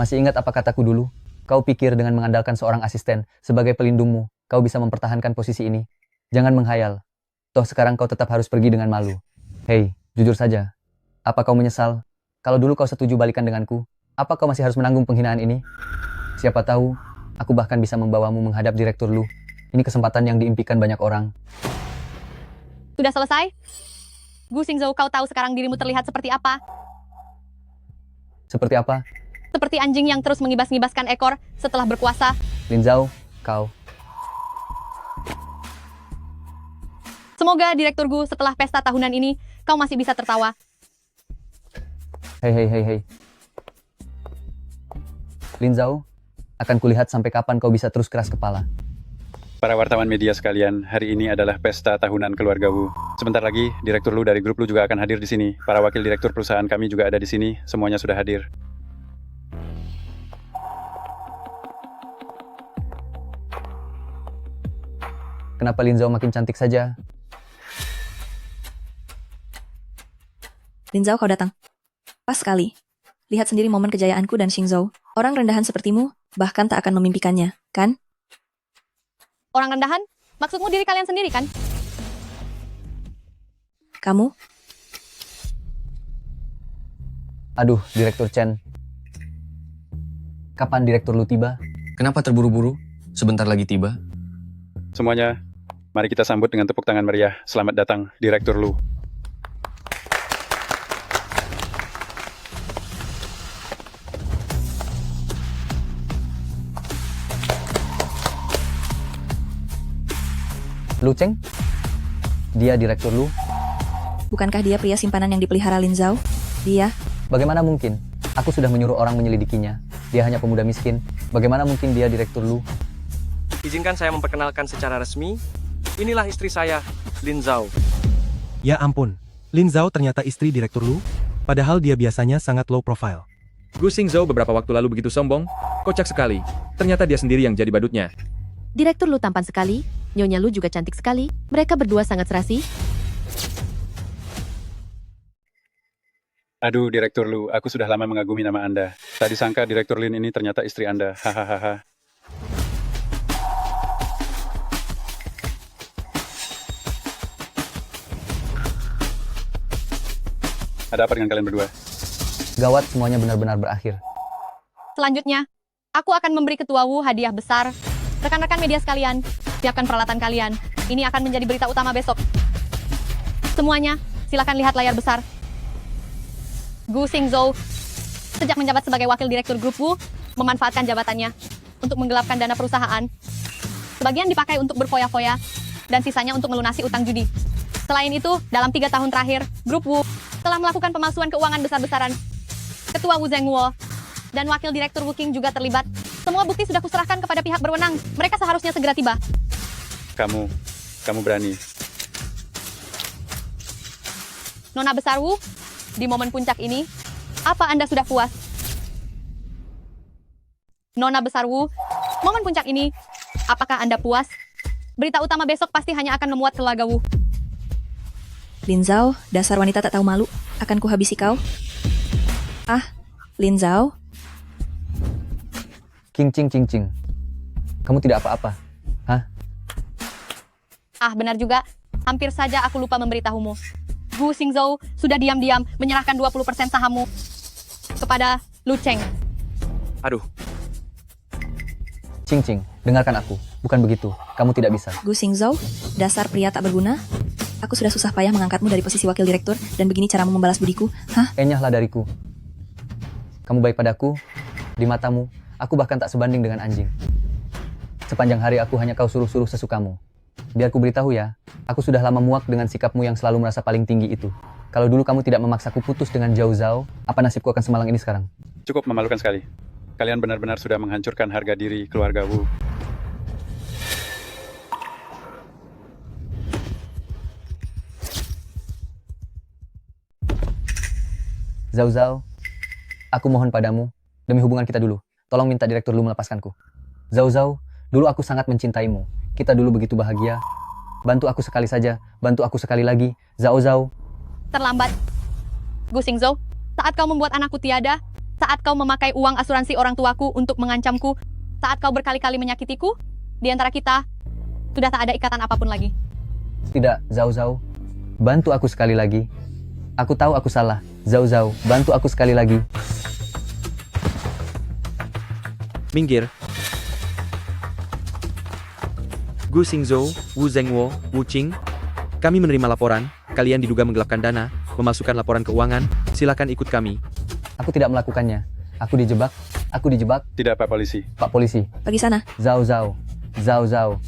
Masih ingat apa kataku dulu? Kau pikir dengan mengandalkan seorang asisten sebagai pelindungmu, kau bisa mempertahankan posisi ini? Jangan menghayal. Toh sekarang kau tetap harus pergi dengan malu. Hei, jujur saja. Apa kau menyesal? Kalau dulu kau setuju balikan denganku, apa kau masih harus menanggung penghinaan ini? Siapa tahu, aku bahkan bisa membawamu menghadap Direktur Lu. Ini kesempatan yang diimpikan banyak orang. Sudah selesai? Gu Xingzhou, kau tahu sekarang dirimu terlihat seperti apa? Seperti apa? Seperti anjing yang terus mengibas-ngibaskan ekor setelah berkuasa. Lin Zhao, kau. Semoga Direktur Gu setelah pesta tahunan ini, kau masih bisa tertawa. Hei. Lin Zhao, akan kulihat sampai kapan kau bisa terus keras kepala. Para wartawan media sekalian, hari ini adalah pesta tahunan keluarga Wu. Sebentar lagi, Direktur Lu dari grup Lu juga akan hadir di sini. Para wakil direktur perusahaan kami juga ada di sini. Semuanya sudah hadir. Kenapa Lin Zhao makin cantik saja? Lin Zhao, kau datang. Pas sekali. Lihat sendiri momen kejayaanku dan Xingzhou. Orang rendahan sepertimu, bahkan tak akan memimpikannya, kan? Orang rendahan? Maksudmu diri kalian sendiri, kan? Kamu? Aduh, Direktur Chen. Kapan Direktur Lu tiba? Kenapa terburu-buru? Sebentar lagi tiba. Semuanya, mari kita sambut dengan tepuk tangan meriah. Selamat datang, Direktur Lu. Lu Cheng? Dia Direktur Lu? Bukankah dia pria simpanan yang dipelihara Lin Zhao? Dia? Bagaimana mungkin? Aku sudah menyuruh orang menyelidikinya. Dia hanya pemuda miskin. Bagaimana mungkin dia Direktur Lu? Izinkan saya memperkenalkan secara resmi. Inilah istri saya, Lin Zhao. Ya ampun, Lin Zhao ternyata istri Direktur Lu, padahal dia biasanya sangat low profile. Gu Xingzhou beberapa waktu lalu begitu sombong, kocak sekali. Ternyata dia sendiri yang jadi badutnya. Direktur Lu tampan sekali, Nyonya Lu juga cantik sekali, mereka berdua sangat serasi. Aduh, Direktur Lu, aku sudah lama mengagumi nama Anda. Tak disangka Direktur Lin ini ternyata istri Anda. Hahaha. Ada apa dengan kalian berdua? Gawat, semuanya benar-benar berakhir. Selanjutnya, aku akan memberi Ketua Wu hadiah besar. Rekan-rekan media sekalian, siapkan peralatan kalian. Ini akan menjadi berita utama besok. Semuanya, silakan lihat layar besar. Gu Xingzhou, sejak menjabat sebagai wakil direktur grup Wu, memanfaatkan jabatannya untuk menggelapkan dana perusahaan. Sebagian dipakai untuk berfoya-foya, dan sisanya untuk melunasi utang judi. Selain itu, dalam 3 tahun terakhir, grup Wu telah melakukan pemalsuan keuangan besar-besaran. Ketua Wu Zhengguo dan wakil direktur Wu Qing juga terlibat. Semua bukti sudah kuserahkan kepada pihak berwenang. Mereka seharusnya segera tiba. Kamu berani. Nona besar Wu, di momen puncak ini, apa Anda sudah puas? Nona besar Wu, momen puncak ini, apakah Anda puas? Berita utama besok pasti hanya akan memuat keluarga Wu. Lin Zhao, dasar wanita tak tahu malu. Akan kuhabisi kau. Ah, Lin Zhao. King Cing Cing Cing. Kamu tidak apa-apa. Hah? Ah, benar juga. Hampir saja aku lupa memberitahumu. Gu Xingzhou sudah diam-diam menyerahkan 20% sahammu kepada Lu Cheng. Aduh, Cing Cing, dengarkan aku. Bukan begitu. Kamu tidak bisa. Gu Xingzhou, dasar pria tak berguna. Aku sudah susah payah mengangkatmu dari posisi wakil direktur, dan begini caramu membalas budiku. Hah? Enyahlah dariku. Kamu baik padaku, di matamu, aku bahkan tak sebanding dengan anjing. Sepanjang hari aku hanya kau suruh-suruh sesukamu. Biar ku beritahu ya, aku sudah lama muak dengan sikapmu yang selalu merasa paling tinggi itu. Kalau dulu kamu tidak memaksaku putus dengan Zhao Zhao, apa nasibku akan semalang ini sekarang? Cukup memalukan sekali. Kalian benar-benar sudah menghancurkan harga diri keluarga Wu. Zhao Zhao, aku mohon padamu, demi hubungan kita dulu, tolong minta direktur Lu melepaskanku. Zhao Zhao, dulu aku sangat mencintaimu. Kita dulu begitu bahagia. Bantu aku sekali saja, bantu aku sekali lagi. Zhao Zhao. Terlambat. Gu Xingzhou, saat kau membuat anakku tiada, saat kau memakai uang asuransi orang tuaku untuk mengancamku, saat kau berkali-kali menyakitiku, di antara kita, sudah tak ada ikatan apapun lagi. Tidak, Zhao Zhao. Bantu aku sekali lagi. Aku tahu aku salah. Zhao Zhao, bantu aku sekali lagi. Minggir. Gu Xingzhou, Wu Zhengguo, Wu Qing. Kami menerima laporan, kalian diduga menggelapkan dana, memasukkan laporan keuangan, silakan ikut kami. Aku tidak melakukannya. Aku dijebak. Aku dijebak. Tidak, Pak Polisi. Pak Polisi. Pergi sana. Zhao Zhao. Zhao Zhao.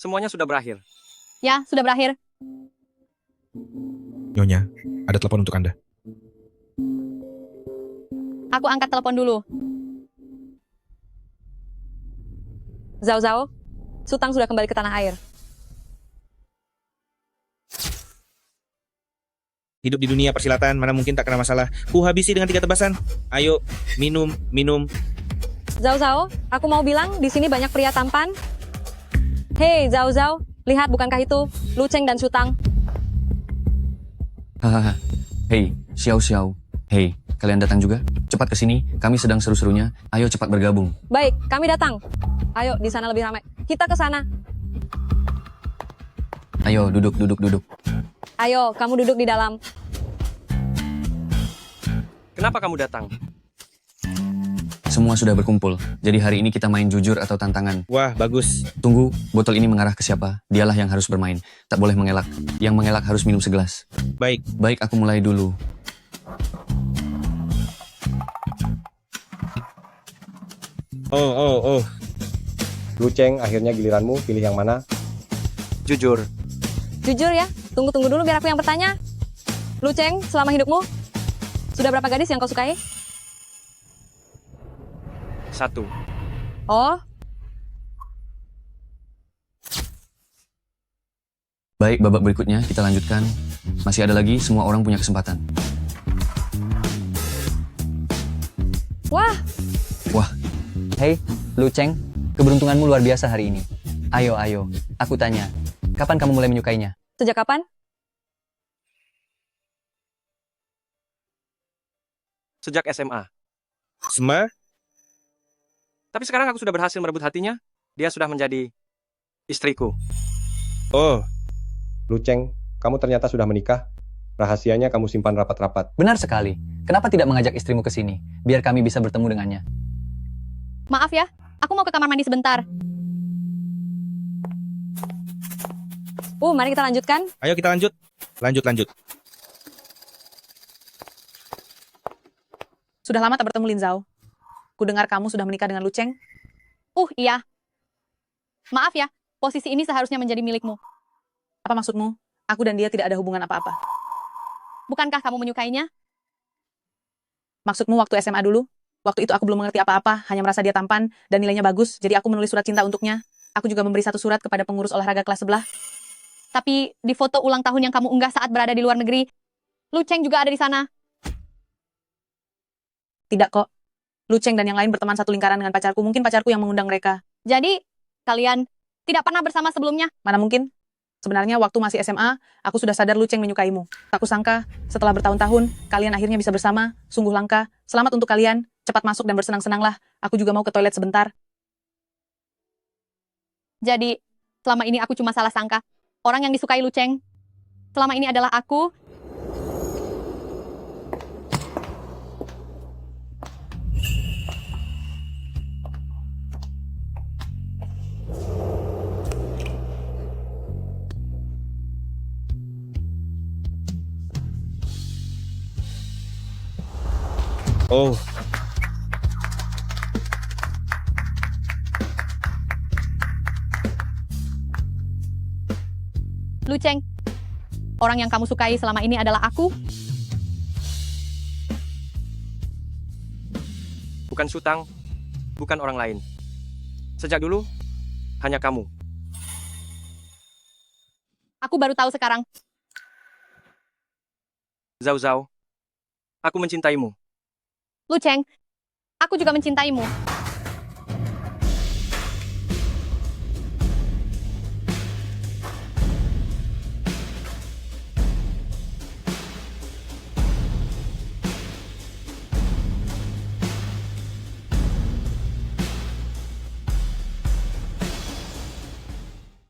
semuanya sudah berakhir. Ya, sudah berakhir. Nyonya, ada telepon untuk Anda. Aku angkat telepon dulu. Zhao Zhao, Sutang sudah kembali ke tanah air. Hidup di dunia persilatan mana mungkin tak kena masalah. Ku habisi dengan 3 tebasan. Ayo, minum, minum. Zhao Zhao, aku mau bilang di sini banyak pria tampan. Hei Zhao Zhao, lihat bukankah itu Lu Cheng dan Sutang? Hahaha. Hei, Xiao Xiao. Hei, kalian datang juga? Cepat ke sini, kami sedang seru-serunya. Ayo cepat bergabung. Baik, kami datang. Ayo, di sana lebih ramai. Kita ke sana. Ayo, duduk. Ayo, kamu duduk di dalam. Kenapa kamu datang? Semua sudah berkumpul, jadi hari ini kita main jujur atau tantangan. Wah, bagus. Tunggu, botol ini mengarah ke siapa? Dialah yang harus bermain. Tak boleh mengelak. Yang mengelak harus minum segelas. Baik. Baik, aku mulai dulu. Oh. Lu Cheng, akhirnya giliranmu, pilih yang mana? Jujur. Jujur ya, tunggu dulu biar aku yang bertanya. Lu Cheng, selama hidupmu, sudah berapa gadis yang kau sukai? 1. Oh, Baik, babak berikutnya kita lanjutkan. Masih ada lagi, semua orang punya kesempatan. Wah, Wah, hei, Lu Cheng, keberuntunganmu luar biasa hari ini. Ayo, aku tanya, kapan kamu mulai menyukainya? sejak kapan? Sejak SMA. Semua? Tapi sekarang aku sudah berhasil merebut hatinya. Dia sudah menjadi istriku. Oh, Lu Cheng, kamu ternyata sudah menikah. Rahasianya kamu simpan rapat-rapat. Benar sekali. Kenapa tidak mengajak istrimu ke sini, biar kami bisa bertemu dengannya? Maaf ya, aku mau ke kamar mandi sebentar. Mari kita lanjutkan. ayo kita lanjut. Lanjut. Sudah lama tak bertemu Lin Zhao. Ku dengar kamu sudah menikah dengan Lu Cheng. Iya. Maaf ya, posisi ini seharusnya menjadi milikmu. Apa maksudmu? Aku dan dia tidak ada hubungan apa-apa. Bukankah kamu menyukainya? Maksudmu waktu SMA dulu? Waktu itu aku belum mengerti apa-apa, hanya merasa dia tampan dan nilainya bagus, jadi aku menulis surat cinta untuknya. Aku juga memberi satu surat kepada pengurus olahraga kelas sebelah. Tapi di foto ulang tahun yang kamu unggah saat berada di luar negeri, Lu Cheng juga ada di sana. Tidak kok. Lu Cheng dan yang lain berteman satu lingkaran dengan pacarku. Mungkin pacarku yang mengundang mereka. Jadi, kalian tidak pernah bersama sebelumnya? Mana mungkin? Sebenarnya waktu masih SMA, aku sudah sadar Lu Cheng menyukaimu. Tak kusangka, setelah bertahun-tahun, kalian akhirnya bisa bersama. Sungguh langka. Selamat untuk kalian. Cepat masuk dan bersenang-senanglah. Aku juga mau ke toilet sebentar. Jadi, selama ini aku cuma salah sangka. Orang yang disukai Lu Cheng selama ini adalah aku. Oh, Lu Cheng, orang yang kamu sukai selama ini adalah aku. Bukan Sutang, bukan orang lain. Sejak dulu, hanya kamu. Aku baru tahu sekarang. Zhao Zhao, aku mencintaimu. Lu Cheng, aku juga mencintaimu.